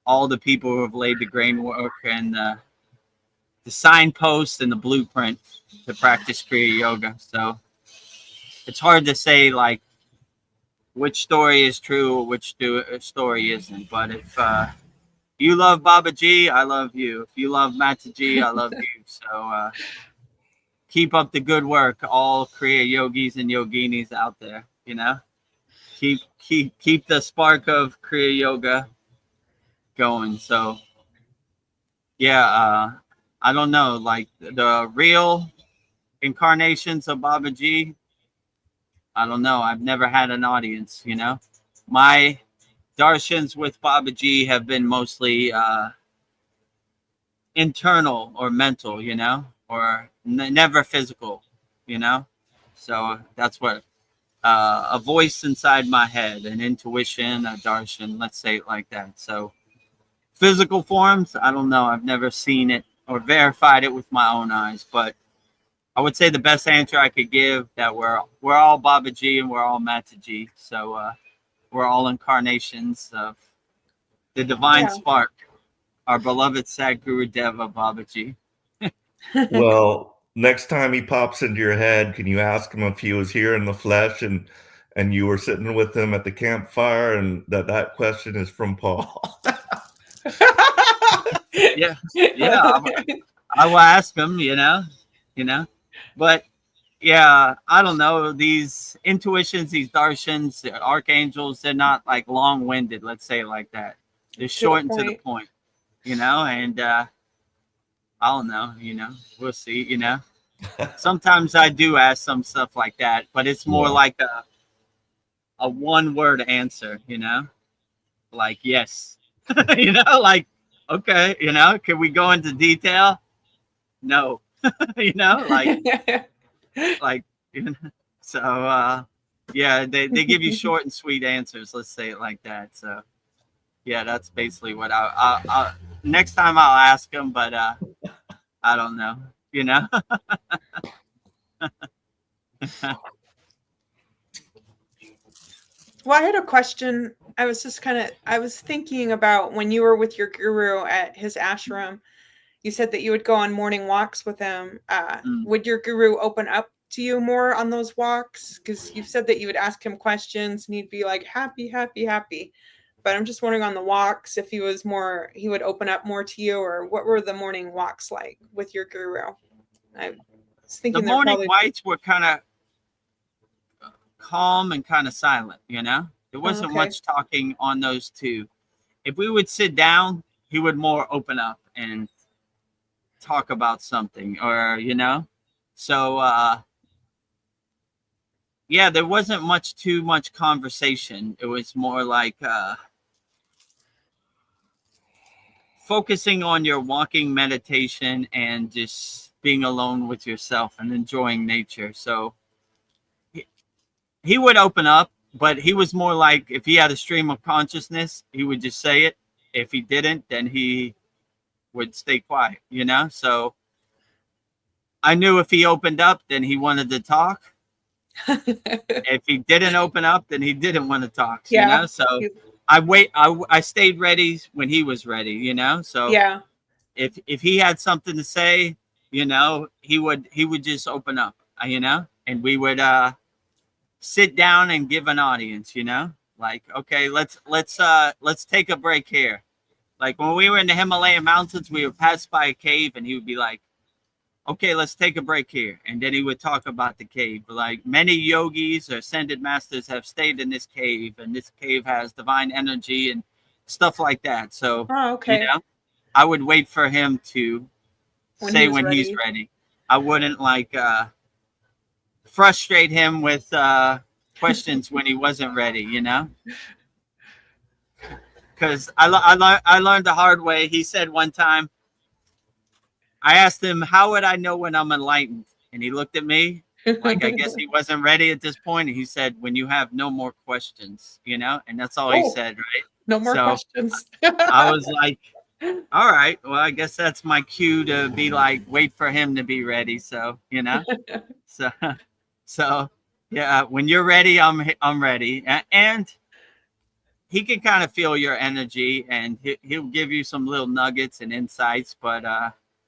all the people who have laid the groundwork and the signpost and the blueprint to practice Kriya yoga. So it's hard to say like which story is true or which story isn't. But if you love Babaji, I love you. If you love Mataji, I love you. So keep up the good work, all Kriya yogis and yoginis out there, you know? keep the spark of Kriya yoga going. So yeah, I don't know, like the real incarnations of Babaji, I don't know. I've never had an audience, you know. My darshans with Babaji have been mostly internal or mental, you know, or never physical, you know. So that's what a voice inside my head, an intuition, a darshan, let's say it like that. So physical forms, I don't know. I've never seen it or verified it with my own eyes, but I would say the best answer I could give that we're all Babaji and we're all Mataji. So we're all incarnations of the divine spark, our beloved Sadgurudeva Babaji. Well, next time he pops into your head, can you ask him if he was here in the flesh and you were sitting with him at the campfire, and that question is from Paul? Yeah, I will ask him, you know, but yeah, I don't know, these intuitions, these darshans, archangels, they're not like long-winded, let's say it like that. They're short and to the point, you know, and I don't know, you know, we'll see, you know. Sometimes I do ask some stuff like that, but it's more like a one-word answer, you know, like yes. You know, like okay, you know, can we go into detail? No. You know, like you know, so yeah, they give you short and sweet answers, let's say it like that. So yeah, that's basically what I next time I'll ask them, but I don't know, you know. Well, I had a question. I was thinking about when you were with your guru at his ashram, you said that you would go on morning walks with him. Would your guru open up to you more on those walks? Because you said that you would ask him questions and he'd be like, happy, happy, happy. But I'm just wondering on the walks if he would open up more to you, or what were the morning walks like with your guru? I was thinking the morning walks were kind of calm and kind of silent, you know. There wasn't much talking on those two. If we would sit down, he would more open up and talk about something, or you know. So yeah, there wasn't too much conversation. It was more like focusing on your walking meditation and just being alone with yourself and enjoying nature. So he would open up, but he was more like, if he had a stream of consciousness, he would just say it. If he didn't, then he would stay quiet, you know? So I knew if he opened up, then he wanted to talk. If he didn't open up, then he didn't want to talk, you know? So I stayed ready when he was ready, you know? So yeah, if he had something to say, you know, he would just open up, you know, and we would sit down and give an audience, you know, like, okay, let's take a break here. Like when we were in the Himalayan mountains, we would pass by a cave and he would be like, okay, let's take a break here. And then he would talk about the cave. Like many yogis or ascended masters have stayed in this cave, and this cave has divine energy and stuff like that. So, you know, I would wait for him to say when he's ready. I wouldn't like frustrate him with questions when he wasn't ready, you know? Because I learned the hard way. He said one time, I asked him, how would I know when I'm enlightened? And he looked at me like, I guess he wasn't ready at this point. And he said, when you have no more questions, you know? And that's all he said, right? No more questions. I was like, all right, well, I guess that's my cue to be like, wait for him to be ready. So, you know, so yeah, when you're ready, I'm ready. And he can kind of feel your energy, and he'll give you some little nuggets and insights. But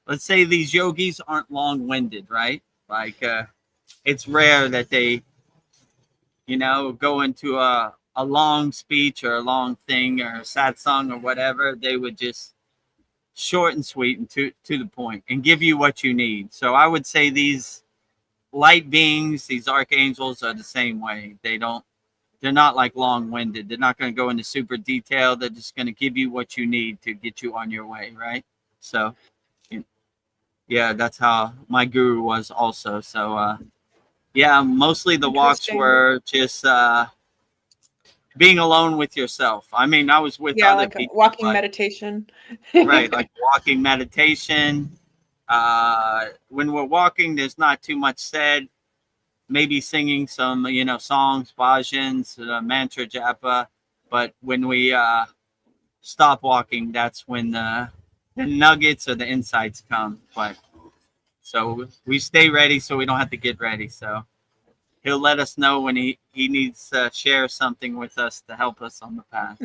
let's say these yogis aren't long-winded, right? Like it's rare that they, you know, go into a long speech or a long thing or a satsang or whatever. They would just short and sweet and to the point and give you what you need. So I would say these light beings, these archangels, are the same way. They don't they're not like long-winded. They're not going to go into super detail. They're just going to give you what you need to get you on your way, right? So, yeah, that's how my guru was also. So, yeah, mostly the walks were just being alone with yourself. I mean, I was with other like people. Walking meditation. Right, like walking meditation. When we're walking, there's not too much said. Maybe singing some, songs, bhajans, mantra japa. But when we stop walking, that's when the nuggets or the insights come. But so we stay ready so we don't have to get ready. So he'll let us know when he needs to share something with us to help us on the path,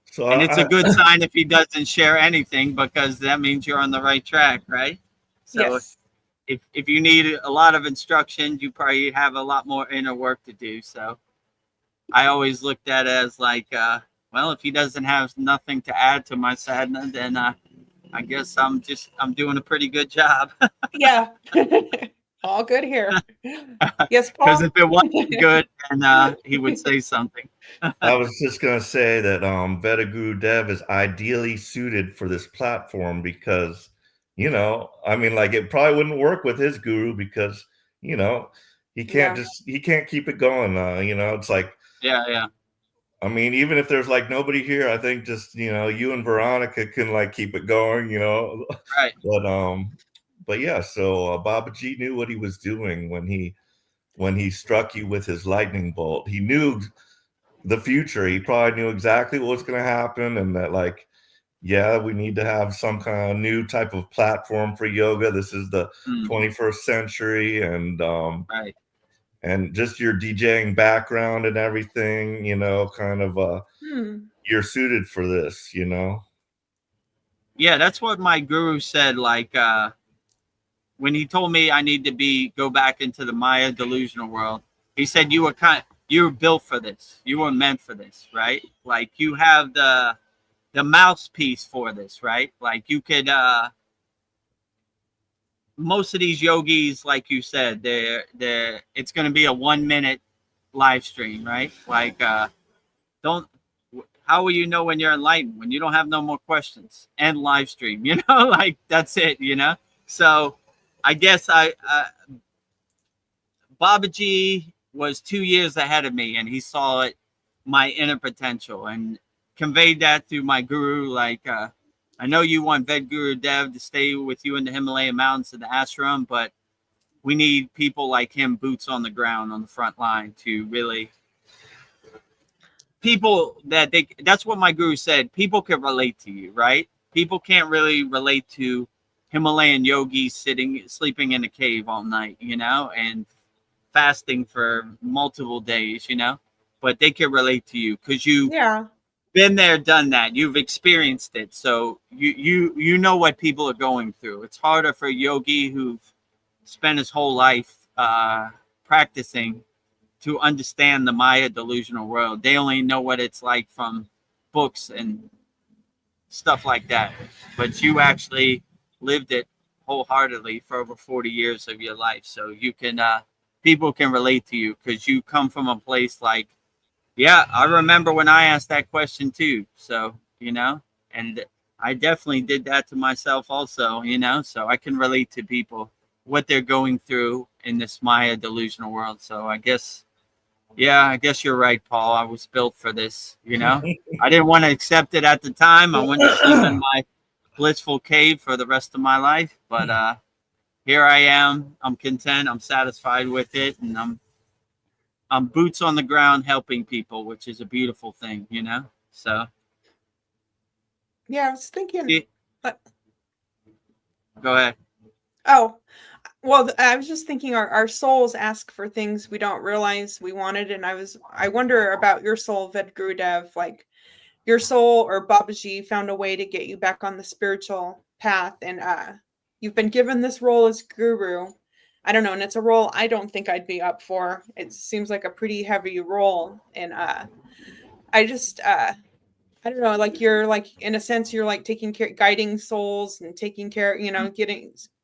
So and it's a good sign if he doesn't share anything, because that means you're on the right track, right? So Yes. if you need a lot of instruction, you probably have a lot more inner work to do. So I always looked at it as like, well, if he doesn't have nothing to add to my sadhana, then I guess I'm doing a pretty good job. Yeah. All good here. Yes, Paul. Because if it wasn't good, then he would say something. I was just going to say that Vedagurudev is ideally suited for this platform because, I mean, like it probably wouldn't work with his guru because, he can't he can't keep it going. It's like, yeah. I mean, even if there's like nobody here, I think just, you and Veronica can like keep it going, Right. But yeah, so Babaji knew what he was doing when he struck you with his lightning bolt. He knew the future. He probably knew exactly what was going to happen, and that like, yeah, we need to have some kind of new type of platform for yoga. This is the 21st century, and right. And just your DJing background and everything, kind of you're suited for this, Yeah, that's what my guru said. Like when he told me I need to go back into the Maya delusional world, he said you were built for this. You were meant for this, right? Like you have the mouthpiece for this, right? Like you could most of these yogis, like you said, it's going to be a 1 minute live stream, right? Like how will you know when you're enlightened? When you don't have no more questions and live stream, like that's it, So I guess Babaji was 2 years ahead of me, and he saw my inner potential, and conveyed that through my guru. Like, I know you want Vedagurudev to stay with you in the Himalayan mountains in the ashram, but we need people like him, boots on the ground on the front line, to really that's what my guru said. People can relate to you, right? People can't really relate to Himalayan yogis sleeping in a cave all night, and fasting for multiple days, but they can relate to you because you've been there, done that. You've experienced it. So you know what people are going through. It's harder for a yogi who've spent his whole life practicing to understand the Maya delusional world. They only know what it's like from books and stuff like that. But you actually lived it wholeheartedly for over 40 years of your life. So you can, people can relate to you because you come from a place like, yeah, I remember when I asked that question too. So, and I definitely did that to myself also, so I can relate to people, what they're going through in this Maya delusional world. So I guess you're right, Paul. I was built for this, I didn't want to accept it at the time. I went to sleep in my blissful cave for the rest of my life. But here I am. I'm content. I'm satisfied with it. And I'm boots on the ground helping people, which is a beautiful thing, So. Yeah, I was thinking. Go ahead. Oh, well, I was just thinking our souls ask for things we don't realize we wanted. And I wonder about your soul, Vedagurudev, like your soul or Babaji found a way to get you back on the spiritual path. And you've been given this role as guru. I don't know. And it's a role I don't think I'd be up for. It seems like a pretty heavy role. And I just, I don't know, like you're like, in a sense, you're like taking care, guiding souls and taking care,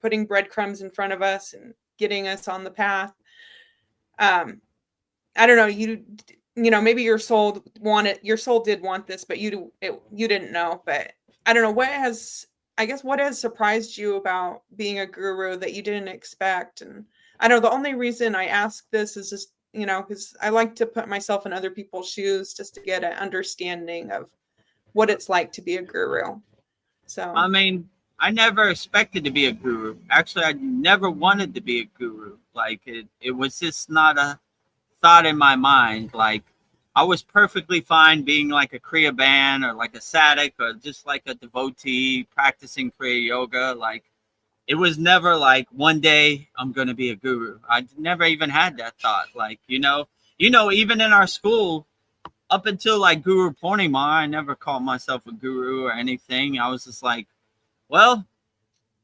putting breadcrumbs in front of us and getting us on the path. I don't know, you know, maybe your soul did want this, but you didn't know. But I don't know, what has surprised you about being a guru that you didn't expect? And I know the only reason I ask this is just, you know, because I like to put myself in other people's shoes just to get an understanding of what it's like to be a guru. So I mean, I never expected to be a guru. Actually, I never wanted to be a guru. Like it was just not a thought in my mind. Like I was perfectly fine being like a Kriya band or like a sadhak or just like a devotee practicing Kriya yoga. Like it was never like one day I'm going to be a guru. I never even had that thought. Like, you know, even in our school, up until like Guru Purnima, I never called myself a guru or anything. I was just like, well,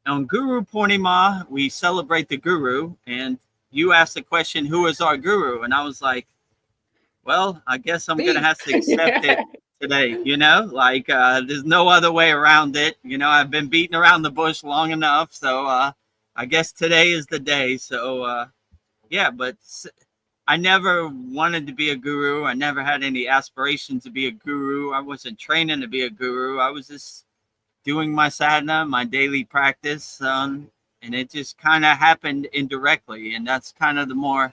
on Guru Purnima, we celebrate the guru, and you asked the question, who is our guru? And I was like, well, I guess I'm going to have to accept it today, you know, like there's no other way around it. You know, I've been beating around the bush long enough. So I guess today is the day. So yeah, but I never wanted to be a guru. I never had any aspirations to be a guru. I wasn't training to be a guru. I was just doing my sadhana, my daily practice. And it just kind of happened indirectly. And that's kind of the more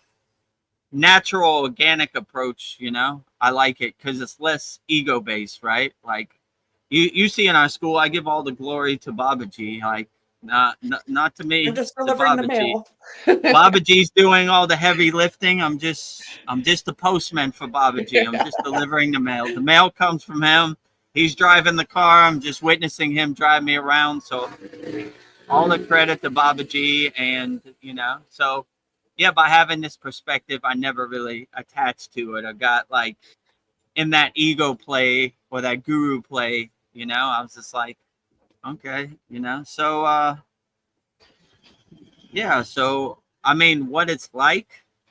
natural, organic approach, you know. I like it because it's less ego based, right? Like you see in our school, I give all the glory to Babaji. Like not to me. I'm just delivering the mail. Babaji's doing all the heavy lifting. I'm just the postman for Babaji. I'm just delivering the mail. The mail comes from him. He's driving the car. I'm just witnessing him drive me around. So all the credit to Babaji, and you know, so yeah, by having this perspective, I never really attached to it. I got like in that ego play or that guru play, you know, I was just like, okay, you know, so yeah, so I mean, what it's like,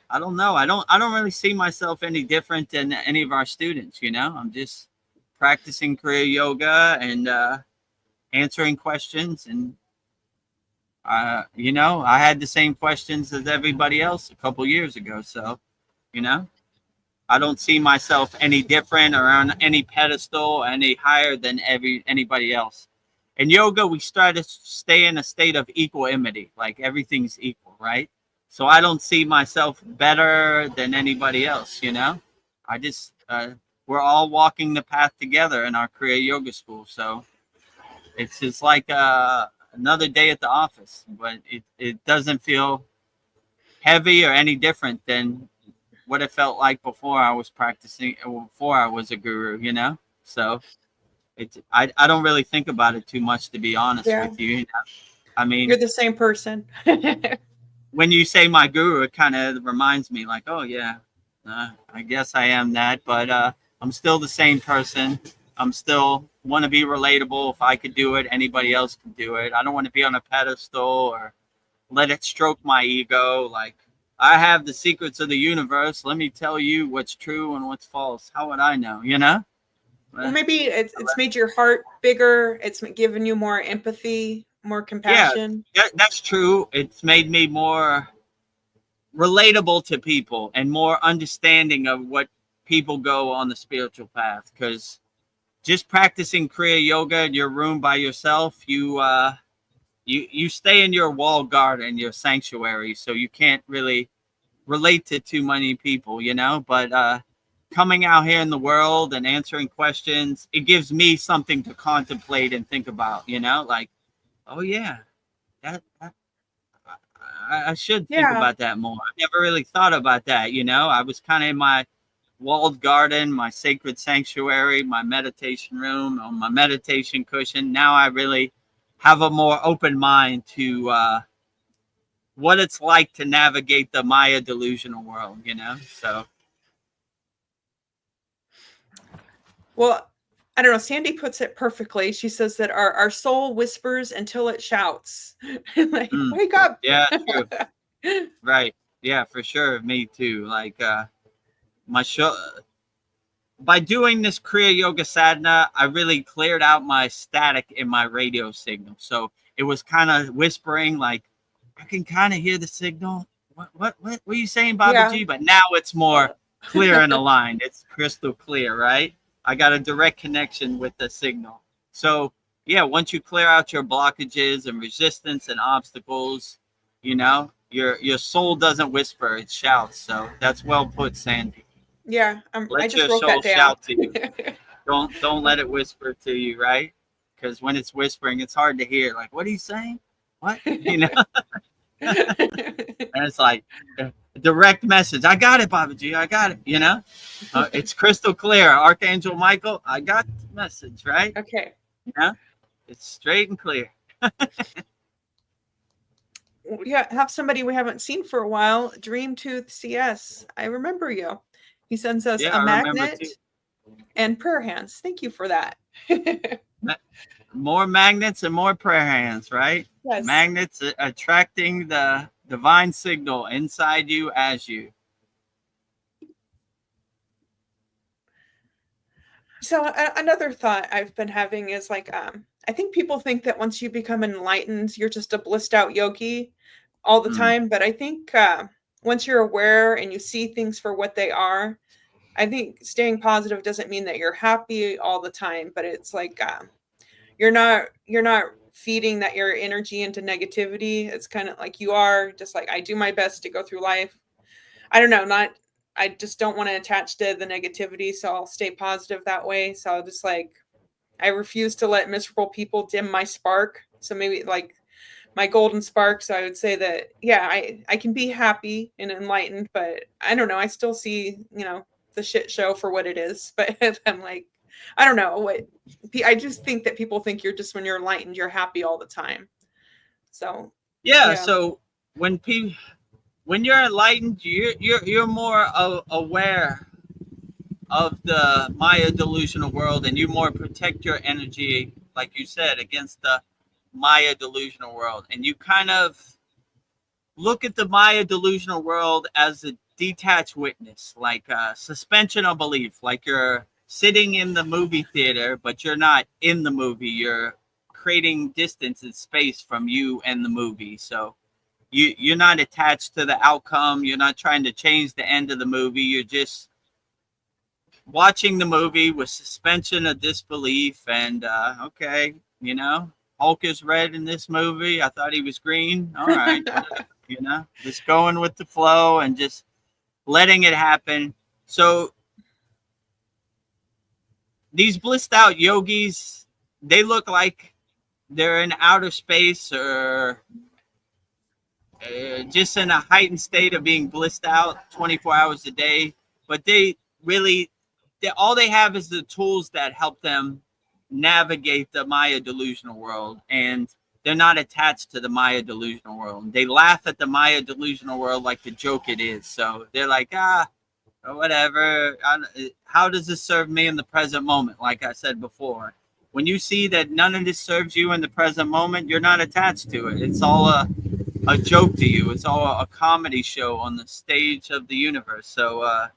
I don't know. I don't really see myself any different than any of our students, you know. I'm just practicing Kriya yoga and answering questions, and you know, I had the same questions as everybody else a couple years ago. So, you know, I don't see myself any different or on any pedestal, any higher than anybody else. In yoga, we try to stay in a state of equanimity, like everything's equal, right? So I don't see myself better than anybody else, you know? I just, we're all walking the path together in our Kriya yoga school. So it's just like another day at the office, but it doesn't feel heavy or any different than what it felt like before I was practicing, before I was a guru, you know? So I don't really think about it too much, to be honest with you. You know? I mean, you're the same person. When you say my guru, it kind of reminds me like, oh yeah, I guess I am that, but I'm still the same person. I'm still want to be relatable. If I could do it, anybody else can do it. I don't want to be on a pedestal or let it stroke my ego. Like, I have the secrets of the universe. Let me tell you what's true and what's false. How would I know, you know? Well, maybe it's made your heart bigger. It's given you more empathy, more compassion. Yeah, that's true. It's made me more relatable to people and more understanding of what people go on the spiritual path. Because just practicing Kriya yoga in your room by yourself, you stay in your walled garden, your sanctuary, so you can't really relate to too many people, you know. But coming out here in the world and answering questions, it gives me something to contemplate and think about, you know, like, oh yeah, I should think about that more. I never really thought about that, you know. I was kind of in my walled garden, my sacred sanctuary, my meditation room, on my meditation cushion. Now I really have a more open mind to what it's like to navigate the Maya delusional world, you know. So, well, I don't know. Sandy puts it perfectly. She says that our soul whispers until it shouts. Like, wake up. Yeah, true. Right. Yeah, for sure. Me too. Like my show, by doing this Kriya Yoga Sadhana, I really cleared out my static in my radio signal. So it was kind of whispering, like, I can kind of hear the signal. What are you saying, Babaji? Yeah. But now it's more, clear and aligned. It's crystal clear, right? I got a direct connection with the signal. So yeah, once you clear out your blockages and resistance and obstacles, you know, your soul doesn't whisper, it shouts. So that's well put, Sandy. Yeah, let I just your wrote soul that down. shout to you. Don't let it whisper to you, right? Because when it's whispering, it's hard to hear. Like, what are you saying? What? You know? And it's like a direct message. I got it, Baba G. I got it. You know? It's crystal clear. Archangel Michael, I got the message, right? Okay. You know? It's straight and clear. Yeah, have somebody we haven't seen for a while. Dreamtooth CS. I remember you. He sends us a magnet and prayer hands. Thank you for that. More magnets and more prayer hands, right? Yes. Magnets attracting the divine signal inside you as you. So another thought I've been having is like, I think people think that once you become enlightened, you're just a blissed out yogi all the time. But I think once you're aware and you see things for what they are, I think staying positive doesn't mean that you're happy all the time, but it's like you're not feeding that your energy into negativity. It's kind of like you are just like, I do my best to go through life. I don't know, I just don't want to attach to the negativity, so I'll stay positive that way. So I'll just like, I refuse to let miserable people dim my spark. So maybe like my golden spark. So I would say that, yeah, I can be happy and enlightened, but I don't know. I still see, you know, the shit show for what it is. But I'm like, I don't know what, I just think that people think you're just, when you're enlightened, you're happy all the time. So yeah. So when you're enlightened, you're more aware of the Maya delusional world, and you more protect your energy, like you said, against the Maya delusional world. And you kind of look at the Maya delusional world as a detached witness, like a suspension of belief, like you're sitting in the movie theater, but you're not in the movie. You're creating distance and space from you and the movie. So you're not attached to the outcome. You're not trying to change the end of the movie. You're just watching the movie with suspension of disbelief. And okay, you know, Hulk is red in this movie. I thought he was green. All right. You know, just going with the flow and just letting it happen. So these blissed out yogis, they look like they're in outer space or just in a heightened state of being blissed out 24 hours a day. But they really, all they have is the tools that help them navigate the Maya delusional world. And they're not attached to the Maya delusional world. They laugh at the Maya delusional world like the joke it is. So they're like, whatever. How does this serve me in the present moment? Like I said before, when you see that none of this serves you in the present moment, you're not attached to it. It's all a joke to you. It's all a comedy show on the stage of the universe. So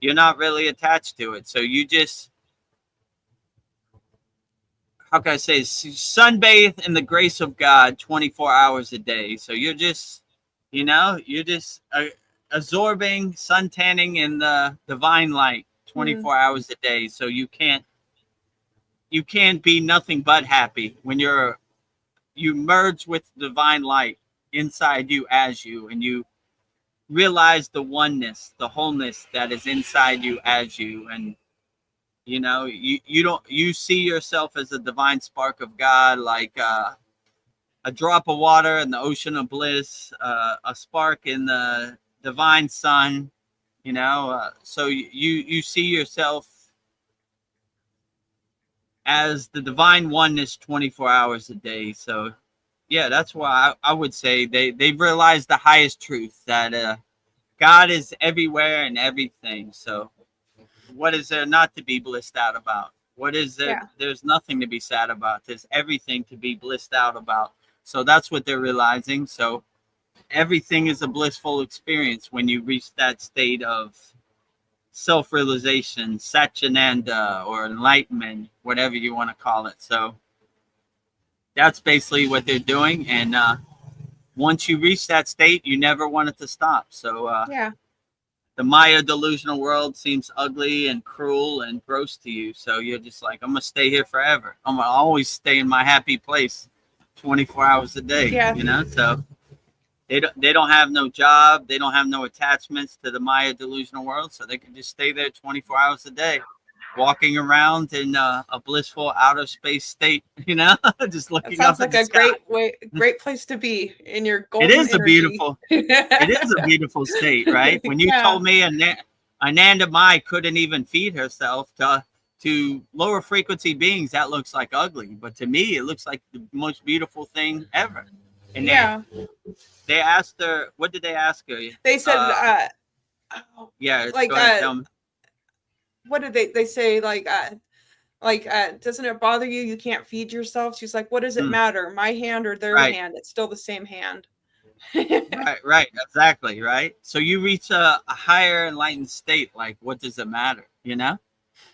you're not really attached to it. So you just, how can I say, sunbathe in the grace of God 24 hours a day. So you're just, you know, you're just absorbing, suntanning in the divine light 24 hours a day. So you can't be nothing but happy when you merge with divine light inside you as you, and you realize the oneness, the wholeness that is inside you as you. And you know, you see yourself as a divine spark of God, like a drop of water in the ocean of bliss, a spark in the divine sun, you know. So you see yourself as the divine oneness 24 hours a day. So yeah, that's why I would say they've realized the highest truth, that God is everywhere and everything. So what is there not to be blissed out about? What is there? Yeah. There's nothing to be sad about. There's everything to be blissed out about. So that's what they're realizing. So everything is a blissful experience when you reach that state of self-realization, Satchitananda, or enlightenment, whatever you want to call it. So that's basically what they're doing. And once you reach that state, you never want it to stop. So yeah. the Maya delusional world seems ugly and cruel and gross to you. So you're just like, I'm gonna stay here forever. I'm gonna always stay in my happy place 24 hours a day. Yeah. You know, so they don't have no job, they don't have no attachments to the Maya delusional world, so they can just stay there 24 hours a day, walking around in a blissful outer space state, you know, just looking that sounds up like at the a great place to be in your golden It is energy. it is a beautiful state, right? When you told me Ananda Mai couldn't even feed herself to lower frequency beings, that looks like ugly, but to me it looks like the most beautiful thing ever. And they asked her, what did they ask her? They said like what did they say, doesn't it bother you? You can't feed yourself. She's like, what does it matter? My hand or their hand? It's still the same hand. right. Exactly. Right. So you reach a higher enlightened state. Like, what does it matter? You know,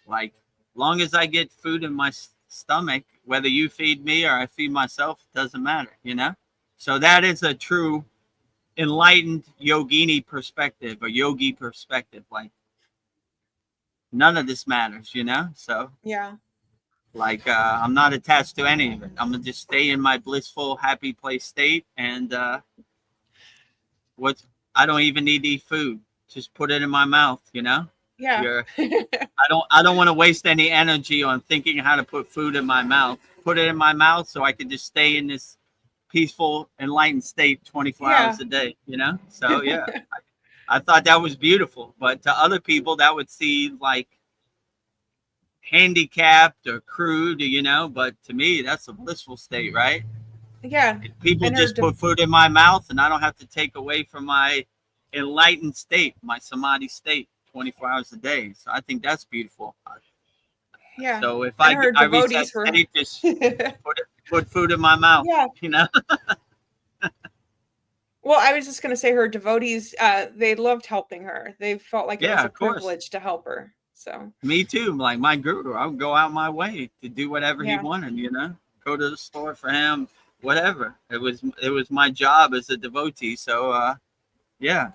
like, long as I get food in my stomach, whether you feed me or I feed myself, it doesn't matter. You know, so that is a true enlightened yogini perspective, or yogi perspective. Like, none of this matters, you know? So, like, I'm not attached to any of it. I'm gonna just stay in my blissful, happy place state. And I don't even need to eat food. Just put it in my mouth, you know? I don't want to waste any energy on thinking how to put food in my mouth. Put it in my mouth so I can just stay in this peaceful, enlightened state 24 hours a day, you know? So, I thought that was beautiful. But to other people, that would seem like handicapped or crude, you know, but to me that's a blissful state, right? People just put food in my mouth and I don't have to take away from my enlightened state, my samadhi state, 24 hours a day. So I think that's beautiful. So if I reach that state, just put food in my mouth, you know. Well, I was just going to say her devotees, they loved helping her. They felt like it was a privilege to help her. So me too. Like my guru, I would go out my way to do whatever he wanted, you know, go to the store for him, whatever. It was my job as a devotee. So,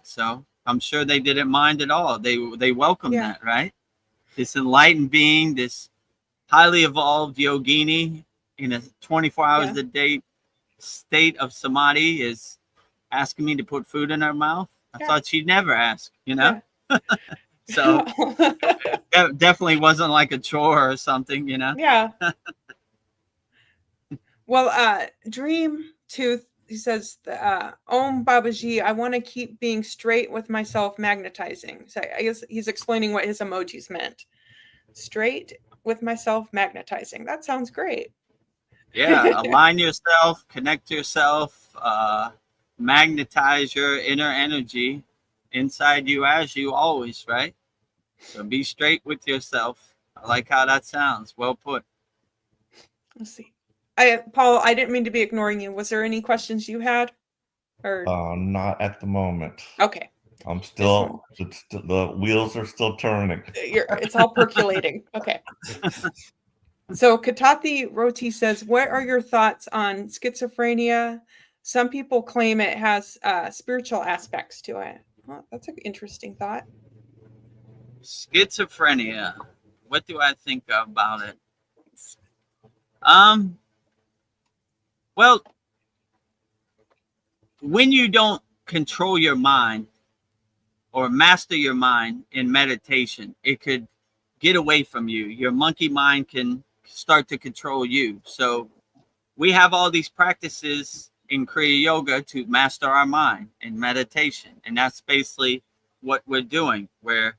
so I'm sure they didn't mind at all. They welcomed that, right? This enlightened being, this highly evolved yogini in a 24 hours a day state of samadhi is asking me to put food in her mouth. I thought she'd never ask, you know? So that definitely wasn't like a chore or something, you know? Well, Dream Tooth, he says, Om Babaji, I want to keep being straight with myself, magnetizing. So I guess he's explaining what his emojis meant. Straight with myself, magnetizing. That sounds great. Align yourself, connect yourself, magnetize your inner energy inside you as you always, right? So be straight with yourself. I like how that sounds. Well put. Let's see. Paul, I didn't mean to be ignoring you. Was there any questions you had? Or not at the moment. Okay. I'm still, the wheels are still turning. It's all percolating. Okay. So Katati Roti says, what are your thoughts on schizophrenia? Some people claim it has spiritual aspects to it. Well, that's an interesting thought. Schizophrenia. What do I think about it? Well, when you don't control your mind or master your mind in meditation, it could get away from you. Your monkey mind can start to control you. So we have all these practices in Kriya Yoga to master our mind in meditation. And that's basically what we're doing, where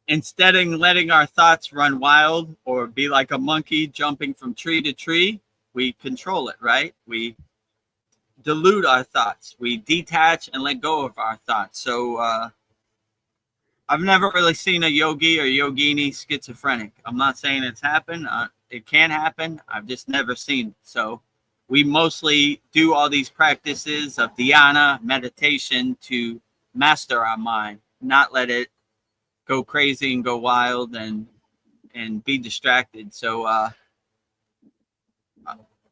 instead of letting our thoughts run wild or be like a monkey jumping from tree to tree, we control it, right? We dilute our thoughts. We detach and let go of our thoughts. So I've never really seen a yogi or yogini schizophrenic. I'm not saying it's happened. It can happen. I've just never seen it. So we mostly do all these practices of dhyana, meditation, to master our mind, not let it go crazy and go wild and be distracted. So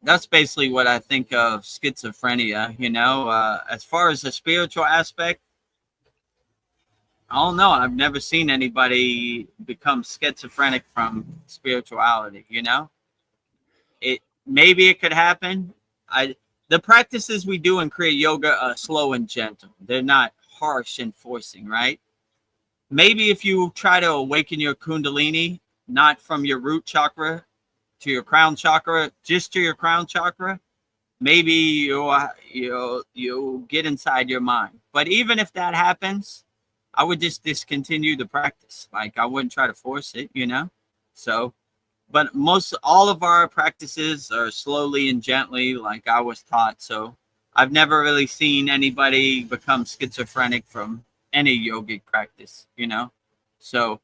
that's basically what I think of schizophrenia. You know, as far as the spiritual aspect, don't know. I've never seen anybody become schizophrenic from spirituality, you know? Maybe it could happen. The practices we do in Kriya Yoga are slow and gentle. They're not harsh and forcing, right? Maybe if you try to awaken your Kundalini, not from your root chakra to your crown chakra, just to your crown chakra, maybe you'll get inside your mind. But even if that happens, I would just discontinue the practice. Like, I wouldn't try to force it, you know? So, but all of our practices are slowly and gently, like I was taught. So I've never really seen anybody become schizophrenic from any yogic practice, you know? So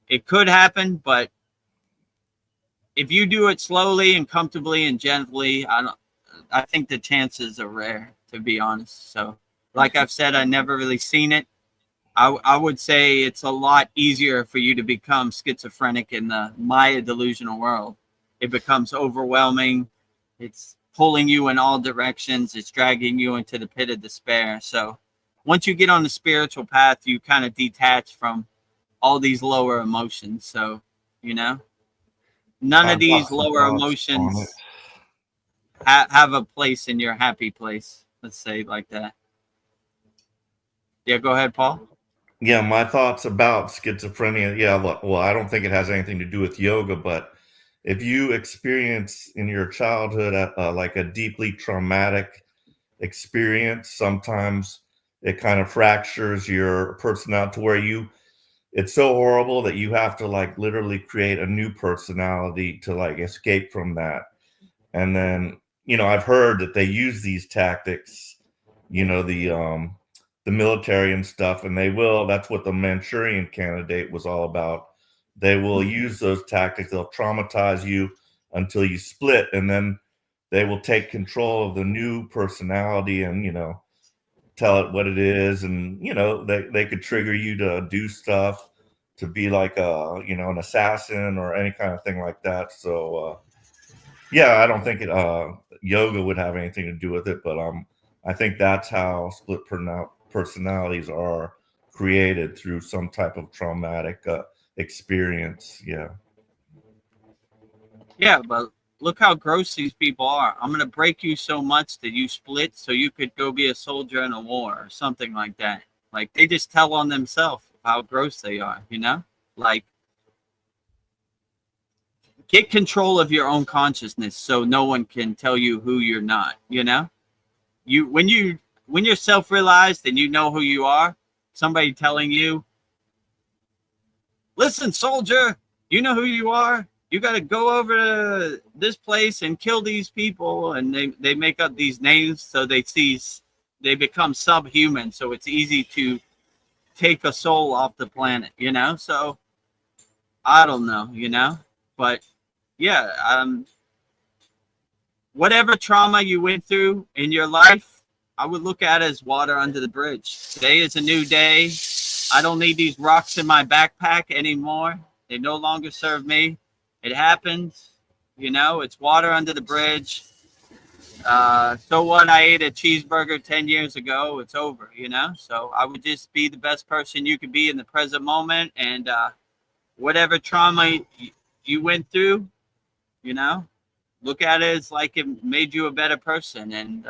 it could happen, but if you do it slowly and comfortably and gently, I think the chances are rare, to be honest. So like I've said, I never really seen it. I would say it's a lot easier for you to become schizophrenic in the Maya delusional world. It becomes overwhelming. It's pulling you in all directions. It's dragging you into the pit of despair. So once you get on the spiritual path, you kind of detach from all these lower emotions. So, you know, none of these lower emotions have a place in your happy place. Let's say it like that. Yeah, go ahead, Paul. Yeah, my thoughts about schizophrenia. Yeah, well, I don't think it has anything to do with yoga, but if you experience in your childhood like a deeply traumatic experience, sometimes it kind of fractures your personality to where it's so horrible that you have to like literally create a new personality to like escape from that. And then, you know, I've heard that they use these tactics, you know, the military and stuff, and that's what the Manchurian Candidate was all about. They will use those tactics. They'll traumatize you until you split, and then they will take control of the new personality and, you know, tell it what it is. And, you know, they could trigger you to do stuff, to be like you know, an assassin or any kind of thing like that. So yeah, I don't think yoga would have anything to do with it, but I think that's how split personalities are created, through some type of traumatic experience. Yeah. Yeah, but look how gross these people are. I'm going to break you so much that you split so you could go be a soldier in a war or something like that. Like, they just tell on themselves how gross they are, you know? Like, get control of your own consciousness so no one can tell you who you're not, you know? When you're self-realized and you know who you are, somebody telling you, listen, soldier, you know who you are? You got to go over to this place and kill these people. And they make up these names so they become subhuman. So it's easy to take a soul off the planet, you know? So I don't know, you know? But yeah, whatever trauma you went through in your life, I would look at it as water under the bridge. Today is a new day. I don't need these rocks in my backpack anymore. They no longer serve me. It happened, you know, it's water under the bridge. So what? I ate a cheeseburger 10 years ago. It's over, you know? So I would just be the best person you could be in the present moment. And whatever trauma you went through, you know, look at it as like it made you a better person, and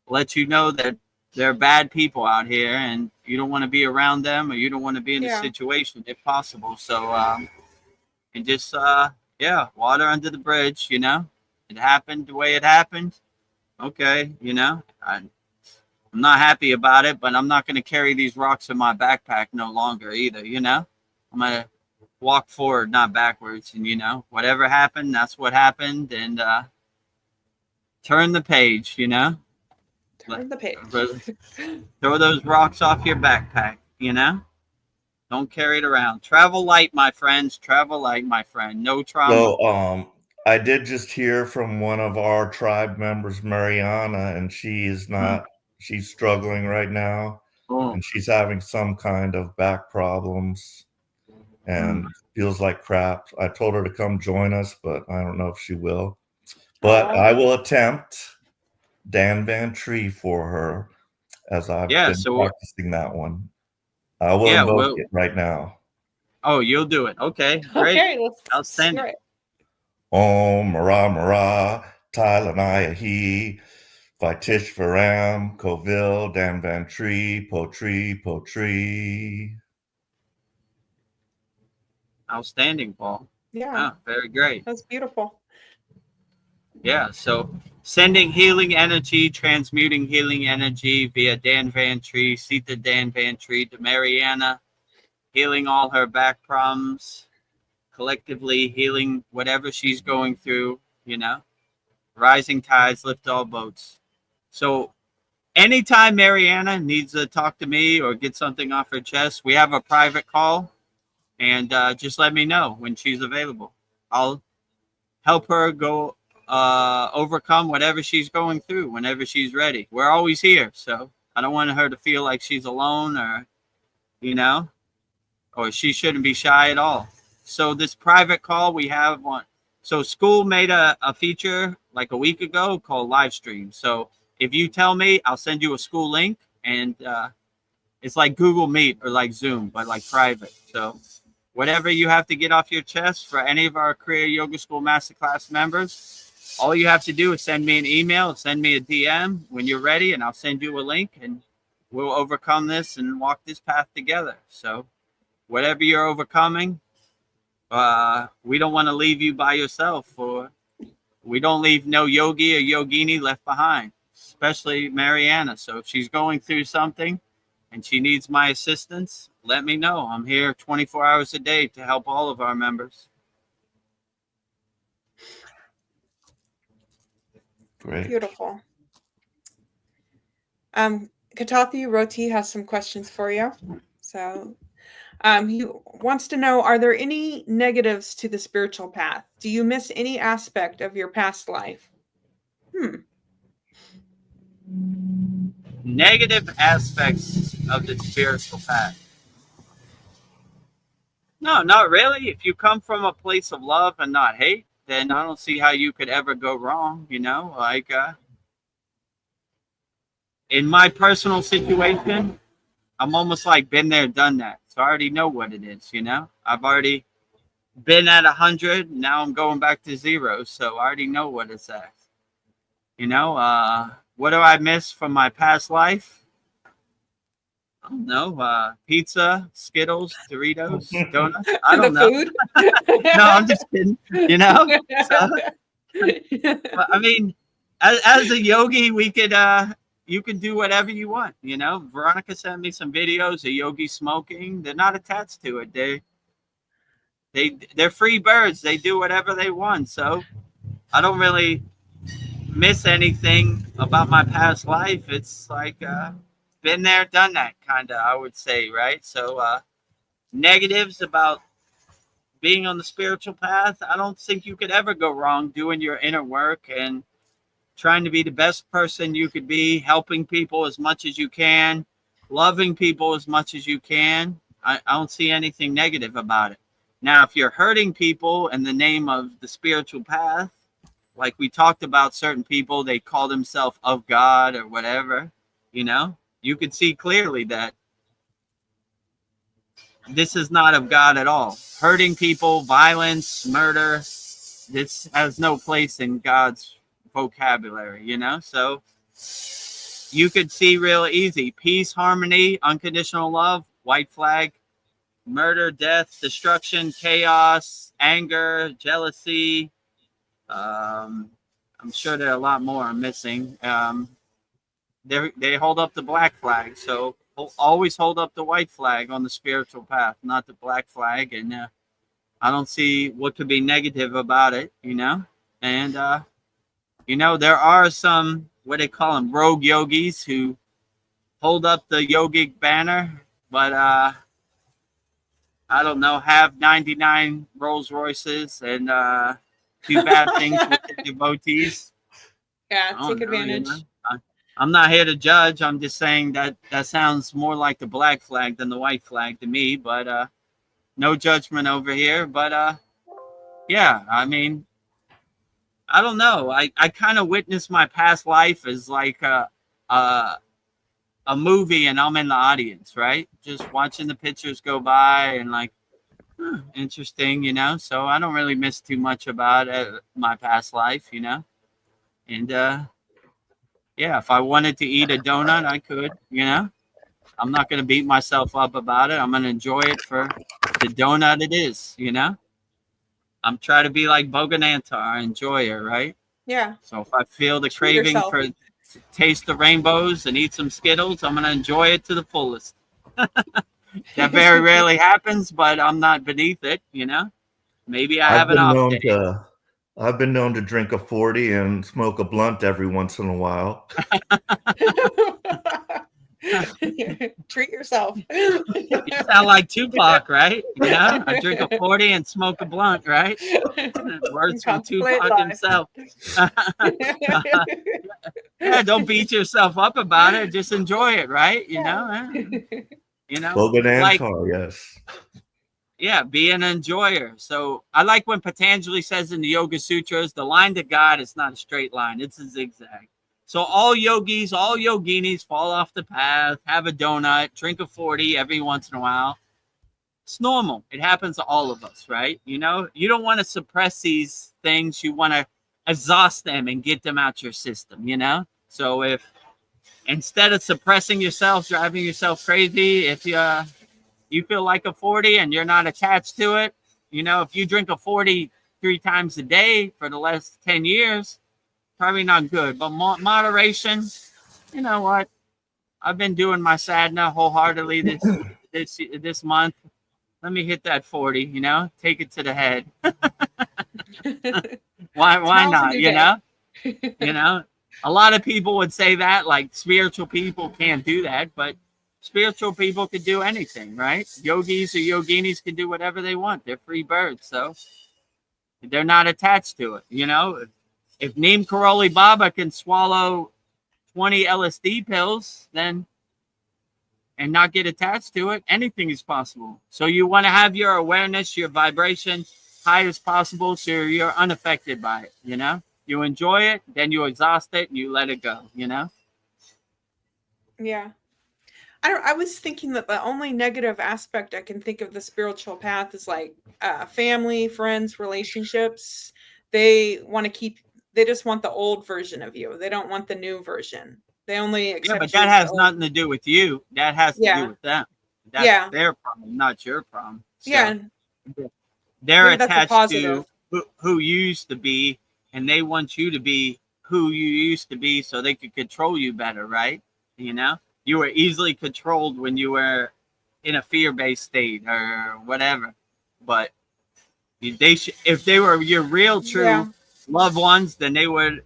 let you know that there are bad people out here and you don't want to be around them, or you don't want to be in a situation if possible. So and just water under the bridge, you know. It happened the way it happened. Okay, you know, I'm not happy about it, but I'm not going to carry these rocks in my backpack no longer either, you know. I'm going to walk forward, not backwards. And, you know, whatever happened, that's what happened. And turn the page, you know. Turn the page. Throw those rocks off your backpack, you know. Don't carry it around. Travel light, my friends. Travel light, my friend. No trauma. So I did just hear from one of our tribe members, Mariana, and she's struggling right now. And she's having some kind of back problems and feels like crap. I told her to come join us, but I don't know if she will. But I will attempt Dan Van Tree for her, as I've been practicing that one. I will invoke it right now. Oh, you'll do it. Okay, great. Okay, let's outstanding. it. Om Mara Mara Thailanaya He Vaitish Varam Kovil Dan Van Tree Potri. Outstanding, Paul. Yeah. Very great. That's beautiful. Yeah, so sending healing energy, transmuting healing energy via Dan Van Tree, Sita Dan Van Tree to Mariana, healing all her back problems, collectively healing whatever she's going through, rising tides lift all boats. So anytime Mariana needs to talk to me or get something off her chest, we have a private call, and just let me know when she's available. I'll help her go overcome whatever she's going through whenever she's ready. We're always here, so I don't want her to feel like she's alone or she shouldn't be shy at all. So this private call we have on, so SKOOL made a feature like a week ago called live stream. So if you tell me, I'll send you a SKOOL link, and it's like Google Meet or like Zoom, but like private. So whatever you have to get off your chest for any of our Kriya Yoga School Masterclass members, all you have to do is send me an email, send me a DM when you're ready, and I'll send you a link, and we'll overcome this and walk this path together. So whatever you're overcoming, we don't want to leave you by yourself, or we don't leave no yogi or yogini left behind, especially Mariana. So if she's going through something and she needs my assistance, let me know. I'm here 24 hours a day to help all of our members. Great. Beautiful. Katathi Roti has some questions for you. So he wants to know, are there any negatives to the spiritual path? Do you miss any aspect of your past life? Negative aspects of the spiritual path. No, not really. If you come from a place of love and not hate, then I don't see how you could ever go wrong, like in my personal situation, I'm almost like been there, done that. So I already know what it is, I've already been at 100. Now I'm going back to 0. So I already know what it's at. What do I miss from my past life? I don't know. Pizza, Skittles, Doritos, donuts. I don't know. Food? No, I'm just kidding. So, I mean, as a yogi, we could you can do whatever you want. Veronica sent me some videos of yogis smoking. They're not attached to it. They're free birds. They do whatever they want. So I don't really miss anything about my past life. It's like been there, done that, kind of, I would say, right? So negatives about being on the spiritual path, I don't think you could ever go wrong doing your inner work and trying to be the best person you could be, helping people as much as you can, loving people as much as you can. I don't see anything negative about it. Now, if you're hurting people in the name of the spiritual path, like we talked about, certain people, they call themselves of God or whatever, you could see clearly that this is not of God at all. Hurting people, violence, murder, this has no place in God's vocabulary, So you could see real easy. Peace, harmony, unconditional love, white flag. Murder, death, destruction, chaos, anger, jealousy. I'm sure there are a lot more I'm missing. They hold up the black flag, so always hold up the white flag on the spiritual path, not the black flag. And I don't see what could be negative about it, And there are some, what they call them, rogue yogis who hold up the yogic banner, but I don't know, have 99 Rolls Royces and do bad things with the devotees. Yeah, take advantage. I'm not here to judge. I'm just saying that sounds more like the black flag than the white flag to me, but no judgment over here. But yeah, I mean, I don't know. I kind of witnessed my past life as like a movie and I'm in the audience, right? Just watching the pictures go by and like, interesting, you know? So I don't really miss too much about my past life, you know? And yeah, if I wanted to eat a donut, I could, you know? I'm not going to beat myself up about it. I'm going to enjoy it for the donut it is, you know? I'm trying to be like Boganantar, enjoyer, right? Yeah. So if I feel the Treat craving yourself. for taste the rainbows and eat some Skittles, I'm going to enjoy it to the fullest. That very rarely happens, but I'm not beneath it, you know? Maybe I have an off day. I've been known to drink a 40 and smoke a blunt every once in a while. Treat yourself. You sound like Tupac, right? You know, I drink a 40 and smoke a blunt, right? Words from Tupac himself. Yeah, don't beat yourself up about it. Just enjoy it, right? You know, you know, like, yes. Yeah, be an enjoyer. So I like when Patanjali says in the Yoga Sutras, the line to God is not a straight line, it's a zigzag. So all yogis, all yoginis fall off the path, have a donut, drink a 40 every once in a while. It's normal. It happens to all of us, right? You know, you don't want to suppress these things. You want to exhaust them and get them out your system, you know? So if instead of suppressing yourself, driving yourself crazy, if you feel like a 40 and you're not attached to it, you know, if you drink a 40 3 times a day for the last 10 years, probably not good. But moderation, you know what? I've been doing my sadhana wholeheartedly this month. Let me hit that 40, you know, take it to the head. Why not, you know? You know, a lot of people would say that, like spiritual people can't do that, but spiritual people could do anything, right? Yogis or yoginis can do whatever they want. They're free birds, so they're not attached to it, you know? If Neem Karoli Baba can swallow 20 LSD pills, then and not get attached to it, anything is possible. So you want to have your awareness, your vibration high as possible so you're unaffected by it, you know? You enjoy it, then you exhaust it, and you let it go, you know? Yeah. I was thinking that the only negative aspect I can think of the spiritual path is like family, friends, relationships. They just want the old version of you. They don't want the new version. They only accept. Yeah, but that has nothing to do with you. That has to do with them. That's their problem, not your problem. So yeah. They're attached to who you used to be, and they want you to be who you used to be so they could control you better, right? You know? You were easily controlled when you were in a fear-based state or whatever. But if they were your real, true loved ones, then they would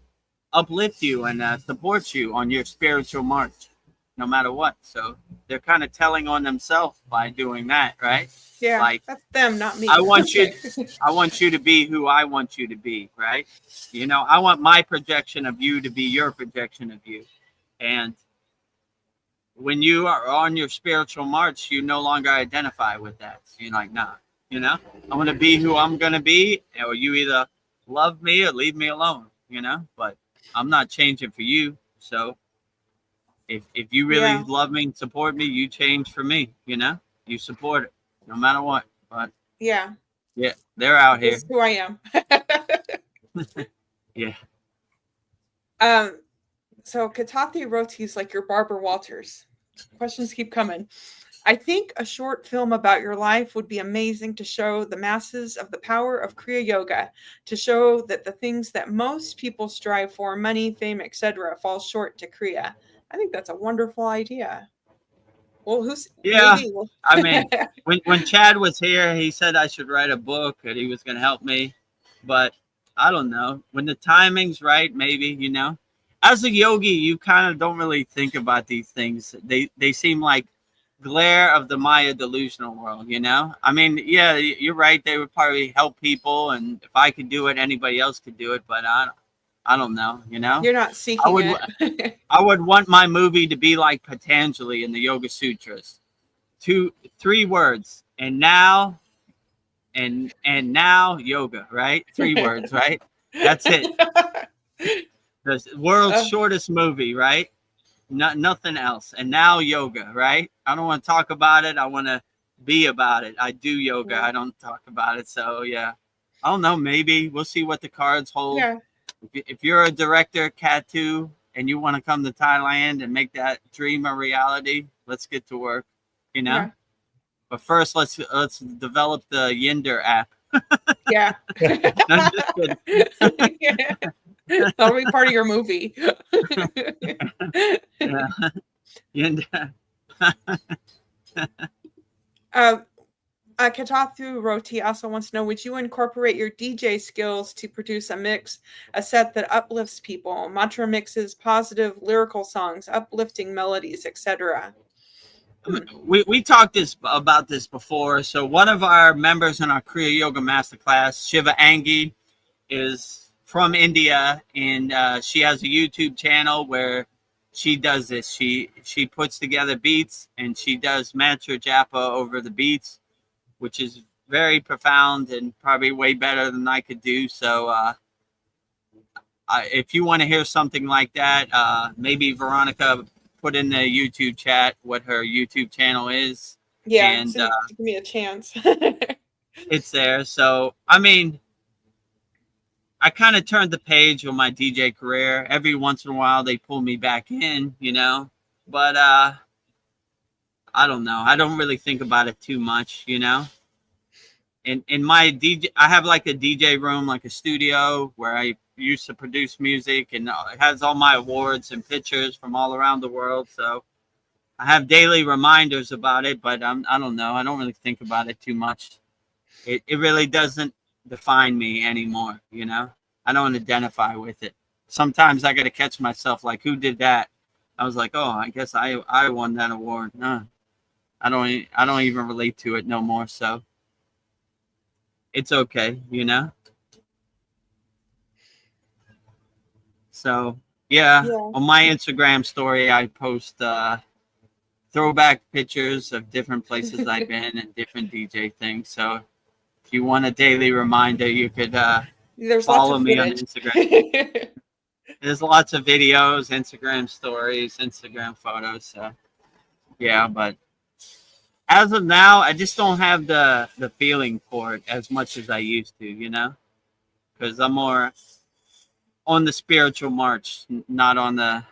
uplift you and support you on your spiritual march, no matter what. So they're kind of telling on themselves by doing that, right? Yeah, like, that's them, not me. I want you to be who I want you to be, right? You know, I want my projection of you to be your projection of you. And when you are on your spiritual march, you no longer identify with that. So you're like, nah, you know, I'm going to be who I'm going to be, or you either love me or leave me alone, you know, but I'm not changing for you. So if you really love me and support me, you change for me, you know, you support it no matter what. But yeah, they're out here. This is who I am. Yeah. So Katati Roti's like your Barbara Walters. Questions keep coming. I think a short film about your life would be amazing to show the masses of the power of Kriya Yoga, to show that the things that most people strive for, money, fame, etc., fall short to Kriya. I think that's a wonderful idea. Well, I mean, when Chad was here, he said I should write a book and he was going to help me. But I don't know. When the timing's right, maybe, you know. As a yogi, you kind of don't really think about these things. They seem like glare of the Maya delusional world, you know? I mean, yeah, you're right. They would probably help people. And if I could do it, anybody else could do it. But I don't know, you know? You're not seeking it. I would want my movie to be like Patanjali in the Yoga Sutras. 3 words. And now yoga, right? 3 words, right? That's it. The world's shortest movie, right? nothing else. And now yoga, right? I don't want to talk about it. I want to be about it. I do yoga. Yeah. I don't talk about it. So yeah, I don't know. Maybe we'll see what the cards hold. Yeah. If you're a director, Katu, and you want to come to Thailand and make that dream a reality, let's get to work. You know. Yeah. But first, let's develop the Yinder app. Yeah. No, I'm just kidding. Yeah. That'll be part of your movie. Yeah. Yinder. Katathu Roti also wants to know, would you incorporate your DJ skills to produce a set that uplifts people, mantra mixes, positive lyrical songs, uplifting melodies, etc.? We talked about this before. So one of our members in our Kriya Yoga Masterclass, Shiva Angi, is from India, and she has a YouTube channel where she does this. She puts together beats, and she does mantra japa over the beats, which is very profound and probably way better than I could do. So if you want to hear something like that, maybe Veronica put in the YouTube chat what her YouTube channel is. Yeah, and give me a chance. It's there. So I mean, I kind of turned the page on my DJ career. Every once in a while they pull me back in, you know, but I don't know. I don't really think about it too much, you know. In my DJ, I have like a DJ room, like a studio where I used to produce music, and it has all my awards and pictures from all around the world. So I have daily reminders about it, but I don't know. I don't really think about it too much. It really doesn't define me anymore, you know. I don't identify with it. Sometimes I got to catch myself, like, who did that? I was like, oh, I guess I won that award. No, I don't even relate to it no more. So it's okay, you know. So yeah, on my Instagram story, I post throwback pictures of different places I've been and different DJ things. So if you want a daily reminder, you could follow me on Instagram. There's lots of videos, Instagram stories, Instagram photos. So yeah, but as of now, I just don't have the feeling for it as much as I used to, you know, because I'm more on the spiritual march, not on the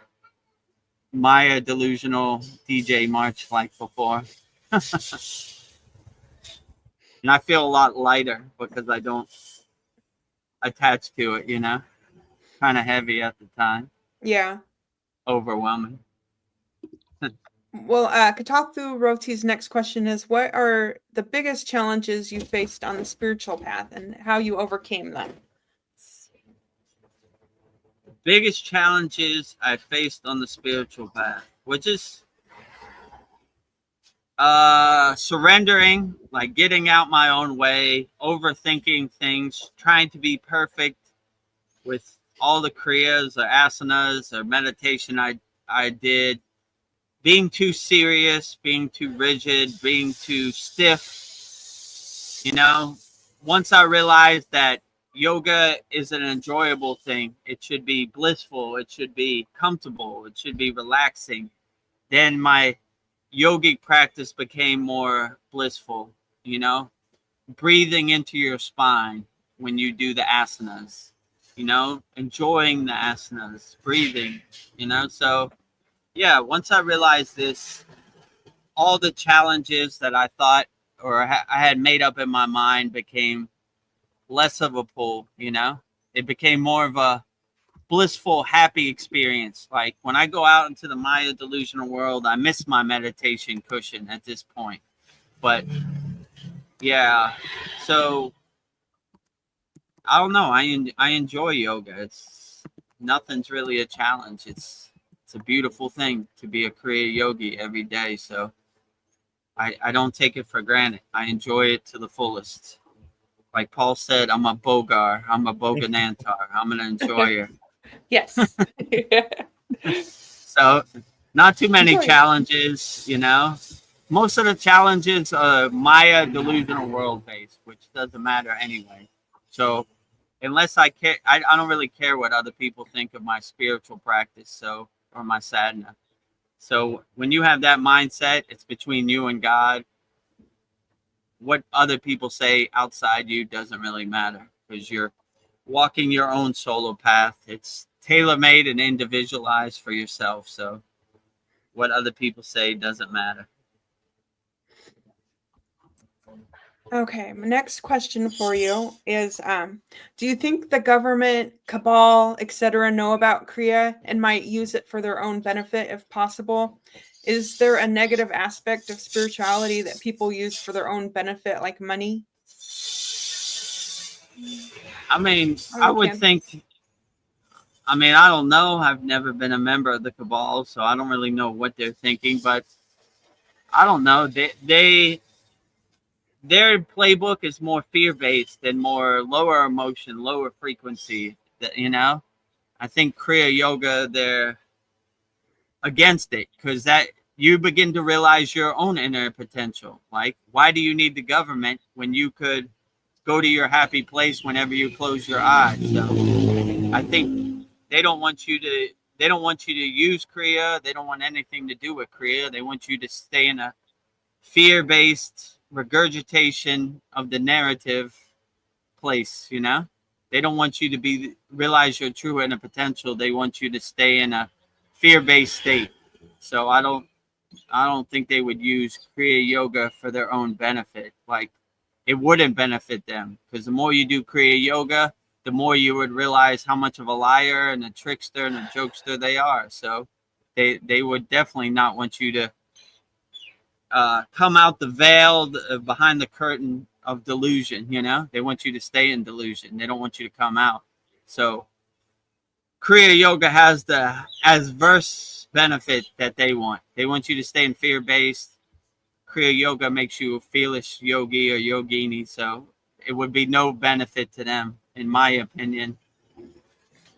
Maya delusional DJ march like before. And I feel a lot lighter because I don't attach to it, you know, kind of heavy at the time. Yeah. Overwhelming. Well, Katathu Roti's next question is, what are the biggest challenges you faced on the spiritual path and how you overcame them? The biggest challenges I faced on the spiritual path, which is surrendering, like getting out my own way, overthinking things, trying to be perfect with all the kriyas or asanas or meditation I did, being too serious, being too rigid, being too stiff. You know, once I realized that yoga is an enjoyable thing, it should be blissful, it should be comfortable, it should be relaxing, then my yogic practice became more blissful, you know, breathing into your spine when you do the asanas, you know, enjoying the asanas, breathing, you know. So yeah, once I realized this, all the challenges that I thought or I had made up in my mind became less of a pull, you know. It became more of a blissful, happy experience. Like when I go out into the Maya delusional world, I miss my meditation cushion at this point. But yeah, so I don't know. I enjoy yoga. Nothing's really a challenge. It's a beautiful thing to be a Kriya yogi every day. So I don't take it for granted. I enjoy it to the fullest. Like Paul said, I'm a bogar. I'm a boganantar. I'm an enjoyer. Yes. So not too many challenges, you know. Most of the challenges are Maya delusional world based, which doesn't matter anyway. So unless I care, I don't really care what other people think of my spiritual practice, so or my sadhana. So when you have that mindset, it's between you and God. What other people say outside you doesn't really matter, because you're walking your own solo path. It's tailor-made and individualized for yourself. So what other people say doesn't matter. Okay, my next question for you is, do you think the government, cabal, etc., know about Kriya and might use it for their own benefit if possible? Is there a negative aspect of spirituality that people use for their own benefit, like money? I mean, I would think, I mean, I don't know. I've never been a member of the cabal, so I don't really know what they're thinking, but I don't know. Their playbook is more fear-based and more lower emotion, lower frequency. You know, I think Kriya Yoga, they're against it, because that you begin to realize your own inner potential. Like, why do you need the government when you could go to your happy place whenever you close your eyes? So I think they don't want you to use Kriya. They don't want anything to do with Kriya. They want you to stay in a fear-based regurgitation of the narrative place. You know, they don't want you to realize your true inner potential. They want you to stay in a fear-based state. So I don't think they would use Kriya Yoga for their own benefit. Like, it wouldn't benefit them, because the more you do Kriya Yoga, the more you would realize how much of a liar and a trickster and a jokester they are. So they would definitely not want you to come out the veil behind the curtain of delusion. You know, they want you to stay in delusion. They don't want you to come out. So Kriya Yoga has the adverse benefit that they want. They want you to stay in fear-based. Kriya Yoga makes you a fearless yogi or yogini, so it would be no benefit to them, in my opinion.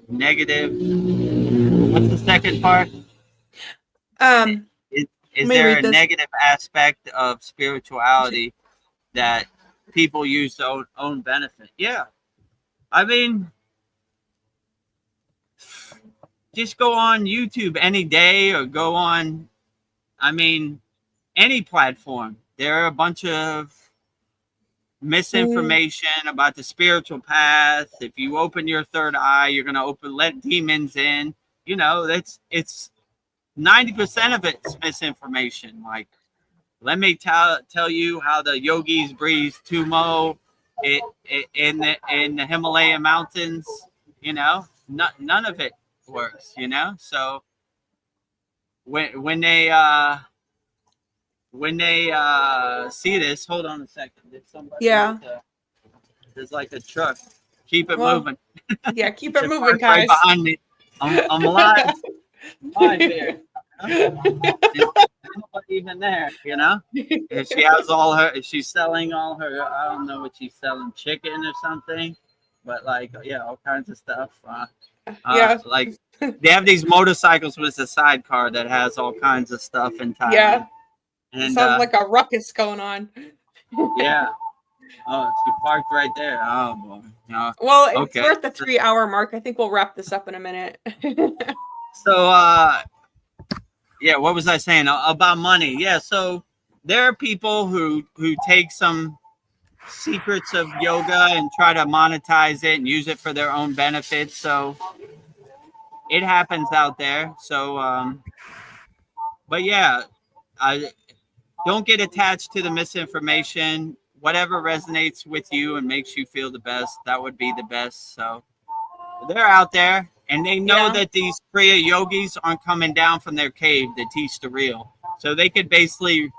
Negative. What's the second part? Is there a negative aspect of spirituality that people use to own benefit? Yeah. I mean, just go on YouTube any day, or go on, I mean, any platform. There are a bunch of misinformation about the spiritual path. If you open your third eye, you're going to let demons in. You know, it's 90% of it's misinformation. Like, let me tell you how the yogis breathe tumo in the Himalayan mountains. You know, none of it works. You know, so when they see this, hold on a second. There's somebody. Yeah. There's like a truck. Keep it moving. Yeah, keep it moving, guys. Right behind me. I'm alive. Live here. Nobody even there, you know. And she has she's selling all her, I don't know what she's selling, chicken or something, but like, yeah, all kinds of stuff. Yeah, like they have these motorcycles with a sidecar that has all kinds of stuff in Thailand. Yeah, and sounds like a ruckus going on. Yeah. Oh, she parked right there. Oh boy. No. Well, it's worth the 3-hour mark. I think we'll wrap this up in a minute. So yeah, what was I saying about money? Yeah, so there are people who take some secrets of yoga and try to monetize it and use it for their own benefit. So it happens out there. So but yeah, I don't get attached to the misinformation. Whatever resonates with you and makes you feel the best, that would be the best. So they're out there, and they know that these Kriya yogis aren't coming down from their cave to teach the real. So they could basically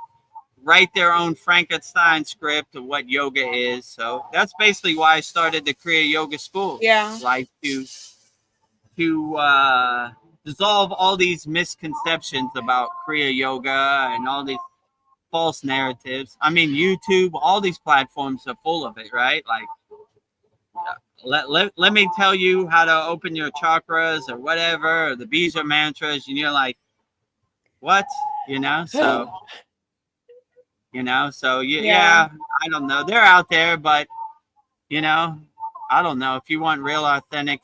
write their own Frankenstein script of what yoga is. So that's basically why I started the Kriya Yoga School. Yeah. Like to dissolve all these misconceptions about Kriya Yoga and all these false narratives. I mean, YouTube, all these platforms are full of it, right? Like, let me tell you how to open your chakras or whatever, or the Bija mantras, and you're like, what? You know? So, yeah, I don't know. They're out there, but, you know, I don't know. If you want real authentic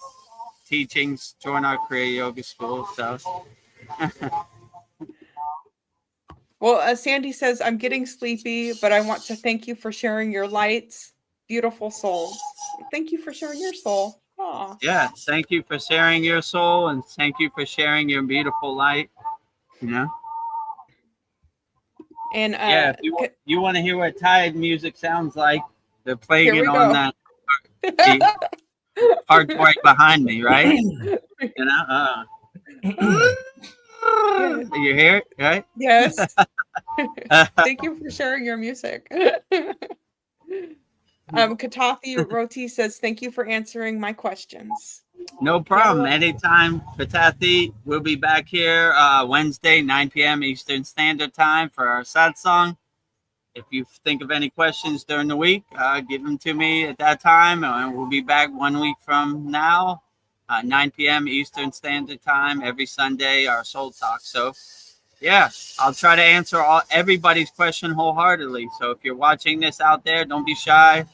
teachings, join our Kriya Yoga School. So, Well, Sandy says, I'm getting sleepy, but I want to thank you for sharing your lights, beautiful souls. Thank you for sharing your soul. Aww. Yeah, thank you for sharing your soul, and thank you for sharing your beautiful light. You know. And yeah, if you want to hear what Thai music sounds like, they're playing it on that hard right behind me, right? You know. You hear it, right? Yes. Thank you for sharing your music. Katathi Roti says, thank you for answering my questions. No problem. Anytime, Katathi. We'll be back here Wednesday, 9 p.m. Eastern Standard Time for our satsang. If you think of any questions during the week, give them to me at that time. And we'll be back 1 week from now, 9 p.m. Eastern Standard Time, every Sunday, our Soul Talk. So, yeah, I'll try to answer everybody's question wholeheartedly. So if you're watching this out there, don't be shy.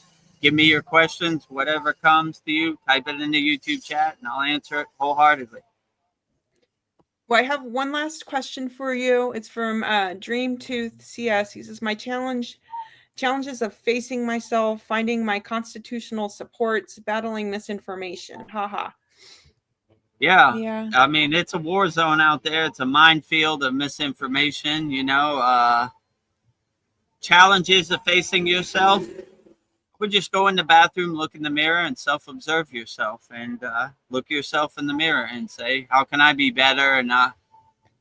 Give me your questions, whatever comes to you. Type it in the YouTube chat, and I'll answer it wholeheartedly. Well, I have one last question for you. It's from Dreamtooth CS. He says, my challenges of facing myself, finding my constitutional supports, battling misinformation. Haha. Yeah. I mean, it's a war zone out there. It's a minefield of misinformation, you know. Challenges of facing yourself. Would just go in the bathroom, look in the mirror, and self-observe yourself, and look yourself in the mirror and say, how can I be better, and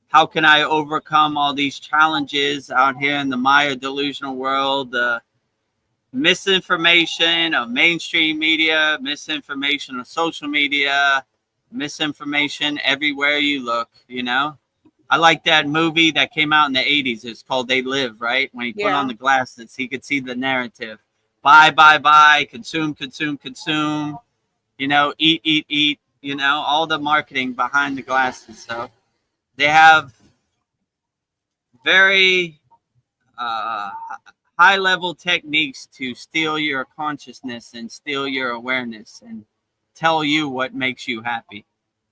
how can I overcome all these challenges out here in the Maya delusional world, misinformation of mainstream media, misinformation of social media, misinformation everywhere you look, you know. I like that movie that came out in the 80s. It's called They Live, right? When he put on the glasses, he could see the narrative. Buy, consume, you know, eat, you know, all the marketing behind the glasses. So they have very high level techniques to steal your consciousness and steal your awareness and tell you what makes you happy.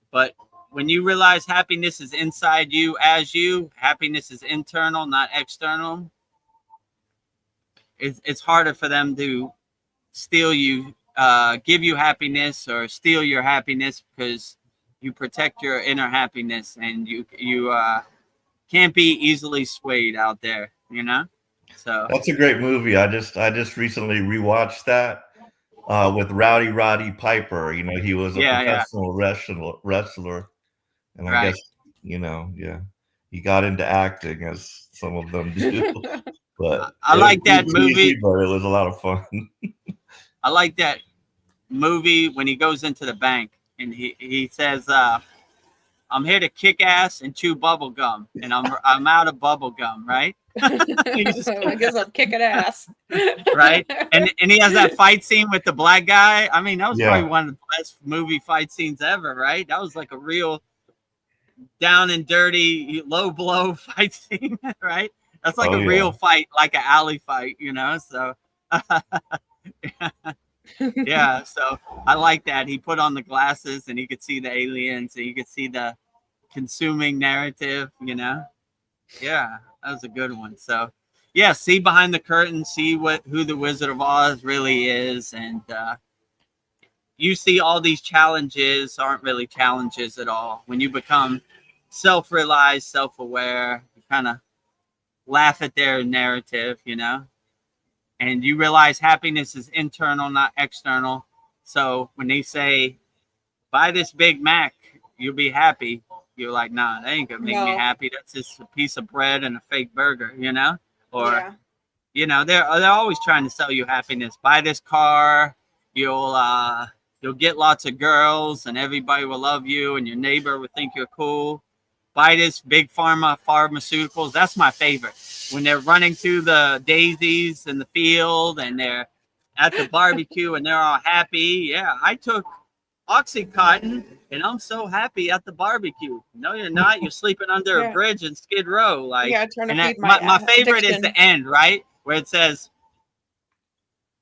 But when you realize happiness is inside you, as you, happiness is internal, not external, it's harder for them to steal you, give you happiness or steal your happiness, because you protect your inner happiness, and you can't be easily swayed out there, you know. So that's a great movie. I just recently rewatched that with Roddy Piper. You know, he was a professional wrestler, and I guess, you know, he got into acting, as some of them do. But I like that movie. But it was a lot of fun. I like that movie when he goes into the bank and he says, I'm here to kick ass and chew bubble gum, and I'm out of bubble gum, right? I guess I'm kicking ass. Right? And he has that fight scene with the black guy. I mean, that was probably one of the best movie fight scenes ever, right? That was like a real down and dirty, low blow fight scene, right? That's like a real fight, like an alley fight, you know? So, yeah, so I like that. He put on the glasses and he could see the aliens, and you could see the consuming narrative, you know? Yeah, that was a good one. So, yeah, see behind the curtain, see who the Wizard of Oz really is, and you see all these challenges aren't really challenges at all. When you become self-realized, self-aware, you kind of laugh at their narrative, you know, and you realize happiness is internal, not external. So when they say, buy this Big Mac, you'll be happy, you're like, nah, that ain't gonna make me happy. That's just a piece of bread and a fake burger, you know? Or, you know, they're always trying to sell you happiness. Buy this car, you'll get lots of girls, and everybody will love you, and your neighbor will think you're cool. Buy this big pharmaceuticals. That's my favorite. When they're running through the daisies in the field, and they're at the barbecue, and they're all happy. Yeah, I took Oxycontin, and I'm so happy at the barbecue. No, you're not. You're sleeping under a bridge in Skid Row. Like, trying to feed my favorite is the end, right? Where it says,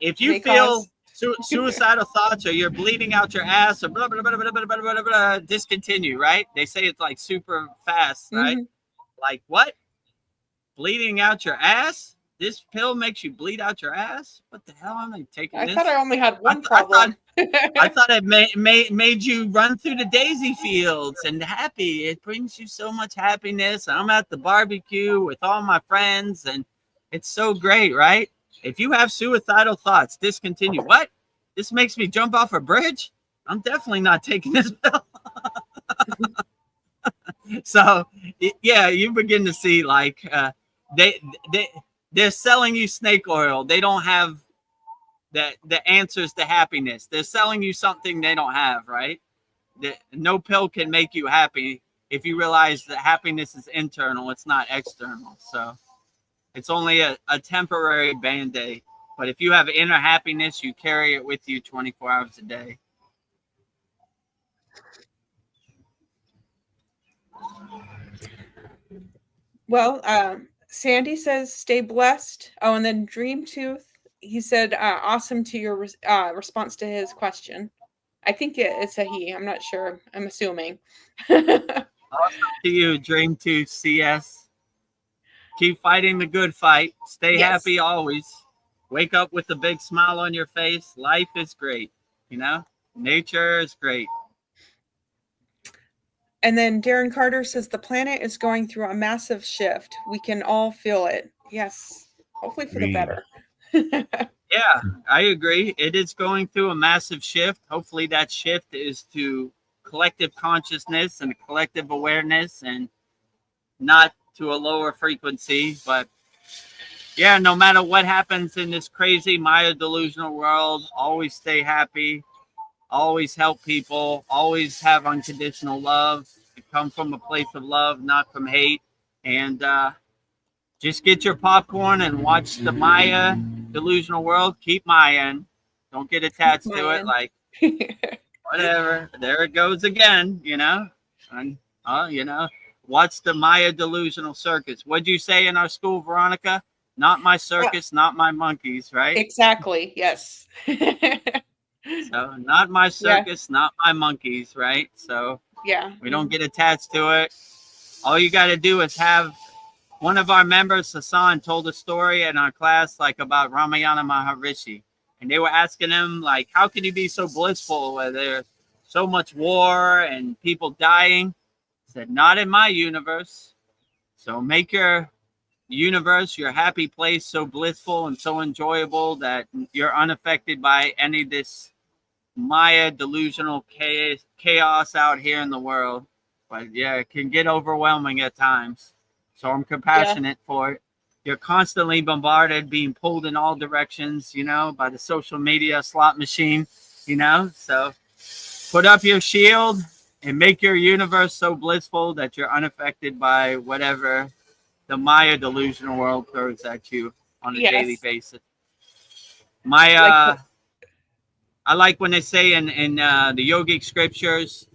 if you feel suicidal thoughts, or you're bleeding out your ass, or blah, blah, blah, blah, blah, blah, blah, blah, discontinue, right? They say it's like super fast, right? Like, what? bleeding out your ass? This pill makes you bleed out your ass? What the hell am I taking I this? thought I only had one problem. I thought it made you run through the daisy fields and happy. It brings you so much happiness. I'm at the barbecue with all my friends, and it's so great, right? If you have suicidal thoughts, discontinue. What? This makes me jump off a bridge? I'm definitely not taking this pill. So, yeah, you begin to see like they're selling you snake oil. They don't have the answers to happiness. They're selling you something they don't have, right? No pill can make you happy if you realize that happiness is internal. It's not external. So it's only a temporary band-aid. But if you have inner happiness, you carry it with you 24 hours a day. Well, Sandy says, stay blessed. Oh, and then Dreamtooth, he said, awesome to your response to his question. I think it's a he. I'm not sure. I'm assuming. Awesome to you, Dreamtooth CS. Keep fighting the good fight. Stay happy always. Wake up with a big smile on your face. Life is great. You know, nature is great. And then Darren Carter says the planet is going through a massive shift. We can all feel it. Yes. Hopefully for the better. Yeah, I agree. It is going through a massive shift. Hopefully that shift is to collective consciousness and collective awareness and not to a lower frequency. But yeah, no matter what happens in this crazy Maya delusional world, always stay happy. Always help people, always have unconditional love. Come from a place of love, not from hate. And just get your popcorn and watch the Maya delusional world. Keep Mayan. Don't get attached to it. Like, whatever. There it goes again, you know. And, watch the Maya delusional circus. What'd you say in our school, Veronica? Not my circus, not my monkeys, right? Exactly. Yes. So not my circus, not my monkeys, right? So we don't get attached to it. All you got to do is have one of our members, Hassan, told a story in our class like about Ramayana Maharishi. And they were asking him, like, how can you be so blissful where there's so much war and people dying? He said, not in my universe. So make your universe, your happy place, so blissful and so enjoyable that you're unaffected by any of this Maya delusional chaos out here in the world. But yeah, it can get overwhelming at times. So I'm compassionate for it. You're constantly bombarded, being pulled in all directions, you know, by the social media slot machine, you know. So put up your shield and make your universe so blissful that you're unaffected by whatever the Maya delusional world throws at you on a daily basis. I like when they say in the yogic scriptures,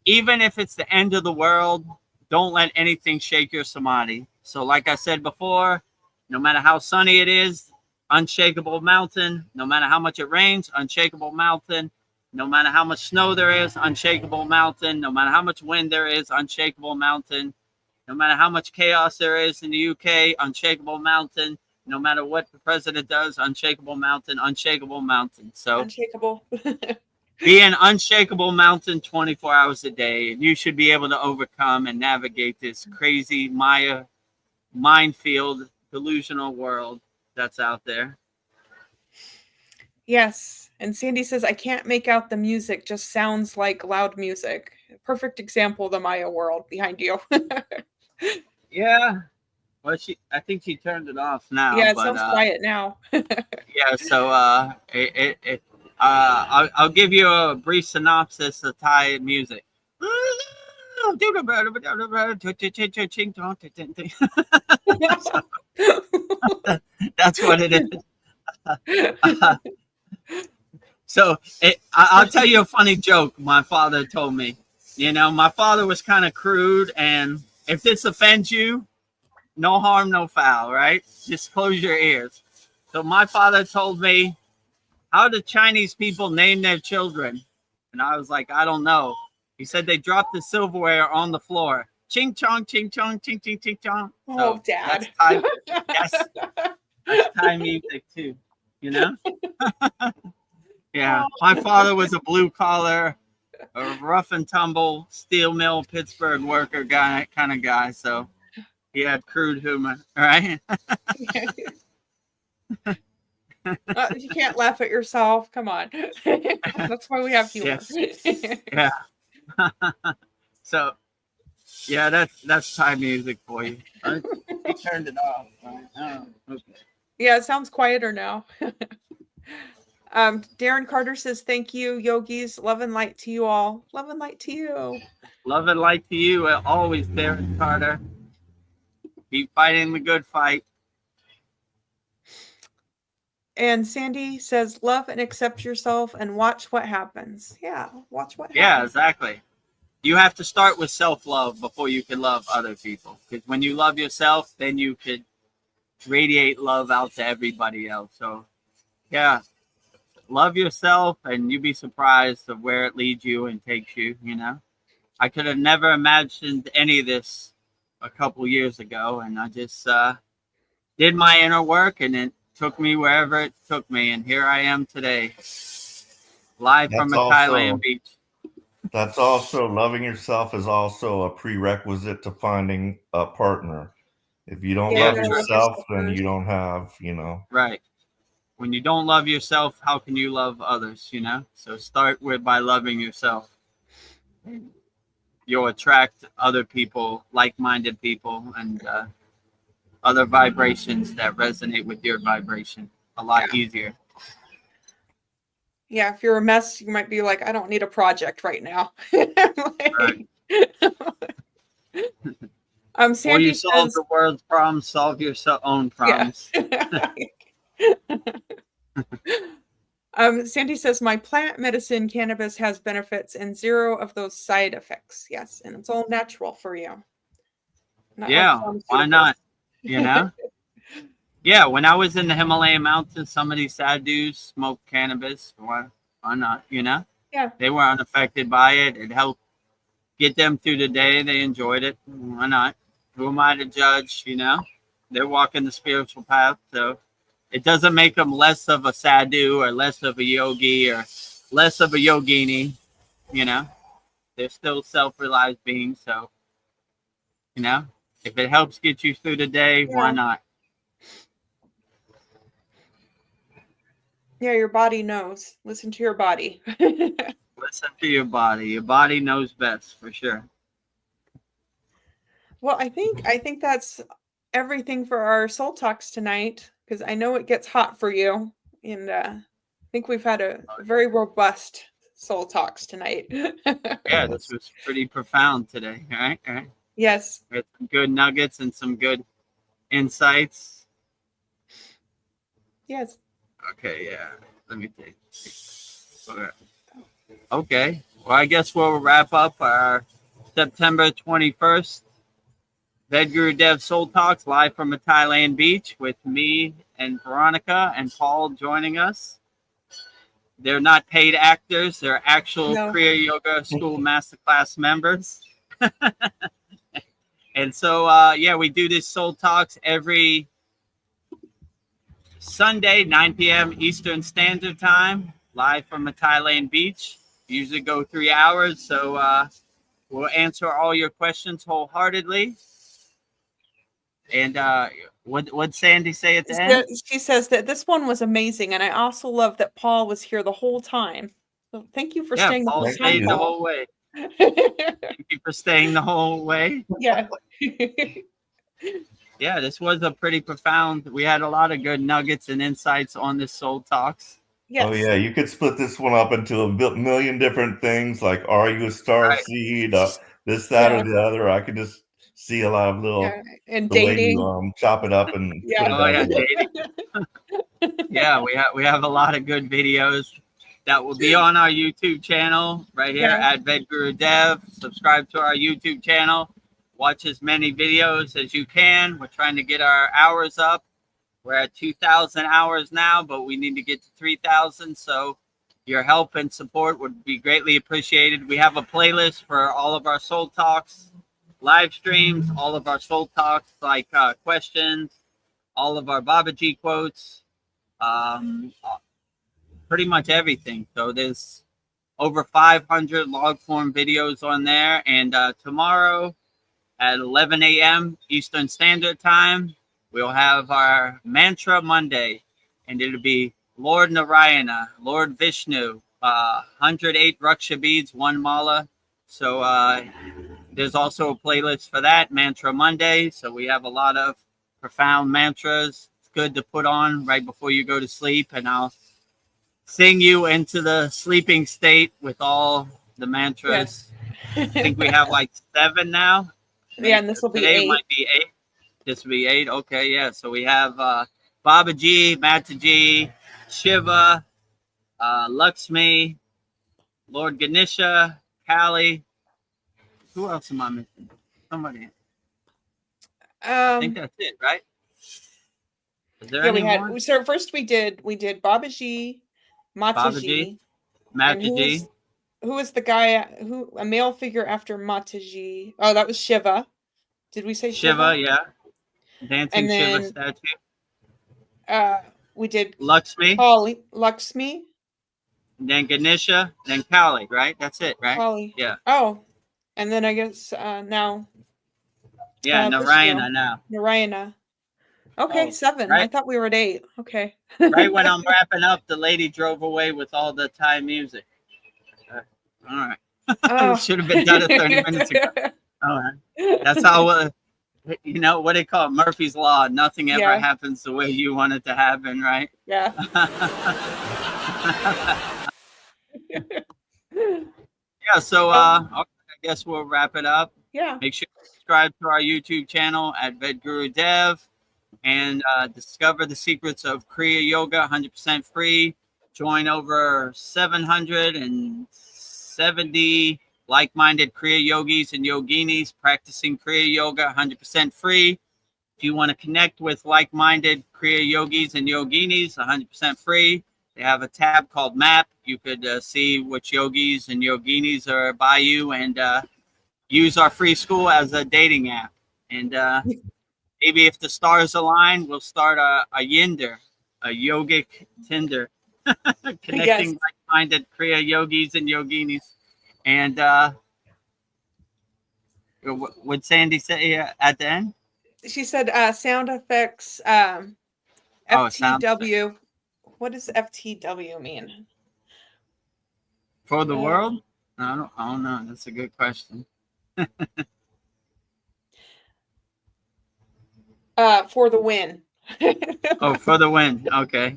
even if it's the end of the world, don't let anything shake your samadhi. So like I said before, no matter how sunny it is, unshakable mountain. No matter how much it rains, unshakable mountain. No matter how much snow there is, unshakable mountain. No matter how much wind there is, unshakable mountain. No matter how much chaos there is in the UK, unshakable mountain. No matter what the president does, unshakable mountain, unshakable mountain. So unshakable. Be an unshakable mountain 24 hours a day, and you should be able to overcome and navigate this crazy Maya minefield delusional world that's out there. Yes. And Sandy says, I can't make out the music, just sounds like loud music. Perfect example of the Maya world behind you. Yeah. Well, I think she turned it off now. Yeah, it sounds quiet now. Yeah, so I'll give you a brief synopsis of Thai music. That's what it is. So I'll tell you a funny joke my father told me. You know, my father was kind of crude, and if this offends you, no harm, no foul, right? Just close your ears. So my father told me, how do Chinese people name their children? And I was like, I don't know. He said they dropped the silverware on the floor. ching chong, ching chong, ching ching ching chong. Oh, Dad. That's Thai music too, you know? Yeah. My father was a blue collar, a rough and tumble steel mill Pittsburgh worker guy, kind of guy. So he had crude humor, right? You can't laugh at yourself. Come on. That's why we have humor. Yeah. So, yeah, that's Thai music for you. He turned it off. Right? Oh, okay. Yeah, it sounds quieter now. Darren Carter says, thank you, yogis. Love and light to you all. Love and light to you. Love and light to you. Always, Darren Carter. Keep fighting the good fight. And Sandy says, love and accept yourself and watch what happens. Yeah, watch what happens. Yeah, exactly. You have to start with self-love before you can love other people. Because when you love yourself, then you could radiate love out to everybody else. So, yeah, love yourself and you'd be surprised of where it leads you and takes you, you know. I could have never imagined any of this a couple years ago. And I just did my inner work and it took me wherever it took me. And here I am today, live from a Thailand beach. That's also, loving yourself is also a prerequisite to finding a partner. If you don't love yourself, then you don't have, you know. Right. When you don't love yourself, how can you love others, you know? So start by loving yourself. You'll attract other people, like-minded people, and other vibrations that resonate with your vibration a lot easier. Yeah, if you're a mess, you might be like, I don't need a project right now. Right. Sandy or you solve the world's problems, solve your own problems. Sandy says, my plant medicine cannabis has benefits and 0 of those side effects. Yes, and it's all natural for you. Yeah, why not? You know? Yeah, when I was in the Himalayan mountains, some of these sadhus smoked cannabis. Why not? You know? Yeah. They were unaffected by it. It helped get them through the day. They enjoyed it. Why not? Who am I to judge? You know? They're walking the spiritual path. So it doesn't make them less of a sadhu or less of a yogi or less of a yogini. You know? They're still self-realized beings. So, you know? If it helps get you through the day, why not? Yeah, your body knows. Listen to your body. Listen to your body. Your body knows best, for sure. Well, I think that's everything for our soul talks tonight, because I know it gets hot for you, and I think we've had a very robust soul talks tonight. Yeah, this was pretty profound today. All right. Yes. We had some good nuggets and some good insights. Yes. Okay, yeah. Let me take. Okay. Well, I guess we'll wrap up our September 21st Vedagurudev Soul Talks live from a Thailand beach with me and Veronica and Paul joining us. They're not paid actors. They're actual Kriya Yoga School Masterclass members. And so, we do this Soul Talks every Sunday, 9 p.m. Eastern Standard Time, live from a Thailand beach. Usually go 3 hours, so we'll answer all your questions wholeheartedly. And what'd Sandy say at the end? She says that this one was amazing, and I also love that Paul was here the whole time. So thank you for staying Paul stayed the whole way. Thank you for staying the whole way. Yeah. Yeah, this was a pretty profound. We had a lot of good nuggets and insights on this Soul Talks. Yes. Oh yeah, you could split this one up into a million different things. Like, are you a star seed? This, that, or the other. I could just see a lot of little and the dating. way you chop it up and put it dating. Yeah, we have a lot of good videos that will be on our YouTube channel right here at Vedagurudev. Subscribe to our YouTube channel. Watch as many videos as you can. We're trying to get our hours up. We're at 2,000 hours now, but we need to get to 3,000. So your help and support would be greatly appreciated. We have a playlist for all of our Soul Talks live streams, all of our soul talks, like questions, all of our Babaji quotes, pretty much everything. So there's over 500 log form videos on there. And tomorrow at 11 a.m. Eastern Standard Time, we'll have our Mantra Monday. And it'll be Lord Narayana, Lord Vishnu, 108 Raksha beads, 1 mala. So there's also a playlist for that, Mantra Monday. So we have a lot of profound mantras. It's good to put on right before you go to sleep. And I'll sing you into the sleeping state with all the mantras. Yes. I think we have like 7 now. Yeah, and this will be Today 8. Might be 8. This will be 8. Okay, yeah. So we have Babaji, Mataji, Shiva, Lakshmi, Lord Ganesha, Kali. Who else am I missing? Somebody. I think that's it, right? Is there any more? So first we did Babaji, Mataji, Mataji. Who was the guy a male figure after Mataji? Oh, that was Shiva. Did we say Shiva? Yeah. Dancing Shiva statue. We did Lakshmi. Kali, Lakshmi. Then Ganesha, then Kali, right? That's it, right? Kali. Yeah. Oh, and then I guess now. Yeah, Narayana now. Narayana. Okay, 7. Right? I thought we were at 8. Okay. Right when I'm wrapping up, the lady drove away with all the Thai music. All right. Oh. Should have been done it 30 minutes ago. All right. That's how, you know, what they call it, Murphy's Law. Nothing ever happens the way you want it to happen, right? Yeah. Yeah, so I guess we'll wrap it up. Yeah. Make sure you subscribe to our YouTube channel at Vedagurudev and discover the secrets of Kriya Yoga, 100% free. Join over 770 like-minded Kriya yogis and yoginis practicing Kriya Yoga, 100% free. If you want to connect with like-minded Kriya yogis and yoginis, 100% free. They have a tab called Map. You could see which yogis and yoginis are by you and use our free school as a dating app. And maybe if the stars align, we'll start a Yinder, a yogic Tinder, connecting like-minded Kriya yogis and yoginis. And what would Sandy say at the end? She said sound effects, FTW. What does FTW mean? For the world? I don't know. That's a good question. For the win. Oh, for the win. Okay.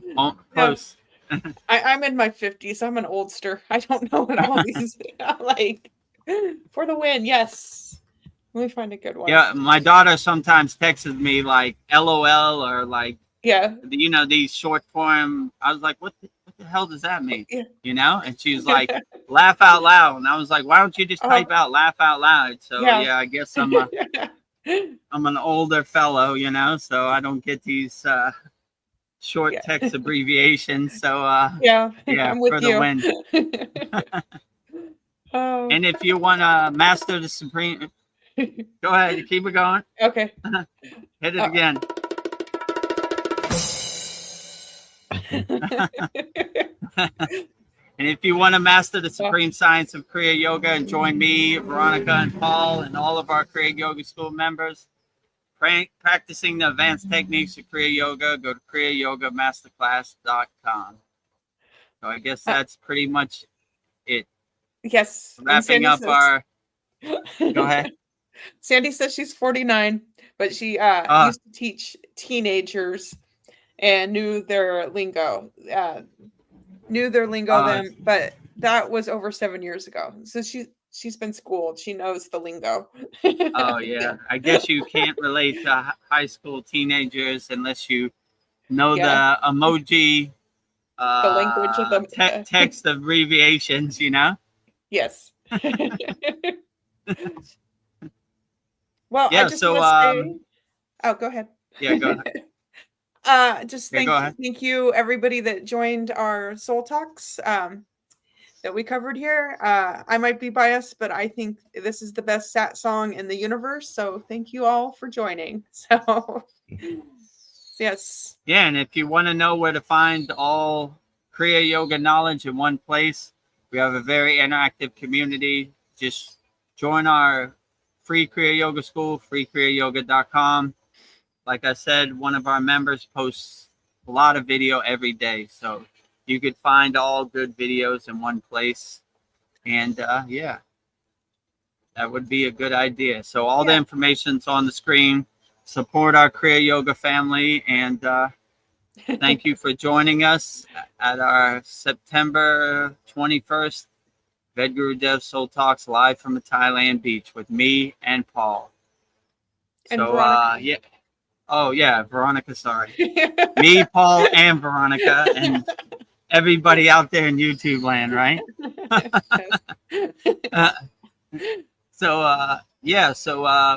Close. I'm in my 50s. I'm an oldster. I don't know what all these like. For the win, yes. Let me find a good one. Yeah, my daughter sometimes texts me like LOL or like, you know, these short form. I was like, what the hell does that mean? Yeah. You know? And she's like, laugh out loud. And I was like, why don't you just type out laugh out loud? So I guess I'm an older fellow, you know, so I don't get these short text abbreviations. So I'm with for the win. And if you want to master the supreme, go ahead, keep it going. Okay. Hit it again. And if you want to master the supreme science of Kriya Yoga and join me, Veronica, and Paul, and all of our Kriya Yoga School members, practicing the advanced techniques of Kriya Yoga, go to kriyayogamasterclass.com. So I guess that's pretty much it. Yes. Wrapping up our... Go ahead. Sandy says she's 49, but she used to teach teenagers and knew their lingo. Then, but that was over 7 years ago. So she's been schooled. She knows the lingo. Oh yeah, I guess you can't relate to high school teenagers unless you know the emoji, the language of the text abbreviations. You know. Yes. Well, yeah. I just want to say. Oh, go ahead. Yeah, go ahead. Thank you everybody that joined our Soul Talks. that we covered here. I might be biased, but I think this is the best sat song in the universe. So thank you all for joining. So yes. Yeah, and if you want to know where to find all Kriya Yoga knowledge in one place, we have a very interactive community. Just join our free Kriya Yoga school, freekriyayogashop.com. Like I said, one of our members posts a lot of video every day. So you could find all good videos in one place. And yeah, that would be a good idea. So all the information's on the screen. Support our Kriya Yoga family. And thank you for joining us at our September 21st Vedagurudev Soul Talks live from a Thailand beach with me and Paul. And so Veronica. yeah. Oh yeah, Veronica, sorry. Me, Paul, and Veronica, and everybody out there in YouTube land, right? So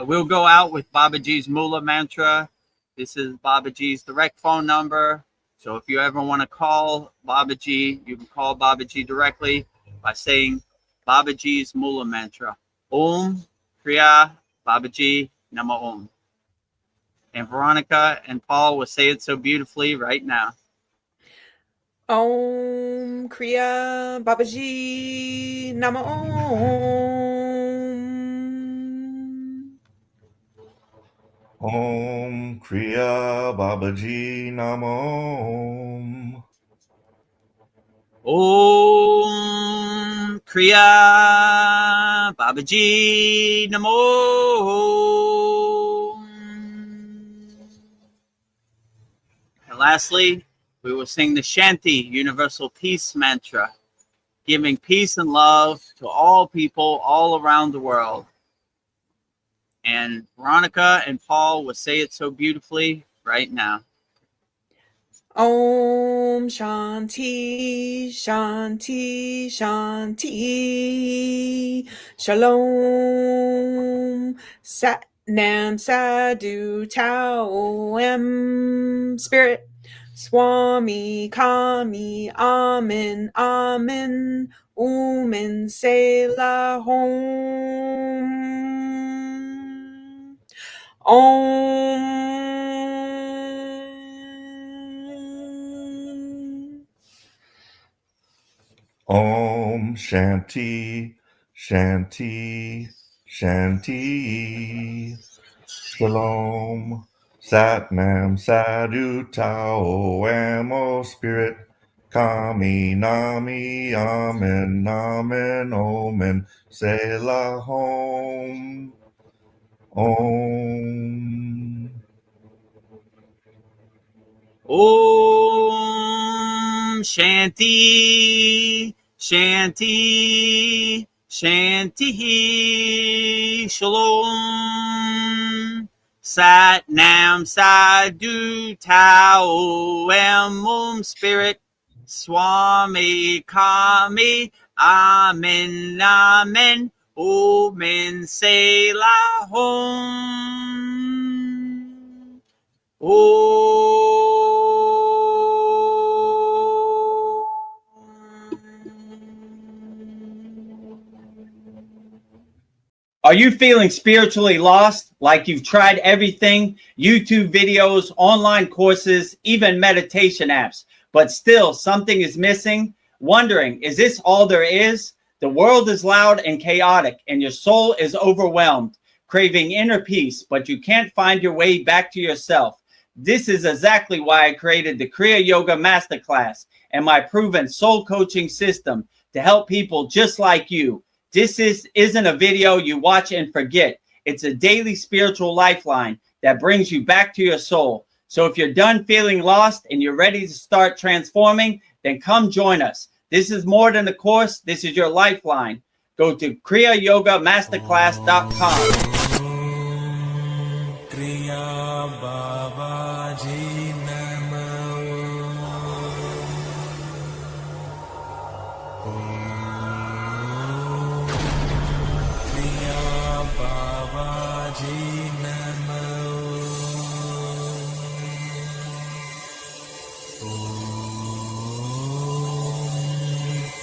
we'll go out with Babaji's Mula mantra. This is Babaji's direct phone number. So if you ever want to call Babaji, you can call Babaji directly by saying Babaji's Mula mantra. Om Kriya Babaji Nama Om. And Veronica and Paul will say it so beautifully right now. Om Kriya Babaji Nama Om. Om Kriya Babaji Nama Om. Om Kriya Babaji Nama Om. And lastly, we will sing the Shanti Universal Peace Mantra, giving peace and love to all people all around the world. And Veronica and Paul will say it so beautifully right now. Om Shanti, Shanti, Shanti. Shalom. Sat Nam Sadhu Tao Em. Spirit. Swami Kami Amen Amen. Umen Selah Hom. Om. Om Shanti, Shanti, Shanti. Shalom. Satnam Sadhu Tao Amo Spirit. Kami Nami Amen Amen Omen Selah Hom. Om. Om Shanti, Shanti, Shanti. Shalom. Sat Nam Sadhu Tao Em Spirit. Swami Kami Amen Amen. Omen Selah Hom. Are you feeling spiritually lost? Like you've tried everything, YouTube videos, online courses, even meditation apps, but still something is missing? Wondering, is this all there is? The world is loud and chaotic, and your soul is overwhelmed, craving inner peace, but you can't find your way back to yourself. This is exactly why I created the Kriya Yoga Masterclass and my proven soul coaching system to help people just like you. This isn't a video you watch and forget. It's a daily spiritual lifeline that brings you back to your soul. So if you're done feeling lost and you're ready to start transforming, then come join us. This is more than a course. This is your lifeline. Go to kriyayogashop.com. Kriya Babaji Nama Kriya Babaji Nama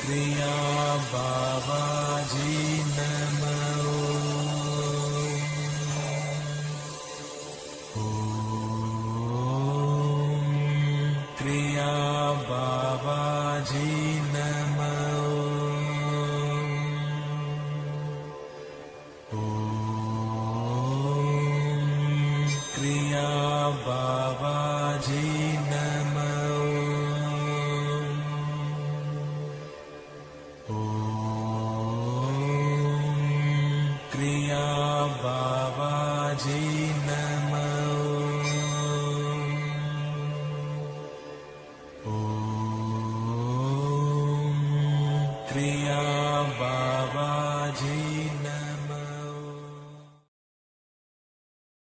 Kriya Babaji Namo. Om Kriya Babaji Namo. Om Kriya Babaji Namo. Om Kriya Babaji Namo. Om Kriya